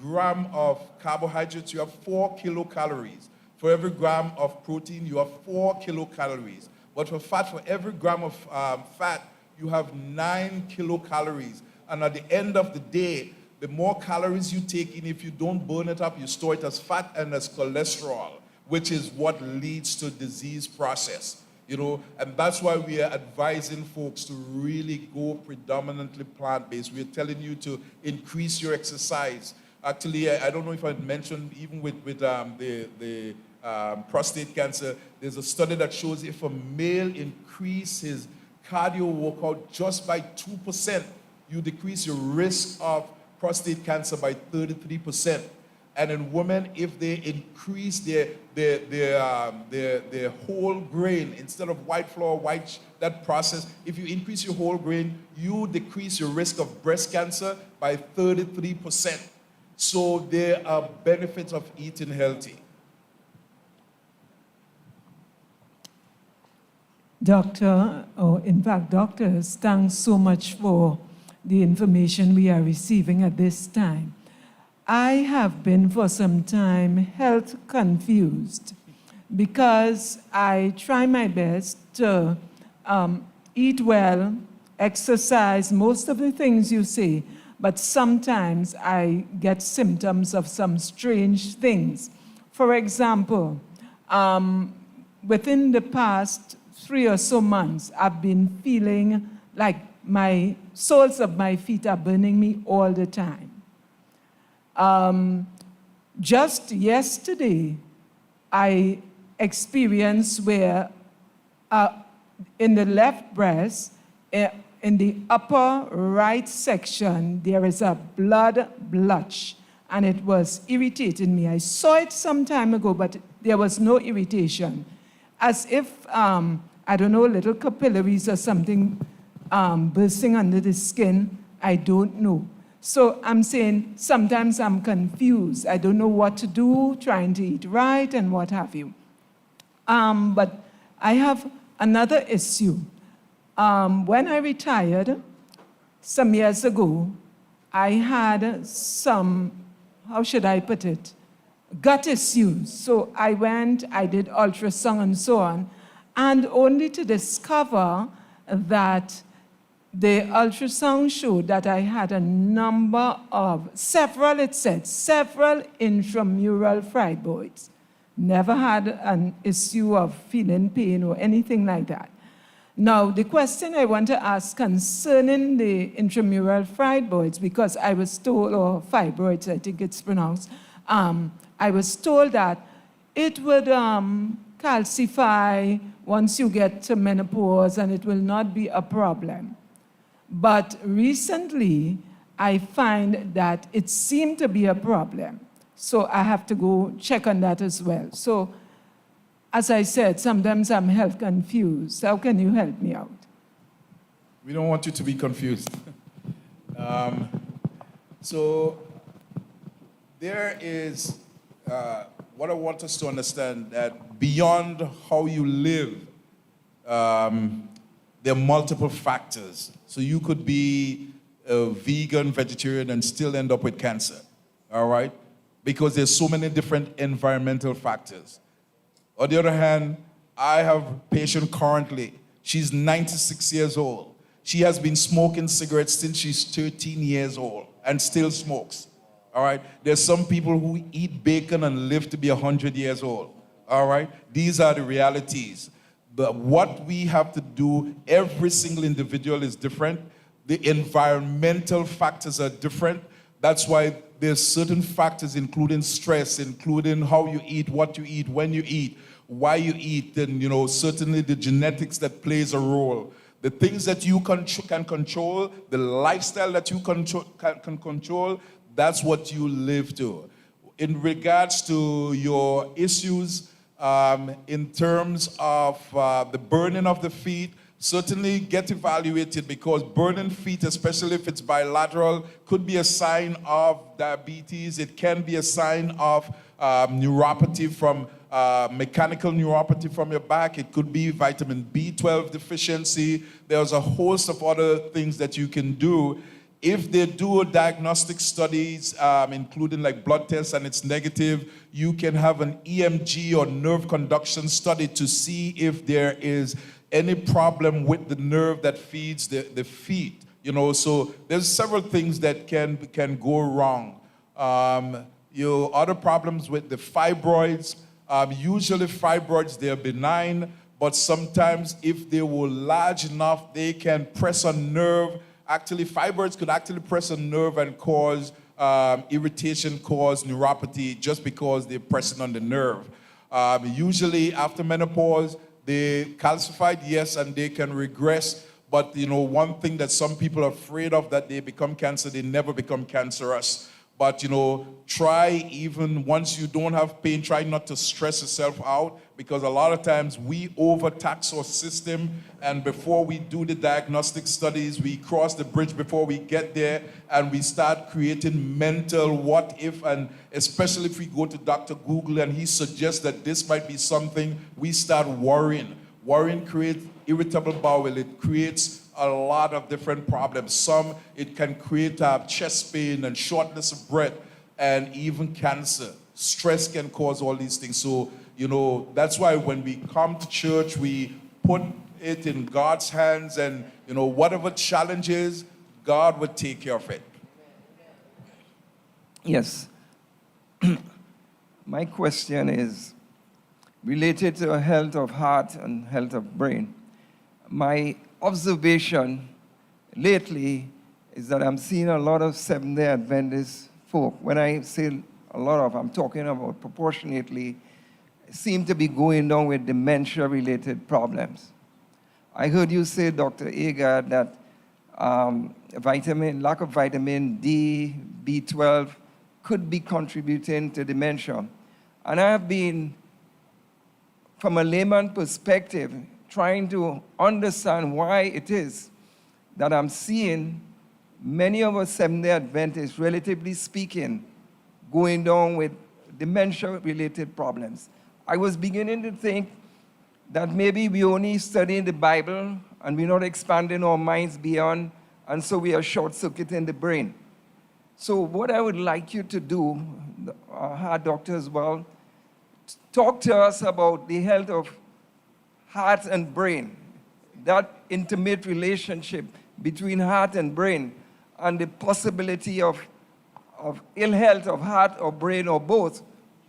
[SPEAKER 2] gram of carbohydrates, you have 4 kilocalories. For every gram of protein, you have 4 kilocalories. But for fat, for every gram of fat, you have 9 kilocalories. And at the end of the day, the more calories you take in, if you don't burn it up, you store it as fat and as cholesterol, which is what leads to disease process. And that's why we are advising folks to really go predominantly plant-based. We're telling you to increase your exercise. Actually, I don't know if I mentioned, even with the prostate cancer, there's a study that shows if a male increases his cardio workout just by 2%, you decrease your risk of prostate cancer by 33%. And in women, if they increase their whole grain, instead of white flour, that process, if you increase your whole grain, you decrease your risk of breast cancer by 33%. So there are benefits of eating healthy.
[SPEAKER 9] Doctors, thanks so much for the information we are receiving at this time. I have been for some time health confused because I try my best to eat well, exercise, most of the things you say, but sometimes I get symptoms of some strange things. For example, within the past 3 or so months, I've been feeling like my soles of my feet are burning me all the time. Just yesterday, I experienced where in the left breast, in the upper right section, there is a blood blotch, and it was irritating me. I saw it some time ago, but there was no irritation. As if, I don't know, little capillaries or something bursting under the skin, I don't know. So I'm saying sometimes I'm confused. I don't know what to do, trying to eat right and what have you. But I have another issue. When I retired some years ago, I had some, how should I put it, gut issues. So I did ultrasound and so on, and only to discover that the ultrasound showed that I had a number of, several intramural fibroids. Never had an issue of feeling pain or anything like that. Now, the question I want to ask concerning the intramural fibroids, because I was told, or fibroids, I think it's pronounced, I was told that it would calcify once you get to menopause and it will not be a problem. But recently, I find that it seemed to be a problem. So I have to go check on that as well. So, as I said, sometimes I'm health confused. How can you help me out?
[SPEAKER 2] We don't want you to be confused. So there is what I want us to understand, that beyond how you live, there are multiple factors. So you could be a vegan, vegetarian, and still end up with cancer, all right? Because there's so many different environmental factors. On the other hand, I have a patient currently. She's 96 years old. She has been smoking cigarettes since she's 13 years old and still smokes, all right? There's some people who eat bacon and live to be 100 years old, all right? These are the realities. But what we have to do, every single individual is different. The environmental factors are different. That's why there's certain factors, including stress, including how you eat, what you eat, when you eat, why you eat, and certainly the genetics that plays a role. The things that you can control, the lifestyle that you can control, that's what you live to. In regards to your issues, in terms of the burning of the feet, certainly get evaluated, because burning feet, especially if it's bilateral, could be a sign of diabetes. It can be a sign of neuropathy from mechanical neuropathy from your back. It could be vitamin B12 deficiency. There's a host of other things that you can do. If they do diagnostic studies, including like blood tests, and it's negative, you can have an EMG or nerve conduction study to see if there is any problem with the nerve that feeds the feet. So there's several things that can go wrong. Other problems with the fibroids. Usually fibroids, they're benign, but sometimes if they were large enough, they can press a nerve. Actually, fibroids could actually press a nerve and cause irritation, cause neuropathy, just because they're pressing on the nerve. Usually after menopause, they calcified, yes, and they can regress. But one thing that some people are afraid of, that they become cancer, they never become cancerous. But try, even once you don't have pain, try not to stress yourself out, because a lot of times we overtax our system, and before we do the diagnostic studies, we cross the bridge before we get there, and we start creating mental what if, and especially if we go to Dr. Google and he suggests that this might be something, we start worrying. Worrying creates irritable bowel. It creates a lot of different problems. Some, it can create chest pain and shortness of breath, and even cancer. Stress can cause all these things. So, that's why when we come to church, we put it in God's hands, and, whatever challenges, God will take care of it.
[SPEAKER 10] Yes. My question is related to health of heart and health of brain. My observation lately is that I'm seeing a lot of Seventh-day Adventist folk. When I say a lot of, I'm talking about proportionately, seem to be going down with dementia-related problems. I heard you say, Dr. Agard, that lack of vitamin D, B12 could be contributing to dementia. And I have been, from a layman perspective, trying to understand why it is that I'm seeing many of us Seventh-day Adventists, relatively speaking, going down with dementia-related problems. I was beginning to think that maybe we only study the Bible and we're not expanding our minds beyond, and so we are short-circuiting the brain. So what I would like you to do, our doctor as well, talk to us about the health of heart and brain, that intimate relationship between heart and brain, and the possibility of ill health of heart or brain or both,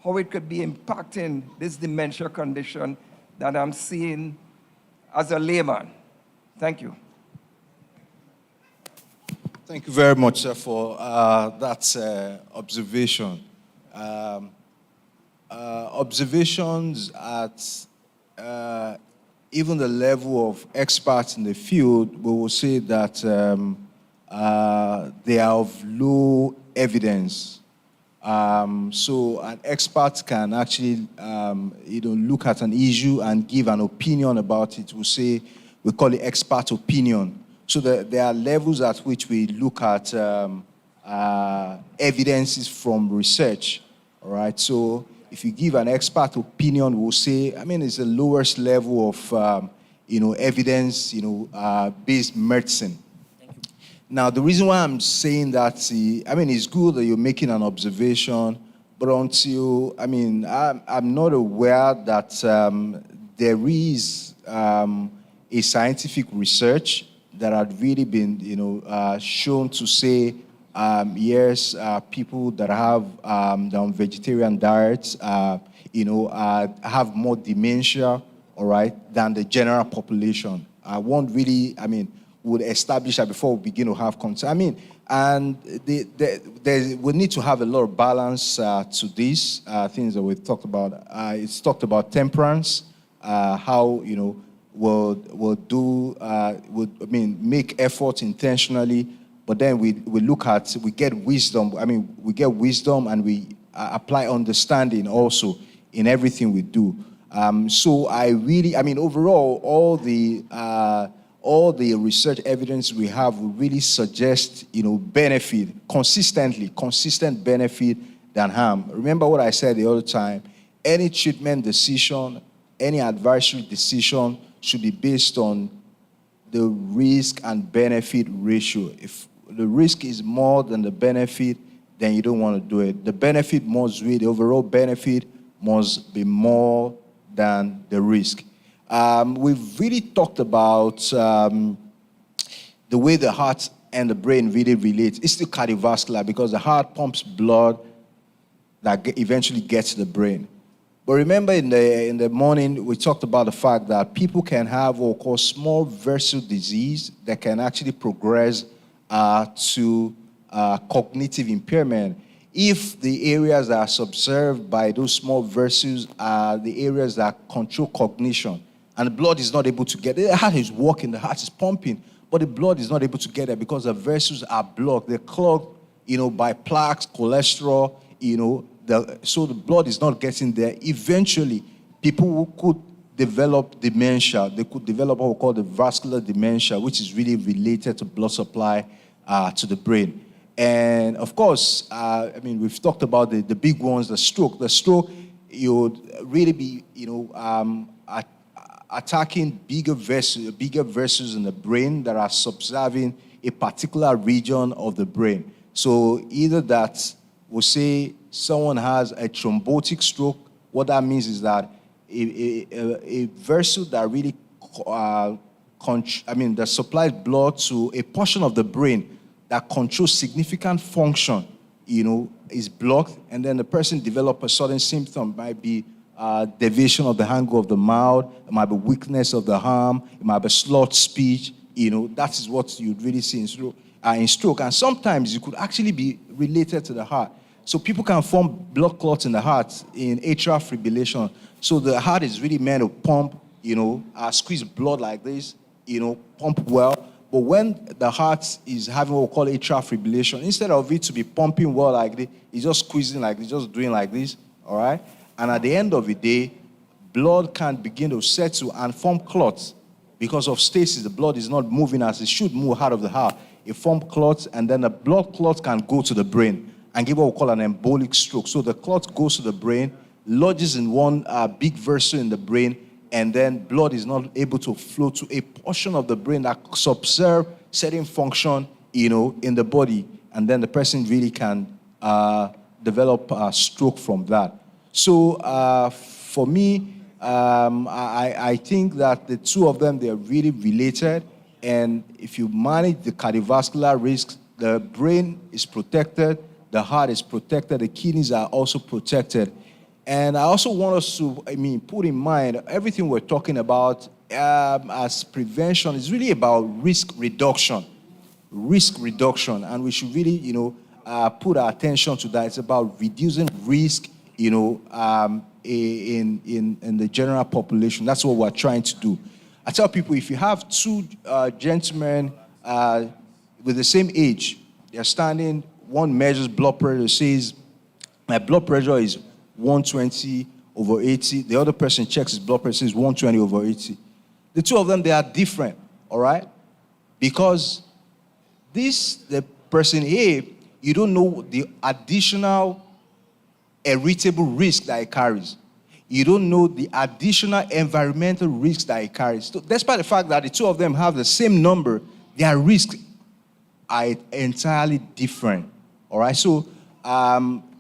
[SPEAKER 10] how it could be impacting this dementia condition that I'm seeing as a layman. Thank you.
[SPEAKER 3] Thank you very much, sir, for that observation. Observations at even the level of experts in the field, we will say that they are of low evidence. So an expert can actually, look at an issue and give an opinion about it. We call it expert opinion. So there are levels at which we look at evidences from research. All right. So if you give an expert opinion, we'll say, it's the lowest level of, evidence, based medicine. Now, the reason why I'm saying that, it's good that you're making an observation, but until, I'm not aware that there is a scientific research that had really been, shown to say, yes, people that have on vegetarian diets, have more dementia, all right, than the general population. I won't really, would establish that before we begin to have concern. We need to have a lot of balance to these things that we've talked about. It's talked about temperance, how, we'll make effort intentionally, but then we get wisdom. We get wisdom and we apply understanding also in everything we do. So I really, overall, all the research evidence we have will really suggest, benefit, consistent benefit than harm. Remember what I said the other time, any treatment decision, any advisory decision should be based on the risk and benefit ratio. If the risk is more than the benefit, then you don't want to do it. The benefit the overall benefit must be more than the risk. We've really talked about the way the heart and the brain really relate. It's still cardiovascular because the heart pumps blood that eventually gets to the brain. But remember in the morning, we talked about the fact that people can have what we call small vessel disease that can actually progress to cognitive impairment if the areas that are subserved by those small vessels are the areas that control cognition. And the blood is not able to get there. The heart is working, the heart is pumping, but the blood is not able to get there because the vessels are blocked. They're clogged, by plaques, cholesterol, so the blood is not getting there. Eventually, people who could develop dementia, they could develop what we call the vascular dementia, which is really related to blood supply to the brain. And of course, we've talked about the big ones, the stroke. The stroke, you would really be, attacking bigger vessels in the brain that are subserving a particular region of the brain. So either that, we'll say someone has a thrombotic stroke. What that means is that a vessel that really, that supplies blood to a portion of the brain that controls significant function, is blocked, and then the person develops a sudden symptom. It might be deviation of the angle of the mouth, it might be weakness of the arm, it might be slurred speech. That is what you'd really see in stroke. And sometimes it could actually be related to the heart. So people can form blood clots in the heart in atrial fibrillation. So the heart is really meant to pump, squeeze blood like this, pump well. But when the heart is having what we call atrial fibrillation, instead of it to be pumping well like this, it's just squeezing like this, just doing like this, all right? And at the end of the day, blood can begin to settle and form clots. Because of stasis, the blood is not moving as it should move out of the heart. It forms clots, and then the blood clot can go to the brain and give what we call an embolic stroke. So the clot goes to the brain, lodges in one big vessel in the brain, and then blood is not able to flow to a portion of the brain that subserve certain function, in the body, and then the person really can develop a stroke from that. So for me, I think that the two of them, they're really related, and if you manage the cardiovascular risks, the brain is protected, the heart is protected, the kidneys are also protected. And I also want us to, put in mind, everything we're talking about as prevention is really about risk reduction, and we should really, put our attention to that. It's about reducing risk, in the general population. That's what we're trying to do. I tell people, if you have two gentlemen with the same age, they're standing, one measures blood pressure, says my blood pressure is 120/80. The other person checks his blood pressure is 120/80. The two of them, they are different, all right? Because the person A, you don't know the additional heritable risk that it carries. You don't know the additional environmental risks that it carries. So despite the fact that the two of them have the same number, their risks are entirely different. All right. So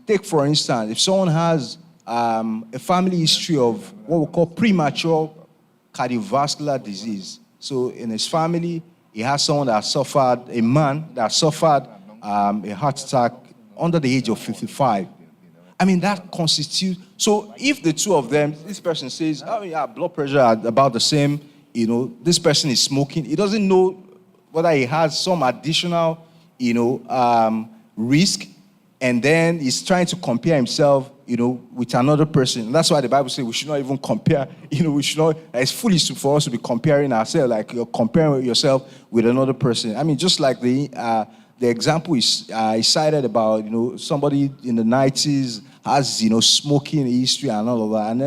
[SPEAKER 3] take for instance, if someone has a family history of what we call premature cardiovascular disease. So in his family, he has someone that suffered, a man that suffered a heart attack under the age of 55. I mean, that constitutes, so if the two of them, this person says, oh yeah, blood pressure are about the same, this person is smoking, he doesn't know whether he has some additional, risk, and then he's trying to compare himself, with another person. And that's why the Bible says we should not even compare, we should not, it's foolish for us to be comparing ourselves, like you're comparing yourself with another person. I mean, just like the example is cited about, somebody in the 90s has, smoking history and all of that. And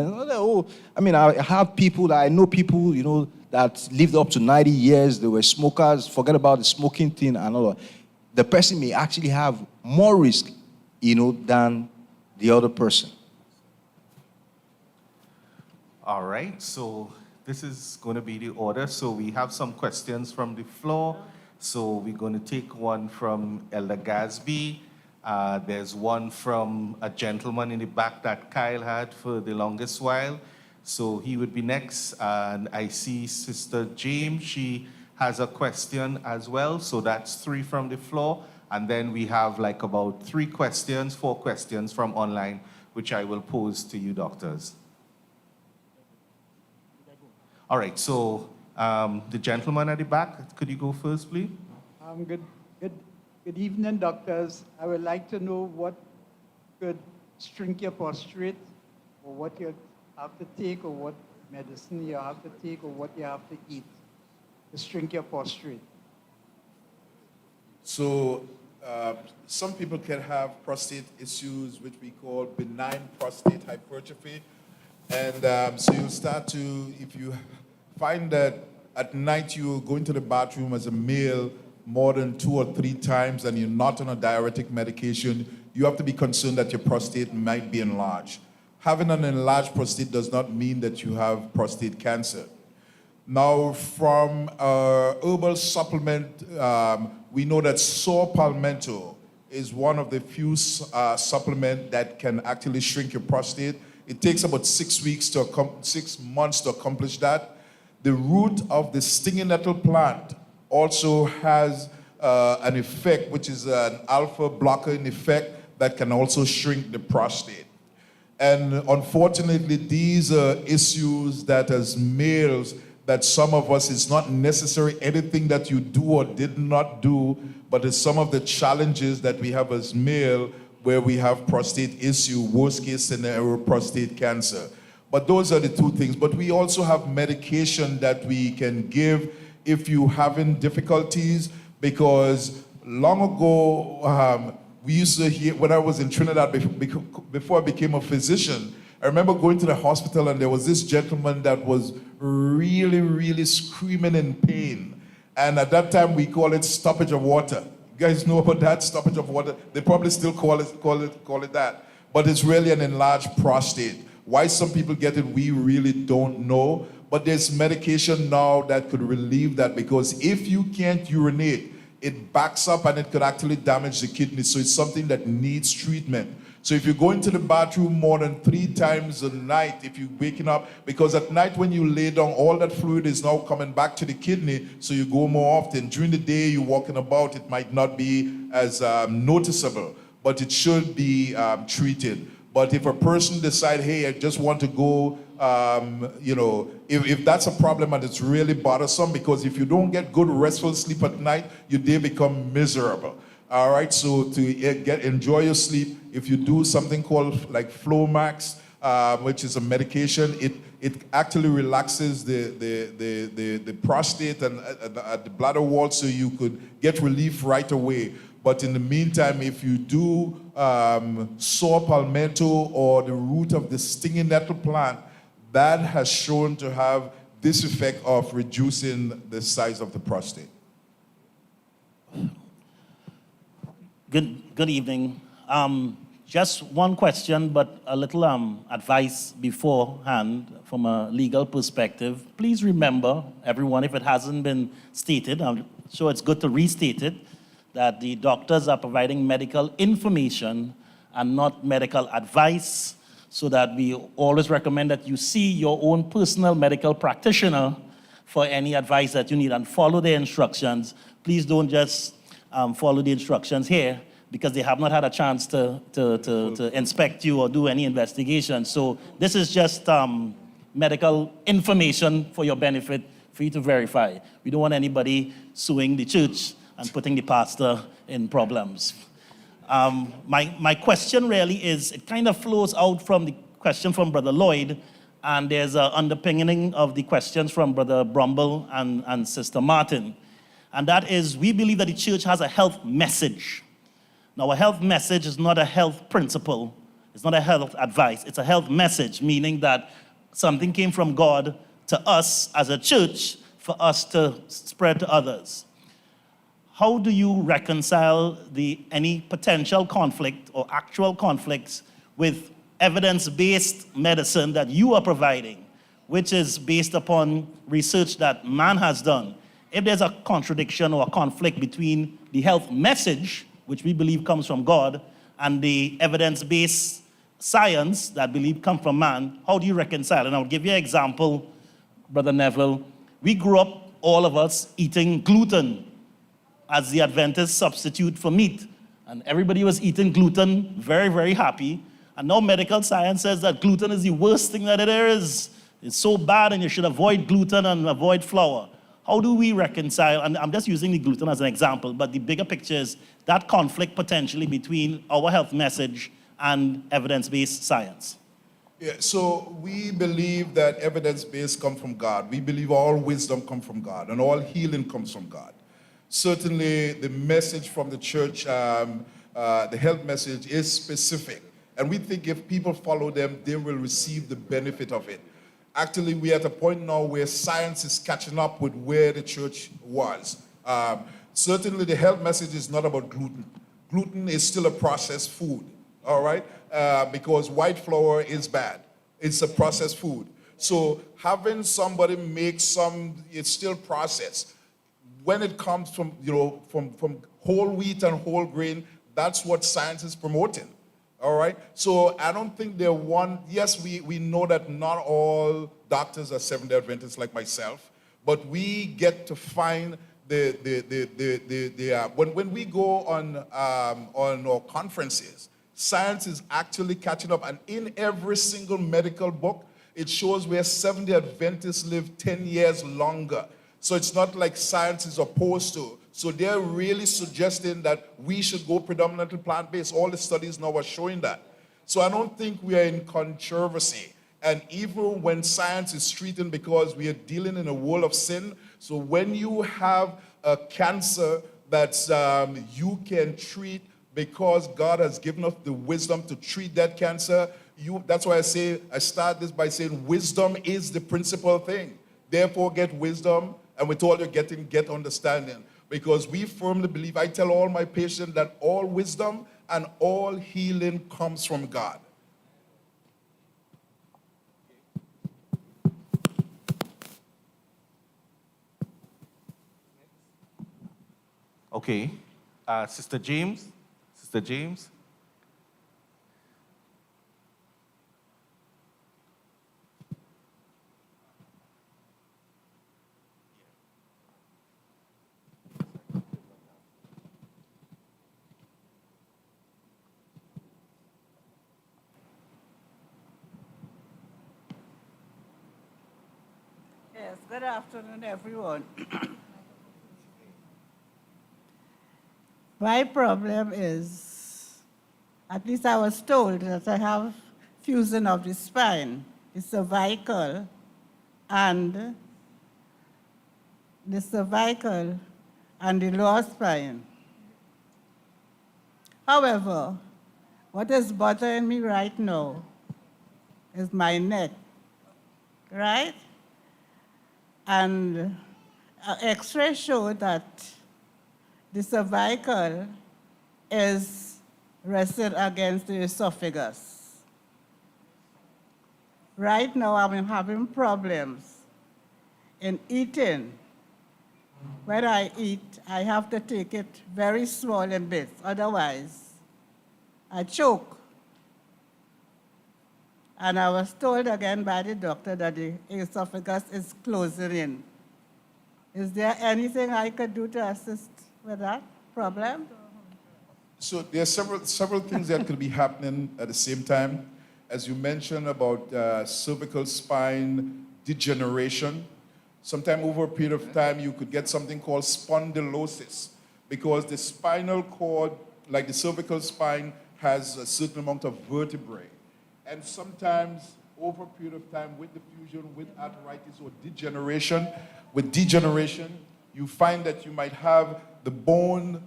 [SPEAKER 3] then, I have people that I know people, that lived up to 90 years. They were smokers. Forget about the smoking thing and all that. The person may actually have more risk, than the other person.
[SPEAKER 1] All right, so this is going to be the order. So we have some questions from the floor. So we're going to take one from Elder Gasby. There's one from a gentleman in the back that Kyle had for the longest while. So he would be next. And I see Sister James. She has a question as well. So that's 3 from the floor. And then we have like about 4 questions from online, which I will pose to you, doctors. All right, so the gentleman at the back, could you go first, please?
[SPEAKER 11] Good evening, doctors. I would like to know what could shrink your prostate, or what you have to take, or what medicine you have to take, or what you have to eat to shrink your prostate.
[SPEAKER 2] So some people can have prostate issues, which we call benign prostate hypertrophy. And so you start to, if you find that at night you're going to the bathroom as a male more than 2 or 3 times and you're not on a diuretic medication, you have to be concerned that your prostate might be enlarged. Having an enlarged prostate does not mean that you have prostate cancer. Now, from herbal supplement, we know that saw palmetto is one of the few supplements that can actually shrink your prostate. It takes about 6 months to accomplish that. The root of the stinging nettle plant also has an effect, which is an alpha blocker in effect that can also shrink the prostate. And unfortunately, these are issues that as males, that some of us, it's not necessarily anything that you do or did not do, but it's some of the challenges that we have as male where we have prostate issue, worst case scenario, prostate cancer. But those are the 2 things. But we also have medication that we can give if you're having difficulties, because long ago, we used to hear, when I was in Trinidad before I became a physician, I remember going to the hospital and there was this gentleman that was really, really screaming in pain. And at that time, we call it stoppage of water. You guys know about that, stoppage of water? They probably still call it that. But it's really an enlarged prostate. Why some people get it, we really don't know. But there's medication now that could relieve that, because if you can't urinate, it backs up and it could actually damage the kidney. So it's something that needs treatment. So if you go into the bathroom more than 3 times a night, if you're waking up, because at night when you lay down, all that fluid is now coming back to the kidney, so you go more often. During the day, you're walking about, it might not be as noticeable, but it should be treated. But if a person decides, hey, I just want to go, if that's a problem and it's really bothersome, because if you don't get good restful sleep at night, your day becomes miserable. All right, so to enjoy your sleep, if you do something called like Flomax, which is a medication, it actually relaxes the prostate and the bladder wall, so you could get relief right away. But in the meantime, if you do saw palmetto or the root of the stinging nettle plant, that has shown to have this effect of reducing the size of the prostate.
[SPEAKER 12] Good evening. Just one question, but a little advice beforehand from a legal perspective. Please remember, everyone, if it hasn't been stated, I'm sure it's good to restate it, that the doctors are providing medical information and not medical advice, so that we always recommend that you see your own personal medical practitioner for any advice that you need and follow the instructions. Please don't just follow the instructions here because they have not had a chance to inspect you or do any investigation. So this is just medical information for your benefit, for you to verify. We don't want anybody suing the church and putting the pastor in problems. My question really is, it kind of flows out from the question from Brother Lloyd, and there's an underpinning of the questions from Brother Brumble and Sister Martin. And that is, we believe that the church has a health message. Now, a health message is not a health principle. It's not a health advice. It's a health message, meaning that something came from God to us as a church for us to spread to others. How do you reconcile any potential conflict or actual conflicts with evidence-based medicine that you are providing, which is based upon research that man has done? If there's a contradiction or a conflict between the health message, which we believe comes from God, and the evidence-based science that we believe come from man, how do you reconcile? And I'll give you an example, Brother Neville. We grew up, all of us, eating gluten as the Adventist substitute for meat. And everybody was eating gluten, very, very happy. And now medical science says that gluten is the worst thing that there is. It's so bad and you should avoid gluten and avoid flour. How do we reconcile, and I'm just using the gluten as an example, but the bigger picture is that conflict potentially between our health message and evidence-based science?
[SPEAKER 2] Yeah, so we believe that evidence-based comes from God. We believe all wisdom comes from God and all healing comes from God. Certainly, the message from the church, the health message, is specific. And we think if people follow them, they will receive the benefit of it. Actually, we're at a point now where science is catching up with where the church was. Certainly, the health message is not about gluten. Gluten is still a processed food, all right? Because white flour is bad. It's a processed food. So having somebody make it's still processed. When it comes from, from whole wheat and whole grain, that's what science is promoting. All right? So I don't think yes, we know that not all doctors are Seventh-day Adventists like myself, but we get to find when we go on our conferences, science is actually catching up, and in every single medical book, it shows where Seventh-day Adventists live 10 years longer. So it's not like science is opposed to. So they're really suggesting that we should go predominantly plant-based. All the studies now are showing that. So I don't think we are in controversy. And even when science is treating, because we are dealing in a world of sin, so when you have a cancer that you can treat because God has given us the wisdom to treat that cancer, that's why I start this by saying wisdom is the principal thing. Therefore, get wisdom, and with all you're getting, get understanding. Because we firmly believe, I tell all my patients that all wisdom and all healing comes from God.
[SPEAKER 1] Okay. Sister James? Sister James?
[SPEAKER 13] Yes, good afternoon, everyone. My problem is, at least I was told that I have fusion of the spine, the cervical and the lower spine. However, what is bothering me right now is my neck, right? And X-ray showed that the cervical is rested against the esophagus. Right now, I'm having problems in eating. When I eat, I have to take it very small in bits, otherwise I choke. And I was told again by the doctor that the esophagus is closing in. Is there anything I could do to assist with that problem?
[SPEAKER 2] So there are several things that could be happening at the same time. As you mentioned about cervical spine degeneration, sometime over a period of time you could get something called spondylosis, because the spinal cord, like the cervical spine, has a certain amount of vertebrae. And sometimes over a period of time with the fusion, with arthritis or degeneration, you find that you might have the bone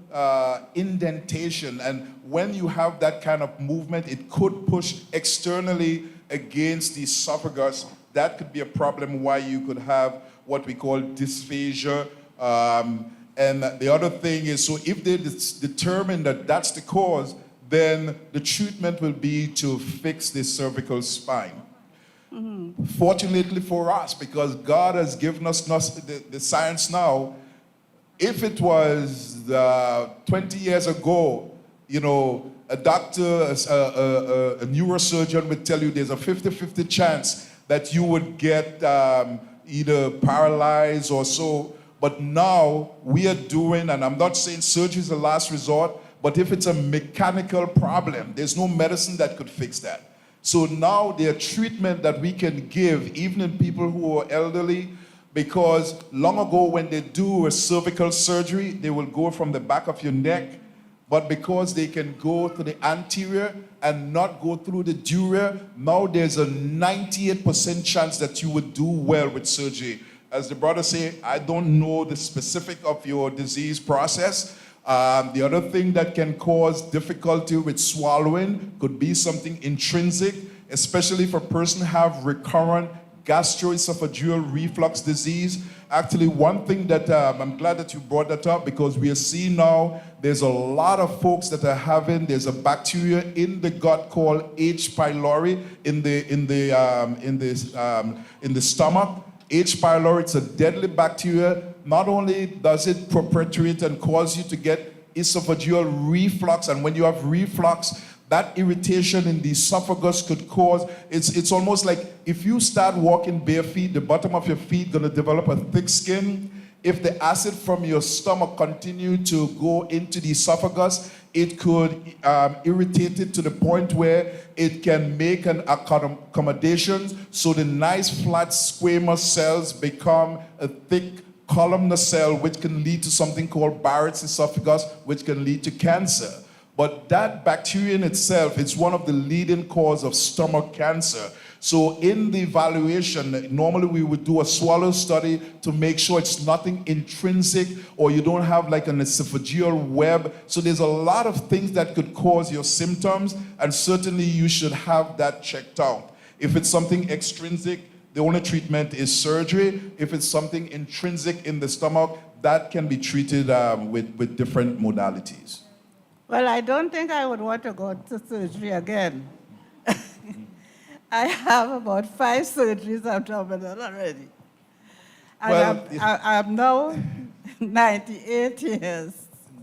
[SPEAKER 2] indentation, and when you have that kind of movement, it could push externally against the esophagus. That could be a problem why you could have what we call dysphagia. And the other thing is, so if they determine that that's the cause, then the treatment will be to fix the cervical spine. Mm-hmm. Fortunately for us, because God has given us the science now, if it was 20 years ago, you know, a doctor, a neurosurgeon would tell you there's a 50-50 chance that you would get either paralyzed or so. But now we are doing, and I'm not saying surgery is the last resort, but if it's a mechanical problem, there's no medicine that could fix that. So now there are treatment that we can give, even in people who are elderly, because long ago when they do a cervical surgery, they will go from the back of your neck, but because they can go to the anterior and not go through the dura, now there's a 98% chance that you would do well with surgery. As the brother say, I don't know the specific of your disease process. The other thing that can cause difficulty with swallowing could be something intrinsic, especially if a person have recurrent gastroesophageal reflux disease. Actually, one thing that I'm glad that you brought that up, because we are seeing now there's a lot of folks that are having, there's a bacteria in the gut called H. pylori in the stomach. H. pylori, it's a deadly bacteria. Not only does it perpetuate and cause you to get esophageal reflux, and when you have reflux, that irritation in the esophagus could cause, it's almost like if you start walking bare feet, the bottom of your feet gonna develop a thick skin. If the acid from your stomach continue to go into the esophagus, it could irritate it to the point where it can make an accommodation, so the nice flat squamous cells become a thick columnar cell, which can lead to something called Barrett's esophagus, which can lead to cancer. But that bacteria in itself is one of the leading cause of stomach cancer. So in the evaluation, normally we would do a swallow study to make sure it's nothing intrinsic or you don't have like an esophageal web. So there's a lot of things that could cause your symptoms, and certainly you should have that checked out. If it's something extrinsic, the only treatment is surgery. If it's something intrinsic in the stomach, that can be treated with different modalities.
[SPEAKER 13] Well, I don't think I would want to go to surgery again. I have about 5 surgeries abdominal already. And
[SPEAKER 2] Well,
[SPEAKER 13] I'm now 98 years.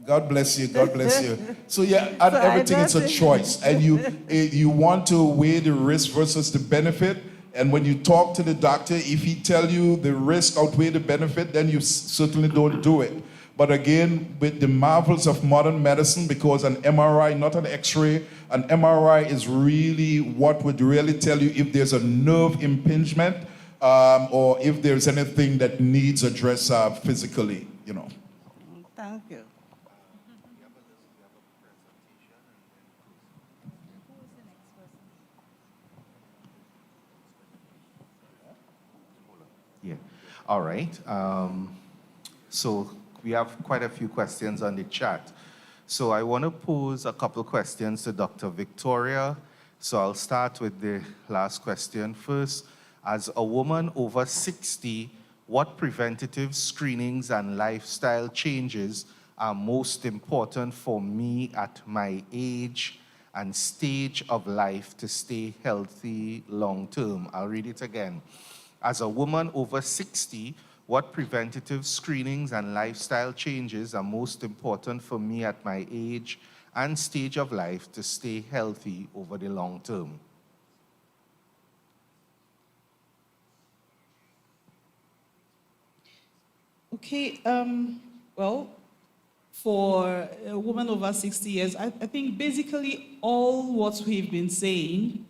[SPEAKER 2] God bless you. God bless you. So yeah,
[SPEAKER 13] So
[SPEAKER 2] everything
[SPEAKER 13] I
[SPEAKER 2] is a
[SPEAKER 13] don't
[SPEAKER 2] choice, and you want to weigh the risk versus the benefit. And when you talk to the doctor, if he tell you the risk outweigh the benefit, then you certainly don't do it. But again, with the marvels of modern medicine, because an MRI, not an X-ray, an MRI is really what would really tell you if there's a nerve impingement or if there's anything that needs address physically, you know.
[SPEAKER 13] Thank you.
[SPEAKER 1] Yeah. All right. So we have quite a few questions on the chat. So I want to pose a couple questions to Dr. Victoria. So I'll start with the last question first. As a woman over 60, what preventative screenings and lifestyle changes are most important for me at my age and stage of life to stay healthy long term? I'll read it again. As a woman over 60, what preventative screenings and lifestyle changes are most important for me at my age and stage of life to stay healthy over the long term?
[SPEAKER 4] Okay, well, for a woman over 60 years, I think basically all what we've been saying,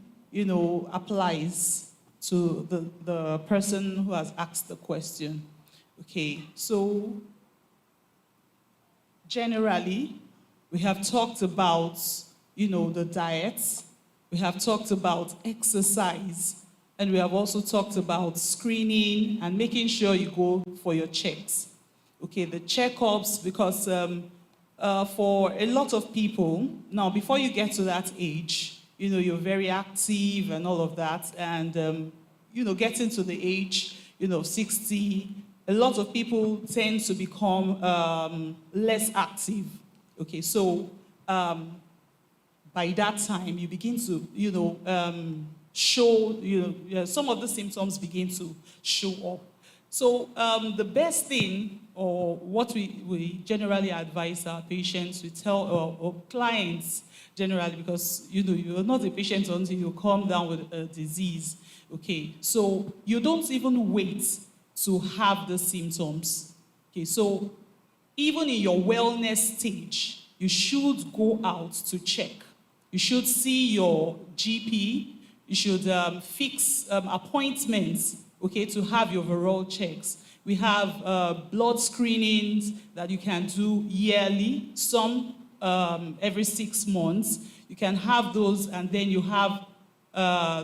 [SPEAKER 4] applies to the person who has asked the question. Okay, so generally, we have talked about, the diet, we have talked about exercise, and we have also talked about screening and making sure you go for your checks. Okay, the checkups, because for a lot of people, now before you get to that age, you're very active and all of that, and getting to the age, 60, a lot of people tend to become less active. Okay, so by that time, you begin to, show, some of the symptoms begin to show up. So the best thing, or what we generally advise our patients, we tell or clients generally, because you're not a patient until you come down with a disease. Okay, so you don't even wait to have the symptoms. Okay, so even in your wellness stage, you should go out to check. You should see your GP. You should fix appointments, okay, to have your overall checks. We have blood screenings that you can do yearly, some every 6 months. You can have those, and then you have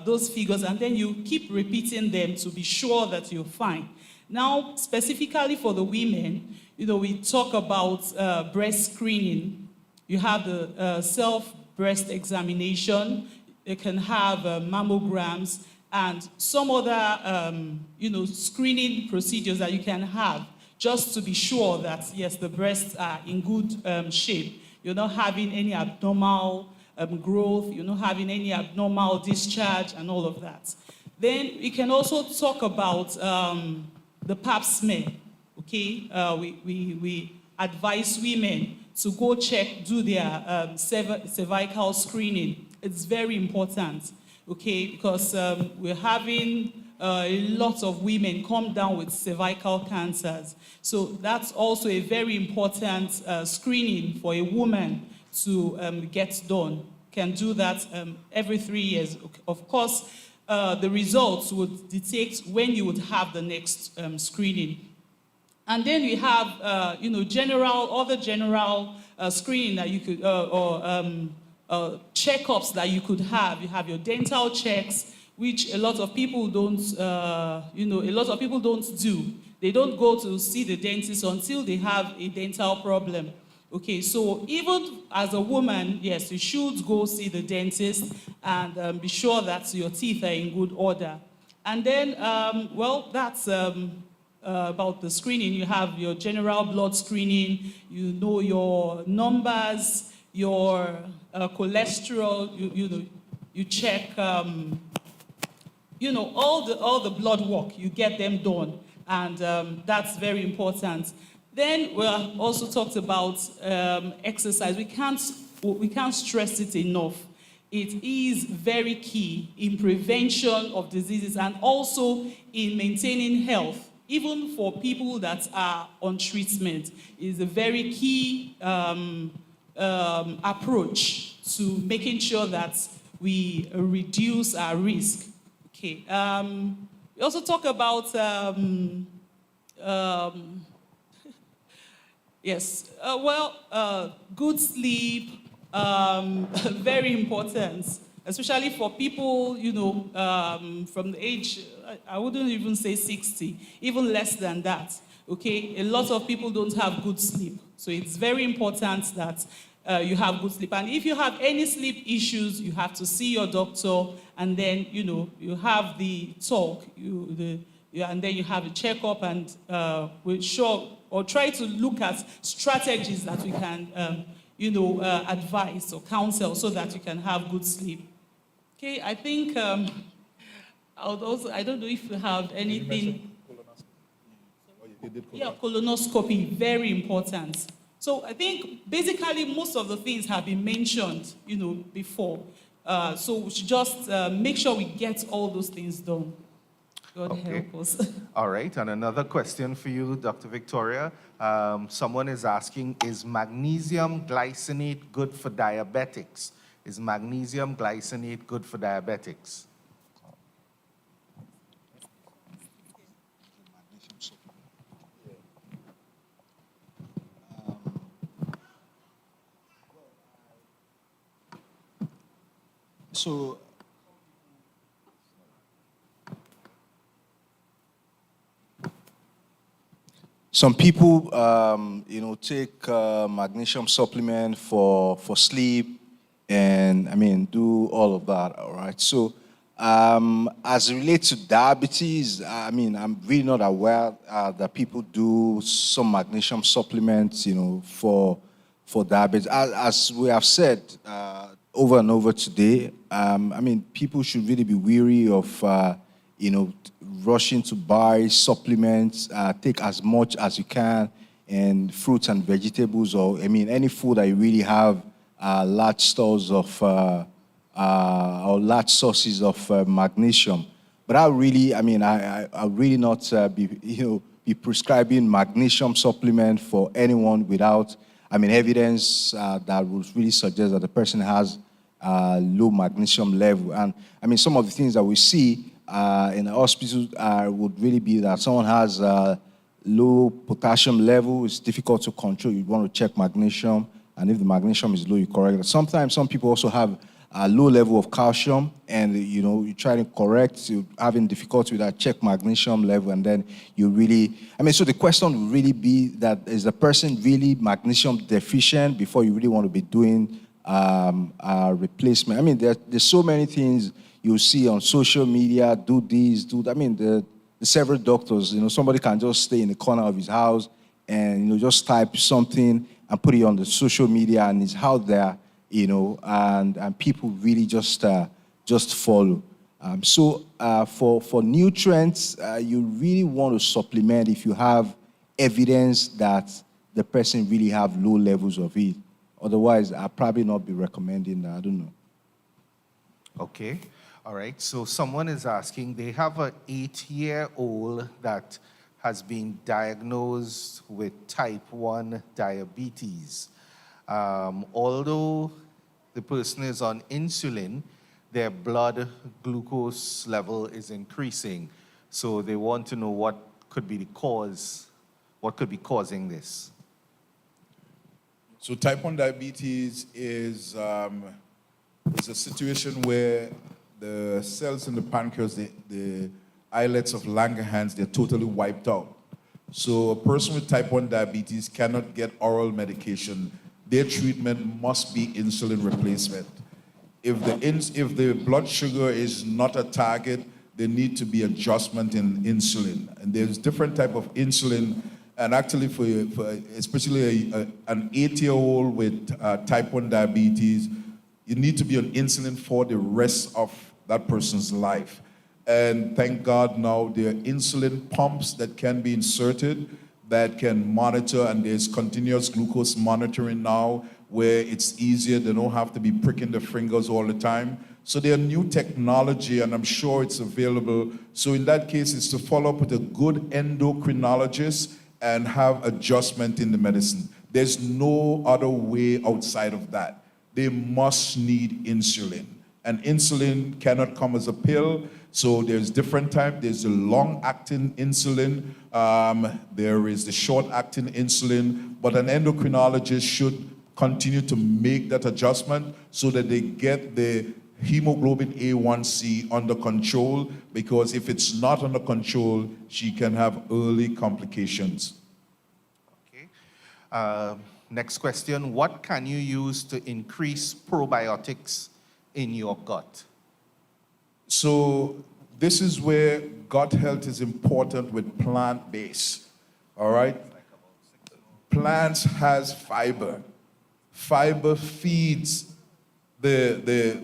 [SPEAKER 4] those figures, and then you keep repeating them to be sure that you're fine. Now, specifically for the women, we talk about breast screening. You have the self-breast examination. They can have mammograms and some other, screening procedures that you can have just to be sure that, yes, the breasts are in good shape. You're not having any abnormal growth. You're not having any abnormal discharge and all of that. Then we can also talk about the pap smear, okay? We advise women to go do their cervical screening. It's very important, okay, because we're having a lot of women come down with cervical cancers. So that's also a very important screening for a woman to get done. Can do that every 3 years. Of course, the results would dictate when you would have the next screening. And then we have, other general screening that you could, checkups that you could have. You have your dental checks, which a lot of people don't, do. They don't go to see the dentist until they have a dental problem. Okay, so even as a woman, yes, you should go see the dentist and be sure that your teeth are in good order. And then, that's about the screening. You have your general blood screening, you know your numbers, your cholesterol, you check, all the blood work, you get them done. And that's very important. Then we also talked about exercise. We can't stress it enough. It is very key in prevention of diseases and also in maintaining health. Even for people that are on treatment, is a very key approach to making sure that we reduce our risk. Okay. We also talk about good sleep, very important, especially for people, from the age, I wouldn't even say 60, even less than that, okay? A lot of people don't have good sleep. So it's very important that you have good sleep. And if you have any sleep issues, you have to see your doctor, and then, you have the talk, and then you have a checkup, and we'll try to look at strategies that we can, advise or counsel so that you can have good sleep. Okay, I think I don't know if you have anything. Yeah, colonoscopy, very important. So I think basically most of the things have been mentioned, before. So we should just make sure we get all those things done. God help us.
[SPEAKER 1] All right, and another question for you, Dr. Victoria. Someone is asking, is magnesium glycinate good for diabetics? Is magnesium glycinate good for diabetics?
[SPEAKER 3] So, some people, take magnesium supplement for sleep, and do all of that. All right. So, as it relates to diabetes, I'm really not aware that people do some magnesium supplements, for diabetes. As we have said over and over today, people should really be wary of, rushing to buy supplements. Take as much as you can, and fruits and vegetables, or any food that you really have large stores of or large sources of magnesium. But I really not be prescribing magnesium supplement for anyone without evidence that would really suggest that the person has low magnesium level. And some of the things that we see in the hospital would really be that someone has low potassium level. It's difficult to control. You want to check magnesium, and if the magnesium is low, you correct it. Sometimes some people also have a low level of calcium, and you try to correct, you're having difficulty with that, check magnesium level, and then you really, so the question would really be that, is the person really magnesium deficient before you really want to be doing a replacement? There's so many things you see on social media, do this, do that. The several doctors, somebody can just stay in the corner of his house and, just type something and put it on the social media, and it's out there, and people really just follow. For nutrients, you really want to supplement if you have evidence that the person really have low levels of it. Otherwise, I'll probably not be recommending that. I don't know.
[SPEAKER 1] Okay. All right. So someone is asking, they have an 8-year-old that has been diagnosed with type 1 diabetes. Although the person is on insulin, their blood glucose level is increasing. So they want to know what could be the cause, what could be causing this.
[SPEAKER 2] So type 1 diabetes is a situation where the cells in the pancreas, the islets of Langerhans, they're totally wiped out. So a person with type 1 diabetes cannot get oral medication. Their treatment must be insulin replacement. If the blood sugar is not a target, there need to be adjustment in insulin. And there's different type of insulin. And actually, for especially an 8-year-old with type 1 diabetes, you need to be on insulin for the rest of that person's life. And thank God now there are insulin pumps that can be inserted that can monitor, and there's continuous glucose monitoring now where it's easier. They don't have to be pricking their fingers all the time. So there are new technology, and I'm sure it's available. So in that case, it's to follow up with a good endocrinologist and have adjustment in the medicine. There's no other way outside of that. They must need insulin. And insulin cannot come as a pill. So there's different types. There's the long-acting insulin. There is the short-acting insulin. But an endocrinologist should continue to make that adjustment so that they get the hemoglobin A1C under control, because if it's not under control, she can have early complications.
[SPEAKER 1] Okay. Next question, what can you use to increase probiotics in your gut?
[SPEAKER 2] So this is where gut health is important with plant-based, all right? Plants has fiber. Fiber feeds the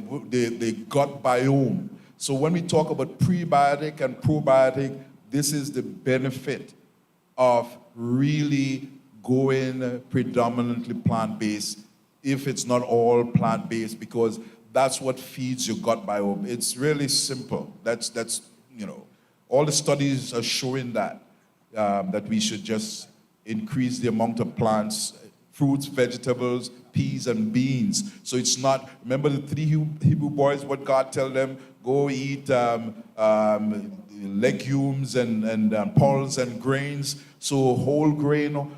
[SPEAKER 2] gut biome. So when we talk about prebiotic and probiotic, this is the benefit of really going predominantly plant-based, if it's not all plant-based, because that's what feeds your gut biome. It's really simple. That's all the studies are showing that we should just increase the amount of plants, fruits, vegetables, peas, and beans. So it's not, remember the three Hebrew boys, what God tell them, go eat legumes and pulse and grains. So whole grain,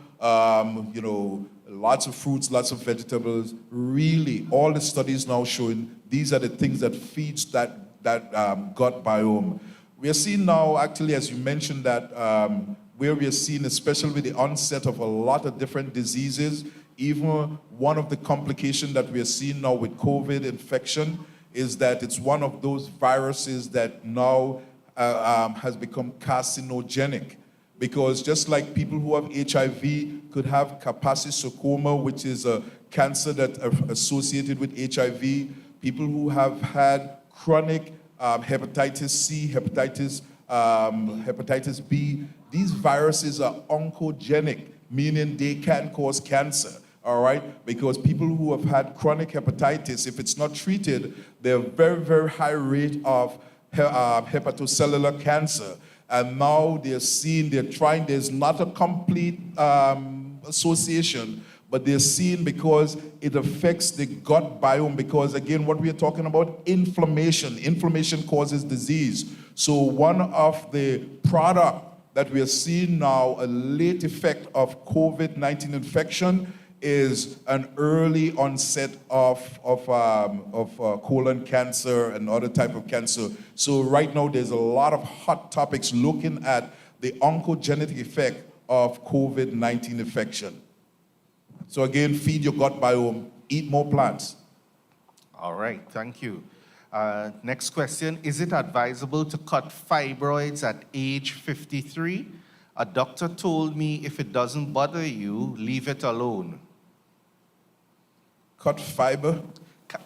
[SPEAKER 2] lots of fruits, lots of vegetables. Really, all the studies now showing these are the things that feeds that gut biome. We are seeing now, actually, as you mentioned, that where we are seeing, especially with the onset of a lot of different diseases, even one of the complications that we are seeing now with COVID infection is that it's one of those viruses that now has become carcinogenic. Because just like people who have HIV could have Kaposi-sarcoma, which is a cancer that associated with HIV, people who have had chronic hepatitis C, hepatitis B, these viruses are oncogenic, meaning they can cause cancer, all right? Because people who have had chronic hepatitis, if it's not treated, they're very, very high rate of hepatocellular cancer. And now they're trying, there's not a complete association, but they're seeing because it affects the gut biome, because again, what we are talking about, inflammation causes disease. So one of the product that we are seeing now, a late effect of COVID-19 infection, is an early onset of colon cancer and other type of cancer. So right now there's a lot of hot topics looking at the oncogenic effect of COVID-19 infection. So again, feed your gut biome, eat more plants.
[SPEAKER 1] All right, thank you. Next question, is it advisable to cut fibroids at age 53? A doctor told me if it doesn't bother you, leave it alone.
[SPEAKER 2] Cut fiber?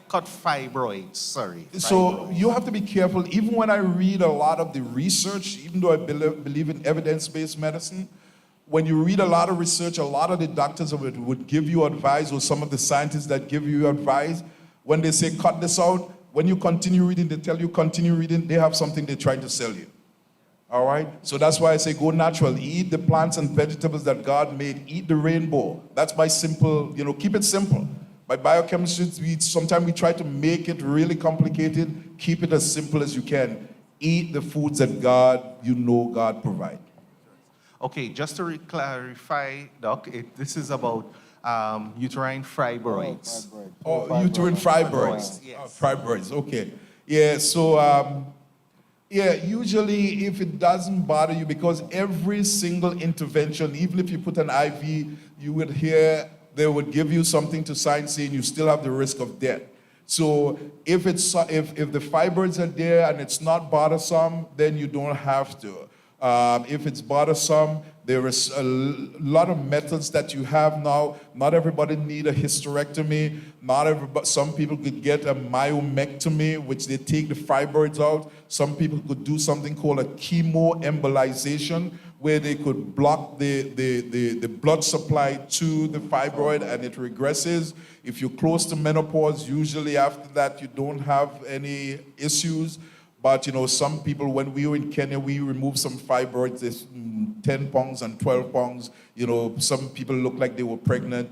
[SPEAKER 1] Cut fibroids, sorry.
[SPEAKER 2] So you have to be careful. Even when I read a lot of the research, even though I believe in evidence-based medicine, when you read a lot of research, a lot of the doctors would give you advice, or some of the scientists that give you advice, when they say cut this out, when you continue reading, they tell you continue reading, they have something they're trying to sell you. All right? So that's why I say go natural. Eat the plants and vegetables that God made. Eat the rainbow. That's my simple, keep it simple. By biochemistry, sometimes we try to make it really complicated. Keep it as simple as you can. Eat the foods that God provide.
[SPEAKER 1] Okay, just to clarify, Doc, this is about uterine fibroids.
[SPEAKER 2] Uterine fibroids.
[SPEAKER 1] Yes.
[SPEAKER 2] Fibroids, okay. Yeah, so, usually if it doesn't bother you, because every single intervention, even if you put an IV, you would hear they would give you something to sign saying you still have the risk of death. So if the fibroids are there and it's not bothersome, then you don't have to. If it's bothersome, there is a lot of methods that you have now. Not everybody need a hysterectomy. Some people could get a myomectomy, which they take the fibroids out. Some people could do something called a chemoembolization, where they could block the blood supply to the fibroid and it regresses. If you're close to menopause, usually after that you don't have any issues. But some people, when we were in Kenya, we removed some fibroids, 10 pounds and 12 pounds. Some people looked like they were pregnant,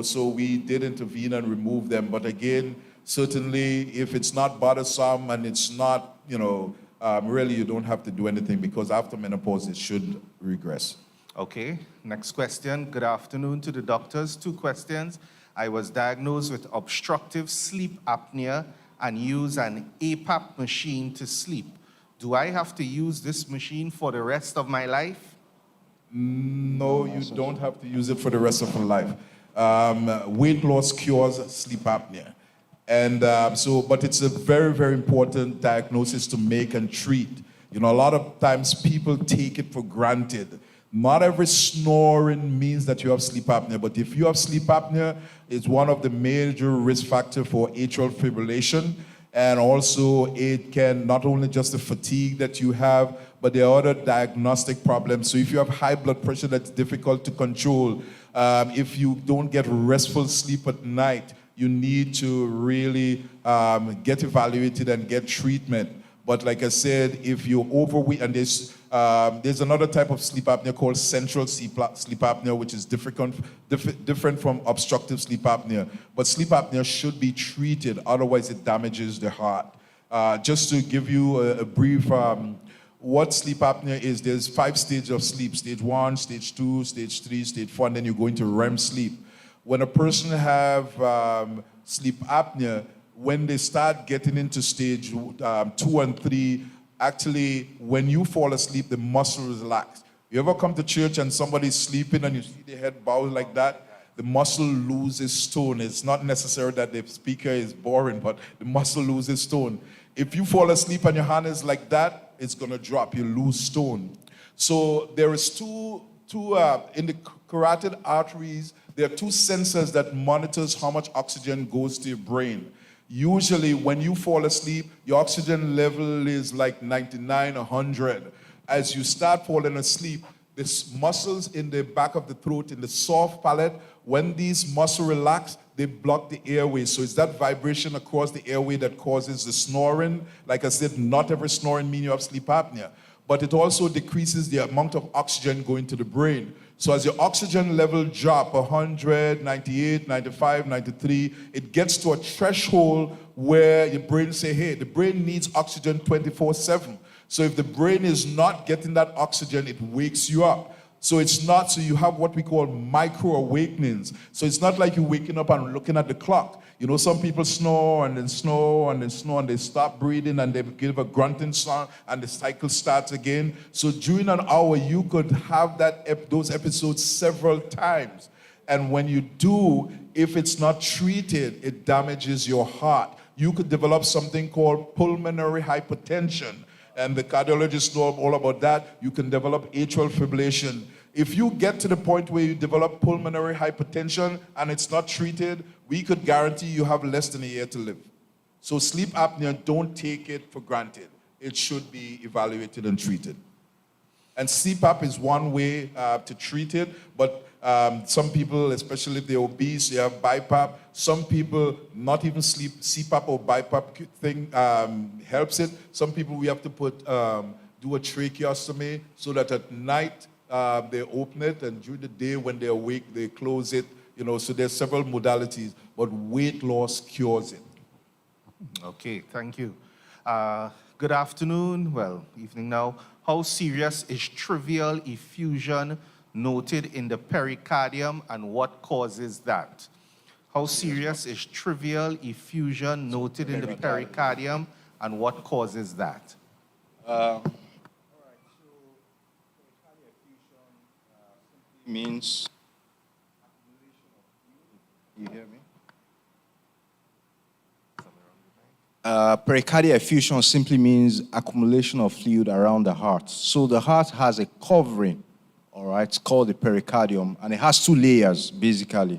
[SPEAKER 2] so we did intervene and remove them. But again, certainly if it's not bothersome and it's not, really you don't have to do anything, because after menopause it should regress.
[SPEAKER 1] Okay, next question. Good afternoon to the doctors. 2 questions. I was diagnosed with obstructive sleep apnea and use an APAP machine to sleep. Do I have to use this machine for the rest of my life?
[SPEAKER 2] No, you don't have to use it for the rest of your life. Weight loss cures sleep apnea. And but it's a very, very important diagnosis to make and treat. You know, a lot of times people take it for granted. Not every snoring means that you have sleep apnea, but if you have sleep apnea, it's one of the major risk factors for atrial fibrillation. And also it can not only just the fatigue that you have, but there are other diagnostic problems. So if you have high blood pressure that's difficult to control, if you don't get restful sleep at night, you need to really get evaluated and get treatment. But like I said, if you're overweight, and there's another type of sleep apnea called central sleep apnea, which is different from obstructive sleep apnea. But sleep apnea should be treated, otherwise it damages the heart. Just to give you a brief, what sleep apnea is, there's 5 stages of sleep: stage 1, stage 2, stage 3, stage 4, and then you go into REM sleep. When a person have sleep apnea, when they start getting into stage 2 and 3, actually, when you fall asleep, the muscles relax. You ever come to church and somebody's sleeping and you see their head bow like that? The muscle loses tone. It's not necessary that the speaker is boring, but the muscle loses tone. If you fall asleep and your hand is like that, it's going to drop. You lose tone. So there is two in the carotid arteries, there are 2 sensors that monitors how much oxygen goes to your brain. Usually when you fall asleep, your oxygen level is like 99, 100. As you start falling asleep, the muscles in the back of the throat, in the soft palate, when these muscles relax, they block the airway. So it's that vibration across the airway that causes the snoring. Like I said, not every snoring means you have sleep apnea. But it also decreases the amount of oxygen going to the brain. So as your oxygen level drop 100, 98, 95, 93, it gets to a threshold where your brain say, hey, the brain needs oxygen 24/7. So if the brain is not getting that oxygen, it wakes you up. So it's not, so you have what we call micro awakenings. So it's not like you're waking up and looking at the clock. You know, some people snore and then snore and then snore and they stop breathing and they give a grunting sound and the cycle starts again. So during an hour, you could have those episodes several times. And when you do, if it's not treated, it damages your heart. You could develop something called pulmonary hypertension. And the cardiologists know all about that. You can develop atrial fibrillation. If you get to the point where you develop pulmonary hypertension and it's not treated, we could guarantee you have less than a year to live. So sleep apnea, don't take it for granted. It should be evaluated and treated. And CPAP is one way to treat it, but some people, especially if they're obese, they have BiPAP. Some people, not even CPAP or BiPAP thing helps it. Some people, we have to do a tracheostomy so that at night they open it, and during the day when they're awake, they close it. You know, so there's several modalities, but weight loss cures it.
[SPEAKER 1] Okay, thank you. Good afternoon, well, evening now. How serious is trivial effusion noted in the pericardium and what causes that? How serious is trivial effusion noted in the pericardium and what causes that?
[SPEAKER 3] All right, so pericardial effusion simply means accumulation of fluid. You hear me? Pericardial effusion simply means accumulation of fluid around the heart. So the heart has a covering, all right, it's called the pericardium, and it has 2 layers, basically.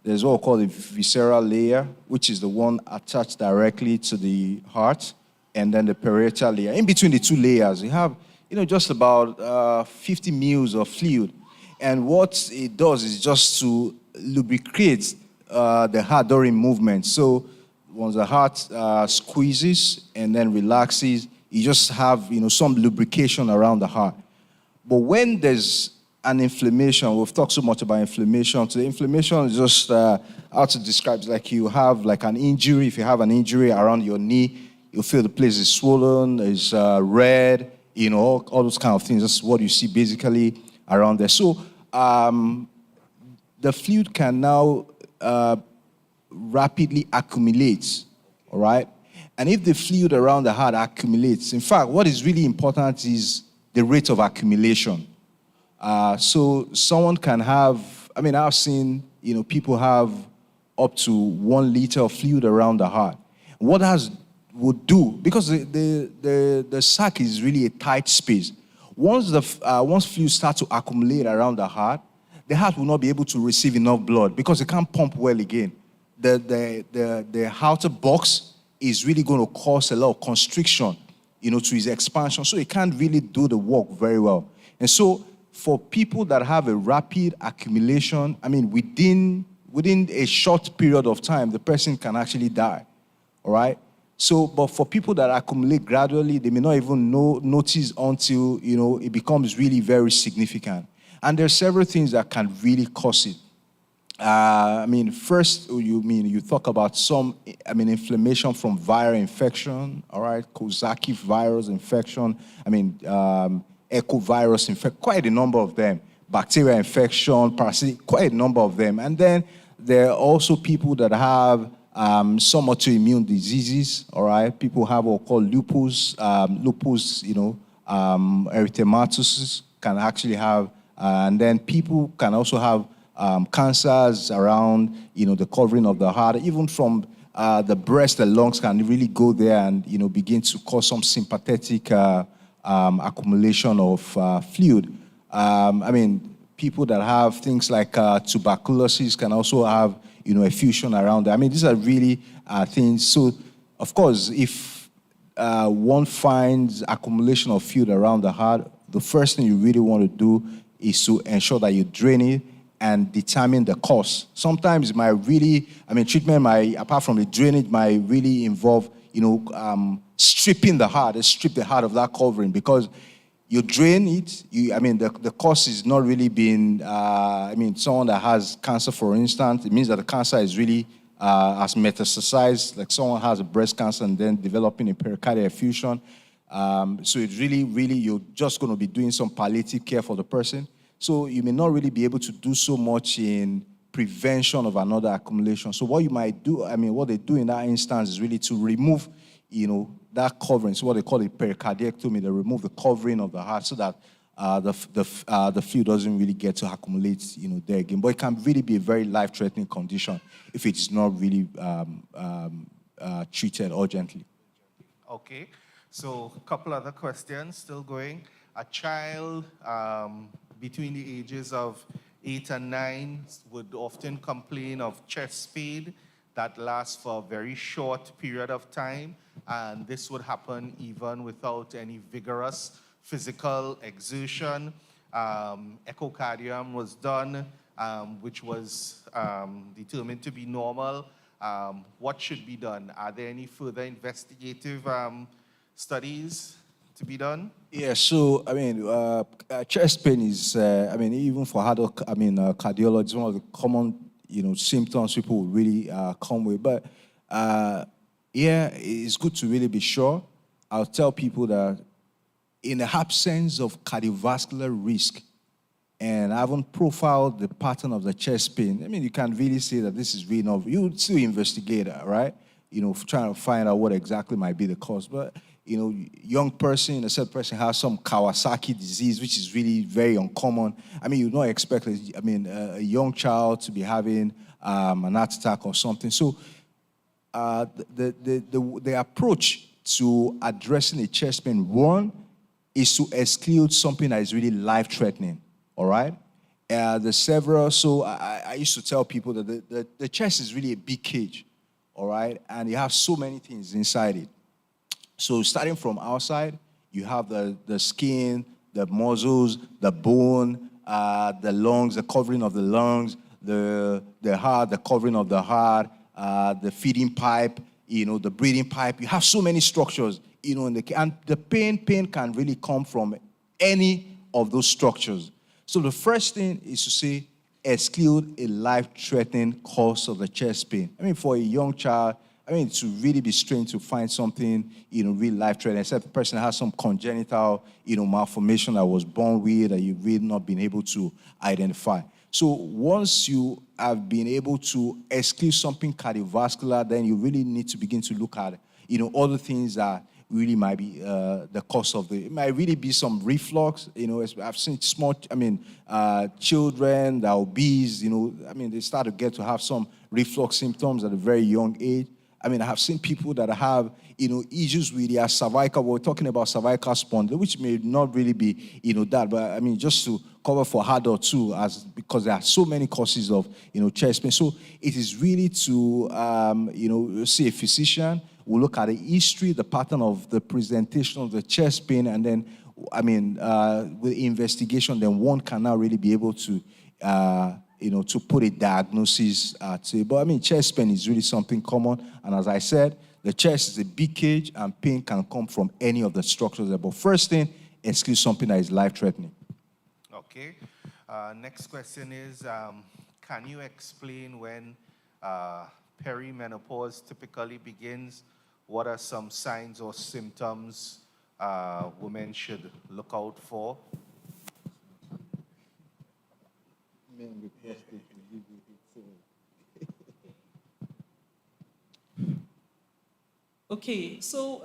[SPEAKER 3] There's what we call the visceral layer, which is the one attached directly to the heart, and then the parietal layer. In between the 2 layers, you have, just about 50 mils of fluid. And what it does is just to lubricate the heart during movement. So once the heart squeezes and then relaxes, you just have, some lubrication around the heart. But when there's an inflammation, we've talked so much about inflammation. So the inflammation is just how to describe it, like you have like an injury. If you have an injury around your knee, you feel the place is swollen, is red, all those kind of things. That's what you see basically around there. So the fluid can now rapidly accumulate, all right? And if the fluid around the heart accumulates, in fact, what is really important is the rate of accumulation. So someone can have I mean, I've seen, people have up to 1 liter of fluid around the heart. What that would do, because the sac is really a tight space. Once fluid starts to accumulate around the heart will not be able to receive enough blood because it can't pump well again. The outer box is really going to cause a lot of constriction, to its expansion, so it can't really do the work very well. And so for people that have a rapid accumulation, I mean, within a short period of time, the person can actually die, all right? So, but for people that accumulate gradually, they may not even notice until, it becomes really very significant. And there are several things that can really cause it. First, you talk about inflammation from viral infection, all right, Coxsackie virus infection, echovirus infection, quite a number of them, bacterial infection, parasitic, quite a number of them. And then there are also people that have some autoimmune diseases, all right, people have what we call lupus, erythematosus can actually have, and then people can also have cancers around, the covering of the heart, even from the breast, the lungs can really go there and, begin to cause some sympathetic accumulation of fluid. People that have things like tuberculosis can also have, effusion around there. These are really things. So, of course, if one finds accumulation of fluid around the heart, the first thing you really want to do is to ensure that you drain it and determine the cause. Sometimes it might really, treatment might, apart from the drainage, might really involve, stripping the heart, strip the heart of that covering, because you drain it, the cause is not really being, someone that has cancer, for instance, it means that the cancer is really, has metastasized, like someone has a breast cancer and then developing a pericardial effusion. So it's really, you're just going to be doing some palliative care for the person. So you may not really be able to do so much in prevention of another accumulation. So what you might do, what they do in that instance is really to remove, that covering. So what they call a pericardiectomy, they remove the covering of the heart so that the fluid doesn't really get to accumulate, there again. But it can really be a very life-threatening condition if it's not really treated urgently.
[SPEAKER 1] Okay, so a couple other questions still going. A child between the ages of 8 and 9 would often complain of chest pain that lasts for a very short period of time, and this would happen even without any vigorous physical exertion. Echocardiogram was done, which was determined to be normal. What should be done? Are there any further investigative studies to be done?
[SPEAKER 3] Yeah, so, chest pain is, even for adult, cardiology is one of the common, symptoms people will really come with. But, it's good to really be sure. I'll tell people that in the absence of cardiovascular risk, and I haven't profiled the pattern of the chest pain, you can really say that this is really not, you would still investigate that, right? Trying to find out what exactly might be the cause. But, young person, a certain person has some Kawasaki disease, which is really very uncommon. You don't expect, a young child to be having an heart attack or something. So the approach to addressing a chest pain, one, is to exclude something that is really life-threatening, all right? So I used to tell people that the chest is really a big cage, all right? And you have so many things inside it. So starting from outside, you have the skin, the muscles, the bone, the lungs, the covering of the lungs, the heart, the covering of the heart, the feeding pipe, the breathing pipe. You have so many structures, and the pain can really come from any of those structures. So the first thing is to say, exclude a life-threatening cause of the chest pain. For a young child, to really be strange to find something, real life-threatening, except the person has some congenital, malformation that was born with that you've really not been able to identify. So once you have been able to exclude something cardiovascular, then you really need to begin to look at, other things that really might be the cause of it might really be some reflux. I've seen children that are obese, they start to get to have some reflux symptoms at a very young age. I have seen people that have, issues with their cervical. We're talking about cervical spondylitis, which may not really be, that. But just to cover for adults too, because there are so many causes of, chest pain. So it is really to, see a physician. We'll look at the history, the pattern of the presentation of the chest pain, and then, with investigation, then one can now really be able to, to put a diagnosis to it. But chest pain is really something common. And as I said, the chest is a big cage and pain can come from any of the structures there. But first thing, exclude something that is life-threatening.
[SPEAKER 1] Okay. Next question is, can you explain when perimenopause typically begins? What are some signs or symptoms women should look out for?
[SPEAKER 3] Men with prostate will give you
[SPEAKER 4] Okay, so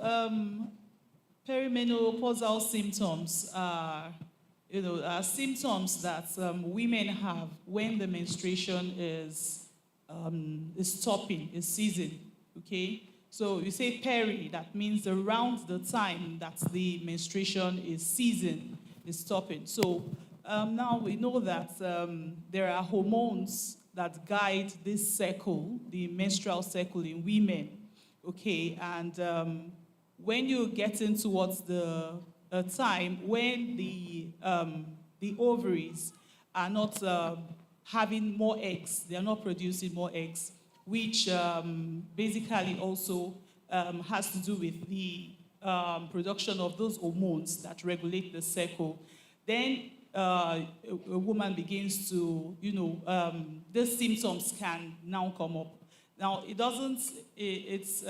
[SPEAKER 4] perimenopausal symptoms are, symptoms that women have when the menstruation is stopping, is ceasing. Okay, so you say peri, that means around the time that the menstruation is ceasing, is stopping. So now we know that there are hormones that guide this cycle, the menstrual cycle in women. Okay, and when you're getting towards the time when the ovaries are not having more eggs, they are not producing more eggs, which basically also has to do with the production of those hormones that regulate the cycle, then a woman begins to, these symptoms can now come up. Now, it's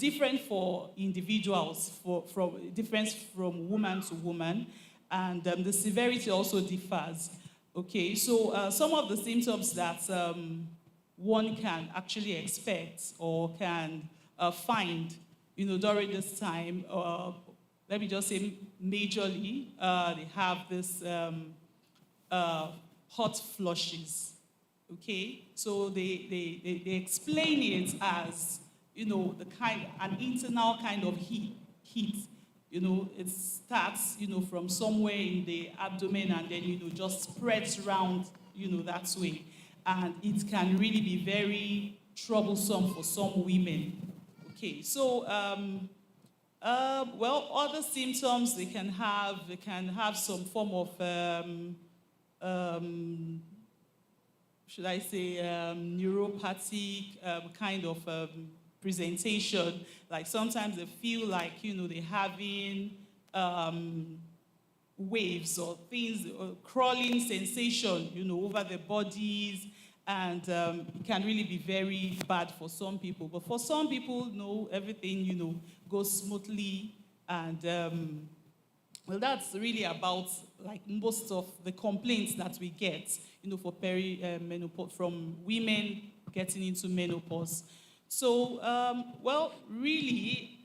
[SPEAKER 4] different for individuals, different from woman to woman, and the severity also differs. Okay, so some of the symptoms that one can actually expect or can find, during this time, let me just say majorly, they have this hot flushes. Okay, so they explain it as, an internal kind of heat. It starts, from somewhere in the abdomen and then, just spreads around, that way. And it can really be very troublesome for some women. Okay, so, other symptoms they can have some form of, should I say, neuropathic kind of presentation. Like sometimes they feel like, they're having waves or things, or crawling sensation, over their bodies. And it can really be very bad for some people. But for some people, everything, goes smoothly. And, that's really about, like, most of the complaints that we get, for perimenopause, from women getting into menopause. So, really,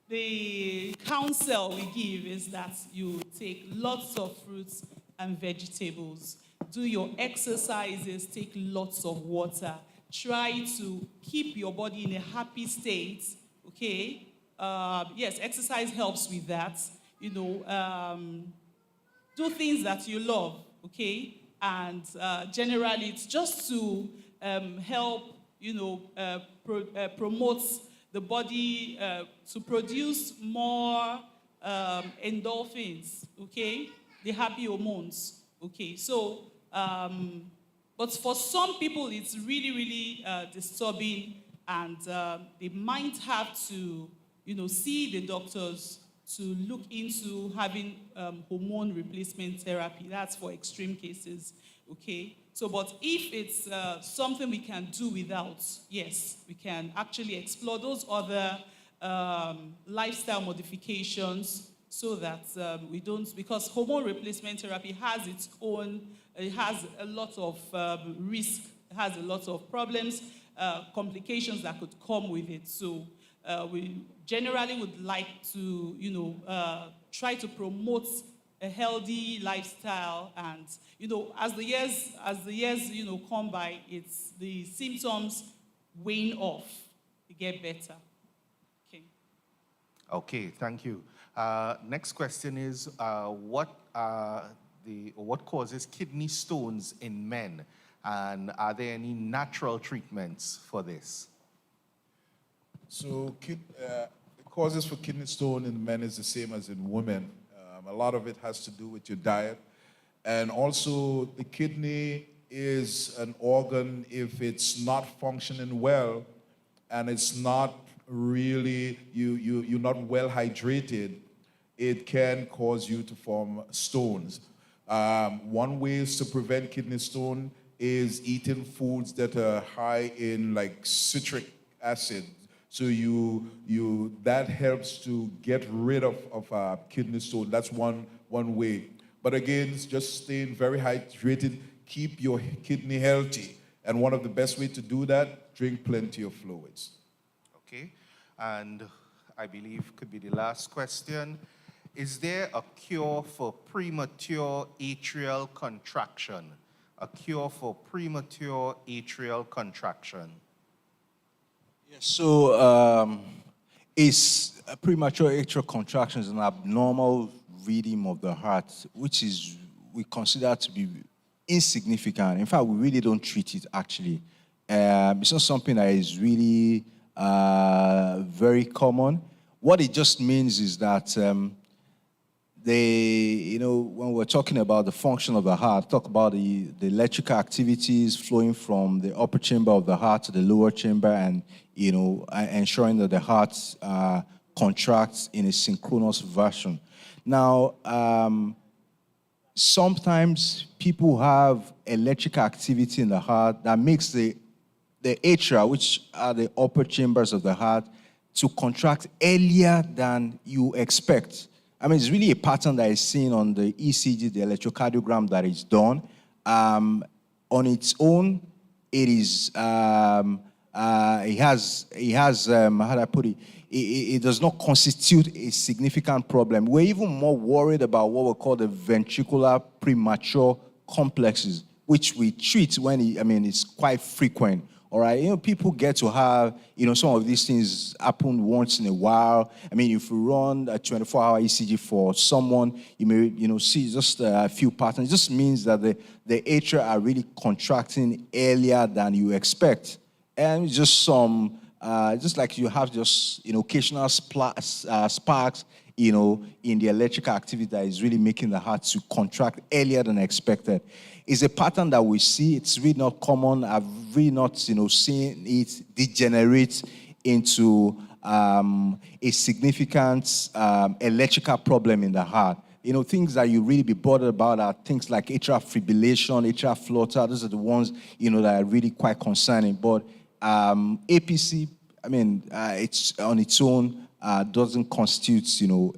[SPEAKER 4] the counsel we give is that you take lots of fruits and vegetables, do your exercises, take lots of water, try to keep your body in a happy state, okay? Yes, exercise helps with that. Do things that you love, okay? And generally, it's just to help, promote the body to produce more endorphins, okay? The happy hormones, okay? So, but for some people, it's really, really disturbing, and they might have to, see the doctors to look into having hormone replacement therapy. That's for extreme cases, okay? So, but if it's something we can do without, yes, we can actually explore those other lifestyle modifications so that we don't, because hormone replacement therapy has its own, it has a lot of risk, it has a lot of problems, complications that could come with it. So we generally would like to, try to promote a healthy lifestyle. And, as the years, come by, the symptoms wane off, they get better. Okay.
[SPEAKER 1] Okay, thank you. Next question is, what causes kidney stones in men? And are there any natural treatments for this?
[SPEAKER 2] So the causes for kidney stone in men is the same as in women. A lot of it has to do with your diet. And also the kidney is an organ, if it's not functioning well and it's not really, you're not well hydrated, it can cause you to form stones. One way to prevent kidney stone is eating foods that are high in like citric acid. So that helps to get rid of kidney stone. That's one way. But again, it's just staying very hydrated, keep your kidney healthy. And one of the best ways to do that, drink plenty of fluids.
[SPEAKER 1] Okay, and I believe could be the last question. Is there a cure for premature atrial contraction? A cure for premature atrial contraction?
[SPEAKER 3] Yes, so is premature atrial contraction is an abnormal rhythm of the heart, which is we consider to be insignificant. In fact, we really don't treat it actually. It's not something that is really very common. What it just means is that when we're talking about the function of the heart, talk about the electrical activities flowing from the upper chamber of the heart to the lower chamber, and ensuring that the heart contracts in a synchronous fashion. Now, sometimes people have electrical activity in the heart that makes the atria, which are the upper chambers of the heart, to contract earlier than you expect. I mean, it's really a pattern that is seen on the ECG, the electrocardiogram that is done. On its own, it is, how do I put it? It does not constitute a significant problem. We're even more worried about what we call the ventricular premature complexes, which we treat when it's quite frequent. All right, people get to have, some of these things happen once in a while. I mean, if you run a 24-hour ECG for someone, you may, see just a few patterns. It just means that the atria are really contracting earlier than you expect. And just some, just like you have just, occasional sparks, in the electrical activity that is really making the heart to contract earlier than expected. It's a pattern that we see. It's really not common. I've really not, seen it degenerate into a significant electrical problem in the heart. Things that you really be bothered about are things like atrial fibrillation, atrial flutter. Those are the ones, that are really quite concerning. But APC, it's on its own, doesn't constitute,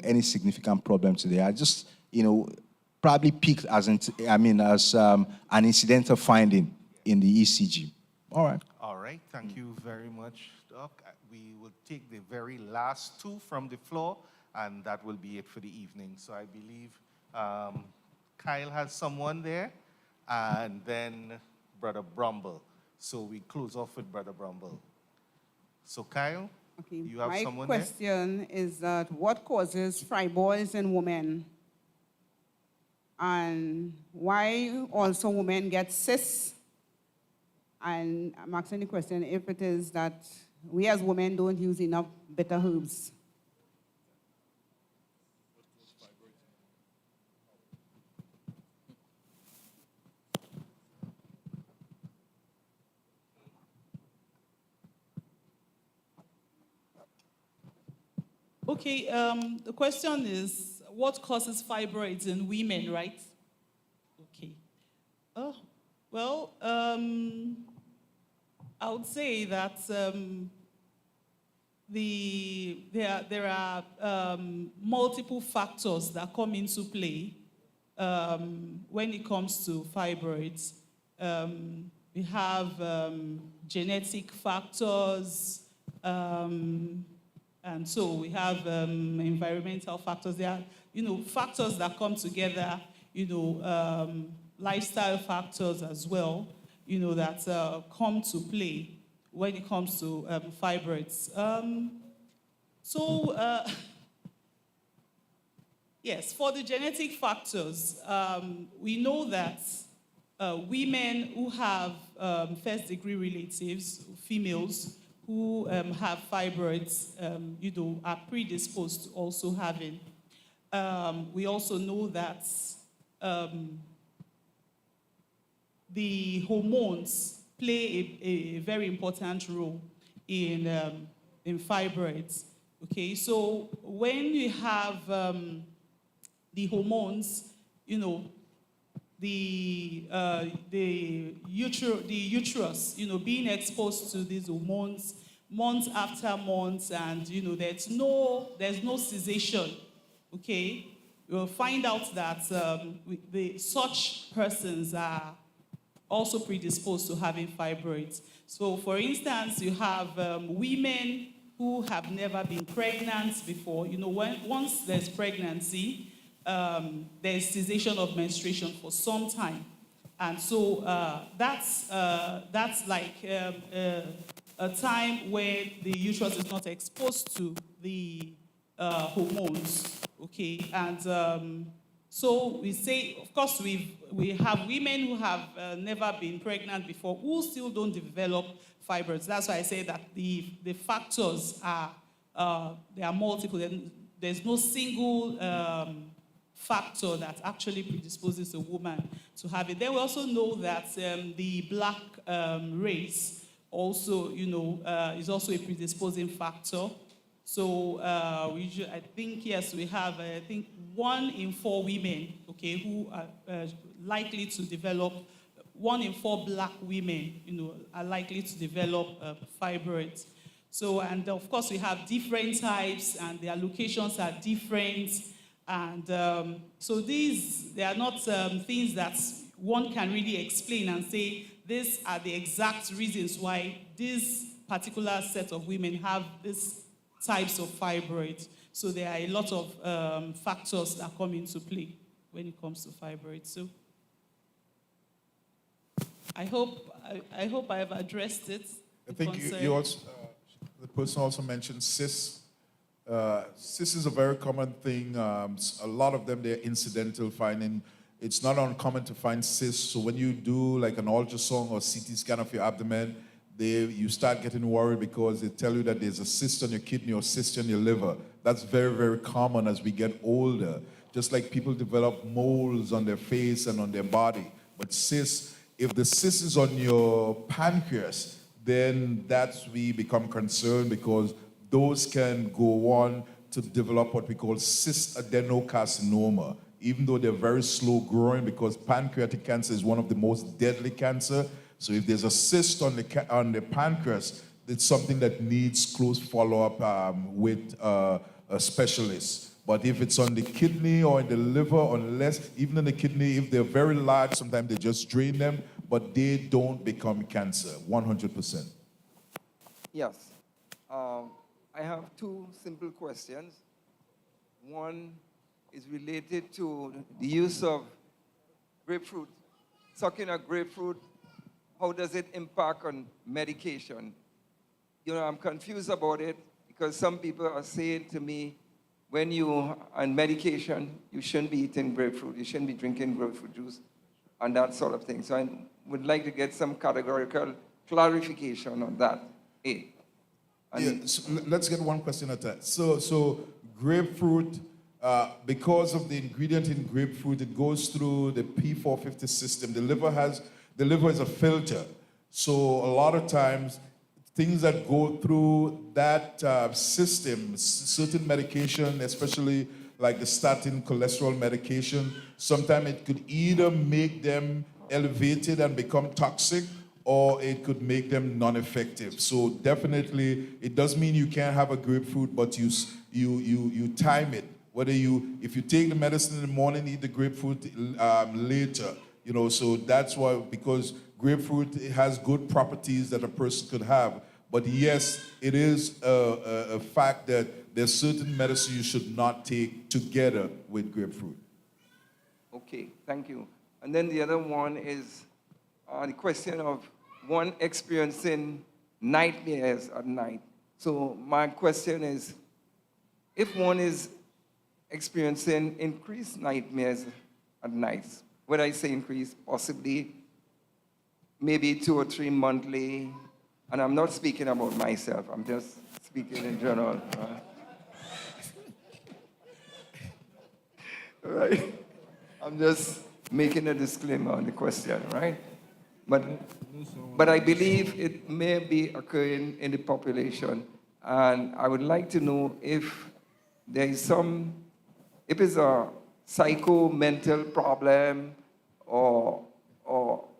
[SPEAKER 3] any significant problem today. I just, probably peaked as an incidental finding in the ECG. All right.
[SPEAKER 1] All right. Thank you very much, Doc. We will take the very last two from the floor, and that will be it for the evening. So I believe Kyle has someone there, and then Brother Brumble. So we close off with Brother Brumble. So Kyle, you have someone there?
[SPEAKER 14] My question is that what causes fibroids in women? And why also women get cysts? And I'm asking the question if it is that we as women don't use enough bitter herbs.
[SPEAKER 4] Okay, the question is, what causes fibroids in women, right? Okay. Oh, well, I would say that there are multiple factors that come into play when it comes to fibroids. We have genetic factors, And so we have environmental factors. There are, factors that come together, lifestyle factors as well, that come to play when it comes to fibroids. Yes, for the genetic factors, we know that women who have first-degree relatives, females, who have fibroids, are predisposed to also having. We also know that the hormones play a very important role in fibroids. Okay, so when you have the hormones, the uterus, being exposed to these hormones month after month, and there's no cessation. Okay, you'll find out that such persons are also predisposed to having fibroids. So, for instance, you have women who have never been pregnant before. Once there's pregnancy, there's cessation of menstruation for some time. And so that's like a time where the uterus is not exposed to the hormones, okay? And so we say, of course, we have women who have never been pregnant before who still don't develop fibroids. That's why I say that the factors are multiple. There's no single factor that actually predisposes a woman to have it. Then we also know that the black race also, is also a predisposing factor. So I think, yes, we have, 1 in 4 women, okay, who are likely to develop, 1 in 4 black women, are likely to develop fibroids. So, and of course, we have different types, and their locations are different. And so they are not things that one can really explain and say, these are the exact reasons why this particular set of women have these types of fibroids. So there are a lot of factors that come into play when it comes to fibroids. So I hope I have addressed it.
[SPEAKER 2] I think you also, the person also mentioned cysts. Cysts is a very common thing. A lot of them, they're incidental finding. It's not uncommon to find cysts. So when you do like an ultrasound or CT scan of your abdomen, you start getting worried because they tell you that there's a cyst on your kidney or cyst on your liver. That's very, very common as we get older. Just like people develop moles on their face and on their body. But cysts, if the cyst is on your pancreas, then that's we become concerned because those can go on to develop what we call cyst adenocarcinoma, even though they're very slow growing because pancreatic cancer is one of the most deadly cancer. So if there's a cyst on the pancreas, it's something that needs close follow-up with a specialist. But if it's on the kidney or in the liver, unless, even in the kidney, if they're very large, sometimes they just drain them, but they don't become cancer, 100%.
[SPEAKER 10] Yes. I have 2 simple questions. One is related to the use of grapefruit. Sucking a grapefruit, how does it impact on medication? I'm confused about it because some people are saying to me, when you on medication, you shouldn't be eating grapefruit, you shouldn't be drinking grapefruit juice, and that sort of thing. So I would like to get some categorical clarification on that.
[SPEAKER 2] So let's get one question at a time. So grapefruit, because of the ingredient in grapefruit, it goes through the P450 system. The liver is a filter. So a lot of times, things that go through that system, certain medication, especially like the statin cholesterol medication, sometimes it could either make them elevated and become toxic, or it could make them non-effective. So definitely, it does mean you can't have a grapefruit, but you time it. If you take the medicine in the morning, eat the grapefruit later. So that's why, because grapefruit has good properties that a person could have. But yes, it is a fact that there's certain medicine you should not take together with grapefruit.
[SPEAKER 10] Okay, thank you. And then the other one is the question of one experiencing nightmares at night. So my question is, if one is experiencing increased nightmares at night, when I say increased, possibly maybe 2 or 3 monthly, and I'm not speaking about myself, I'm just speaking in general. Right? I'm just making a disclaimer on the question, right? But I believe it may be occurring in the population, and I would like to know if there is if it's a psycho-mental problem, or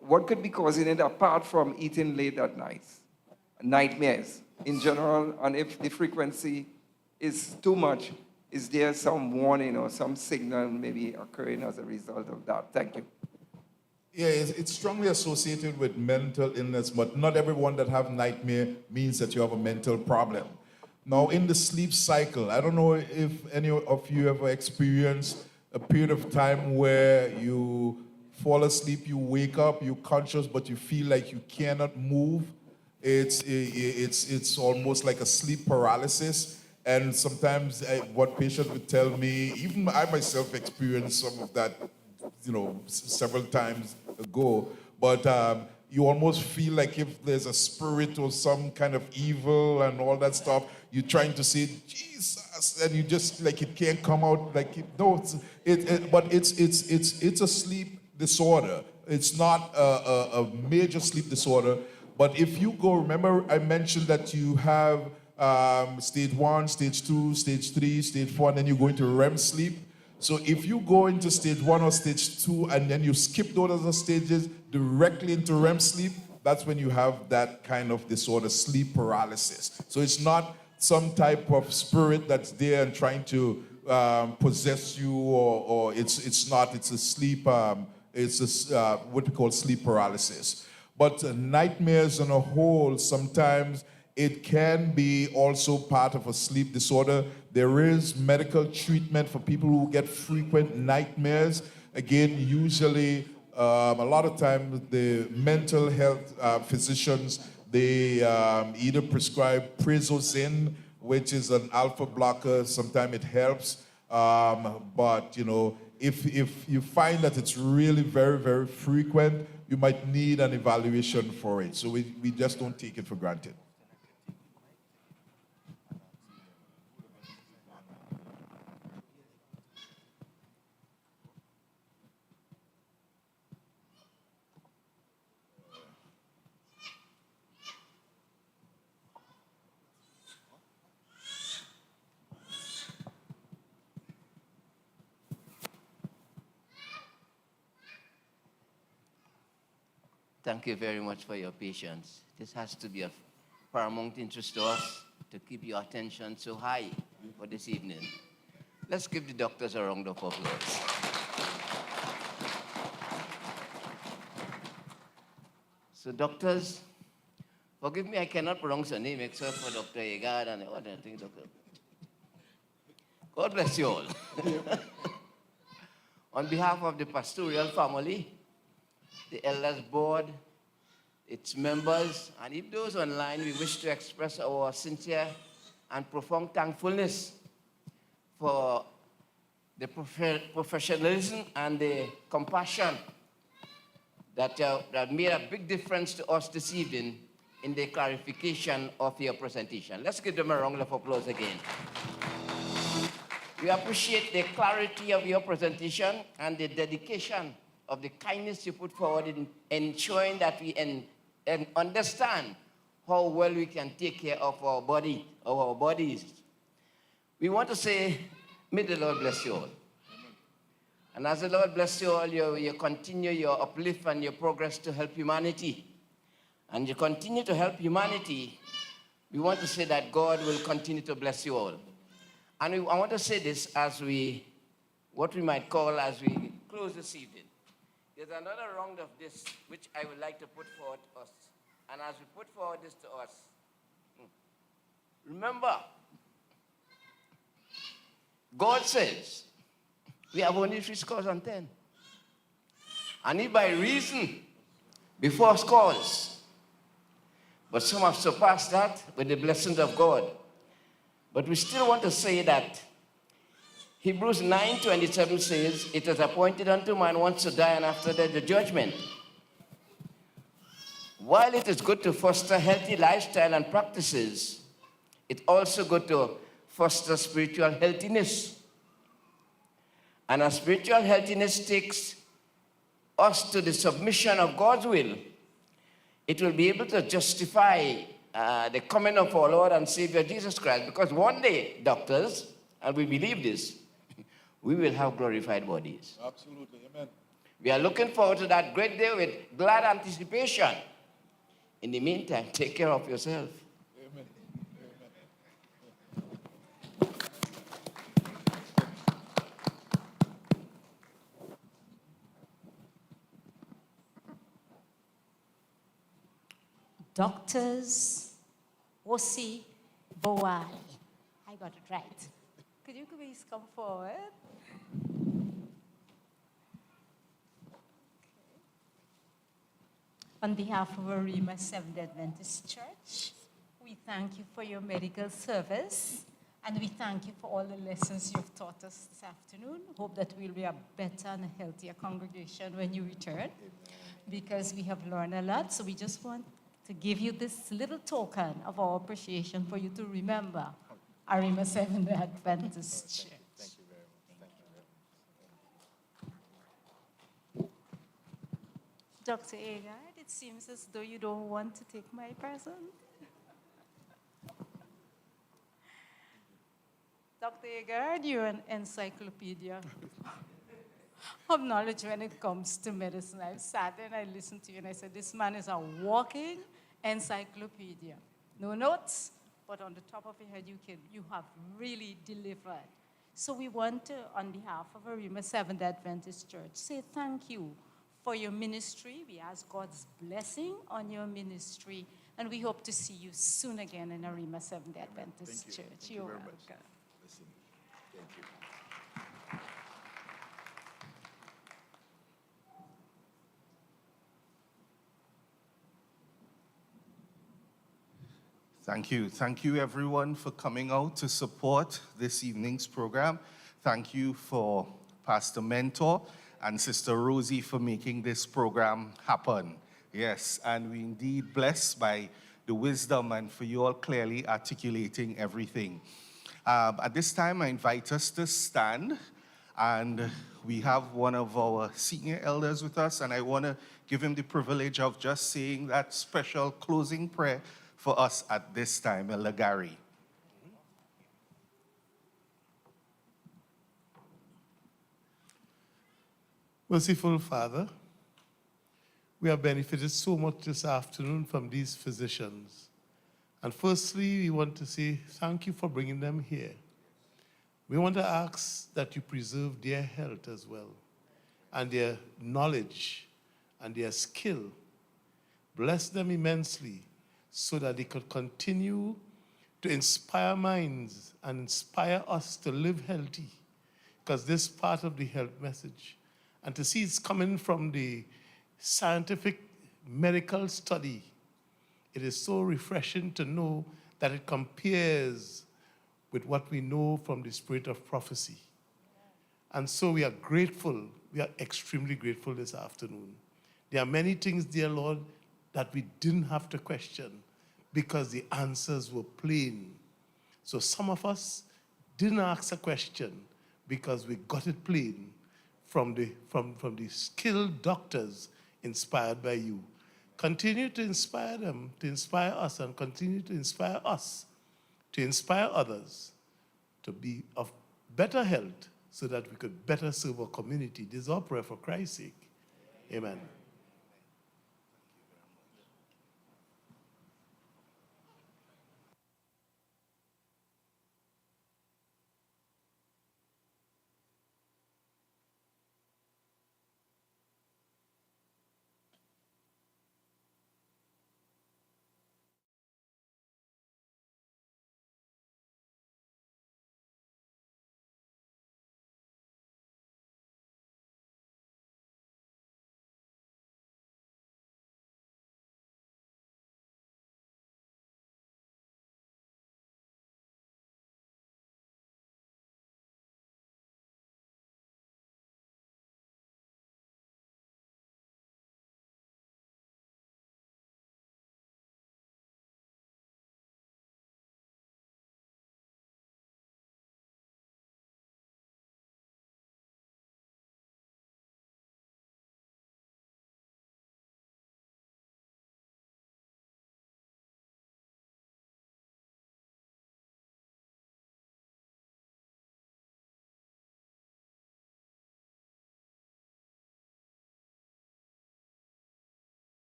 [SPEAKER 10] what could be causing it apart from eating late at night, nightmares in general, and if the frequency is too much, is there some warning or some signal maybe occurring as a result of that? Thank you.
[SPEAKER 2] Yeah, it's strongly associated with mental illness, but not everyone that have nightmare means that you have a mental problem. Now, in the sleep cycle, I don't know if any of you ever experienced a period of time where you fall asleep, you wake up, you're conscious, but you feel like you cannot move. It's almost like a sleep paralysis. And sometimes what patients would tell me, even I myself experienced some of that, several times ago, but you almost feel like if there's a spirit or some kind of evil and all that stuff, you're trying to say, Jesus, and you just, like, it can't come out, like, but it's a sleep disorder. It's not a major sleep disorder, but if you go, remember I mentioned that you have stage 1, stage 2, stage 3, stage 4, and then you go into REM sleep. So if you go into stage 1 or stage 2 and then you skip those other stages directly into REM sleep, that's when you have that kind of disorder, sleep paralysis. So it's not some type of spirit that's there and trying to possess you, or it's not. It's a sleep. It's what we call sleep paralysis. But nightmares on a whole, sometimes it can be also part of a sleep disorder. There is medical treatment for people who get frequent nightmares. Again, usually, a lot of times, the mental health physicians, they either prescribe Prazosine, which is an alpha blocker. Sometimes it helps. But, if you find that it's really very, very frequent, you might need an evaluation for it. So we just don't take it for granted.
[SPEAKER 5] Thank you very much for your patience. This has to be of paramount interest to us to keep your attention so high for this evening. Let's give the doctors a round of applause. So doctors, forgive me, I cannot pronounce your name except for Dr. Agard and other things. God bless you all. On behalf of the pastoral family, the elders board, its members, and if those online, we wish to express our sincere and profound thankfulness for the professionalism and the compassion that made a big difference to us this evening in the clarification of your presentation. Let's give them a round of applause again. We appreciate the clarity of your presentation and the dedication of the kindness you put forward in ensuring that we understand how well we can take care of our body, of our bodies. We want to say, may the Lord bless you all. And as the Lord bless you all, you continue your uplift and your progress to help humanity. And you continue to help humanity, we want to say that God will continue to bless you all. And I want to say this as what we might call as we close this evening. There's another round of this which I would like to put forward to us. And as we put forward this to us, Remember, God says we have only 10. And if by reason before scores, but some have surpassed that with the blessings of God. But we still want to say that Hebrews 9:27 says, it is appointed unto man once to die, and after that the judgment. While it is good to foster healthy lifestyle and practices, it's also good to foster spiritual healthiness. And as spiritual healthiness takes us to the submission of God's will, it will be able to justify the coming of our Lord and Savior Jesus Christ. Because one day, doctors, and we believe this, we will have glorified bodies.
[SPEAKER 2] Absolutely, amen.
[SPEAKER 5] We are looking forward to that great day with glad anticipation. In the meantime, take care of yourself.
[SPEAKER 2] Amen.
[SPEAKER 15] Doctors Osi Boali. I got it right. Could you please come forward? On behalf of Arima Seventh Adventist Church, we thank you for your medical service, and we thank you for all the lessons you've taught us this afternoon. Hope that we'll be a better and a healthier congregation when you return, because we have learned a lot. So we just want to give you this little token of our appreciation for you to remember Arima Seventh Adventist Church.
[SPEAKER 1] Thank you very much. Thank you very much.
[SPEAKER 15] Dr. Agard, it seems as though you don't want to take my present. Dr. Agard, you're an encyclopedia of knowledge when it comes to medicine. I sat and I listened to you and I said, this man is a walking encyclopedia. No notes, but on the top of your head, you have really delivered. So we want to, on behalf of Arima Seventh Adventist Church, say thank you for your ministry. We ask God's blessing on your ministry, and we hope to see you soon again in Arima Seventh Adventist Church.
[SPEAKER 2] Thank you very much. Listen, thank you.
[SPEAKER 1] Thank you. Thank you, everyone, for coming out to support this evening's program. Thank you for Pastor Mentor and Sister Rosie for making this program happen. Yes, and we indeed blessed by the wisdom and for you all clearly articulating everything. At this time, I invite us to stand, and we have one of our senior elders with us, and I want to give him the privilege of just saying that special closing prayer for us at this time, Elder Gary.
[SPEAKER 16] Merciful Father, we have benefited so much this afternoon from these physicians. And firstly, we want to say thank you for bringing them here. We want to ask that you preserve their health as well, and their knowledge and their skill. Bless them immensely so that they could continue to inspire minds and inspire us to live healthy, because this is part of the health message. And to see it's coming from the scientific medical study, it is so refreshing to know that it compares with what we know from the spirit of prophecy. And so we are grateful. We are extremely grateful this afternoon. There are many things, dear Lord, that we didn't have to question because the answers were plain. So some of us didn't ask a question because we got it plain from the skilled doctors inspired by you. Continue to inspire them, to inspire us, and continue to inspire us, to inspire others to be of better health so that we could better serve our community. This is our prayer for Christ's sake. Amen.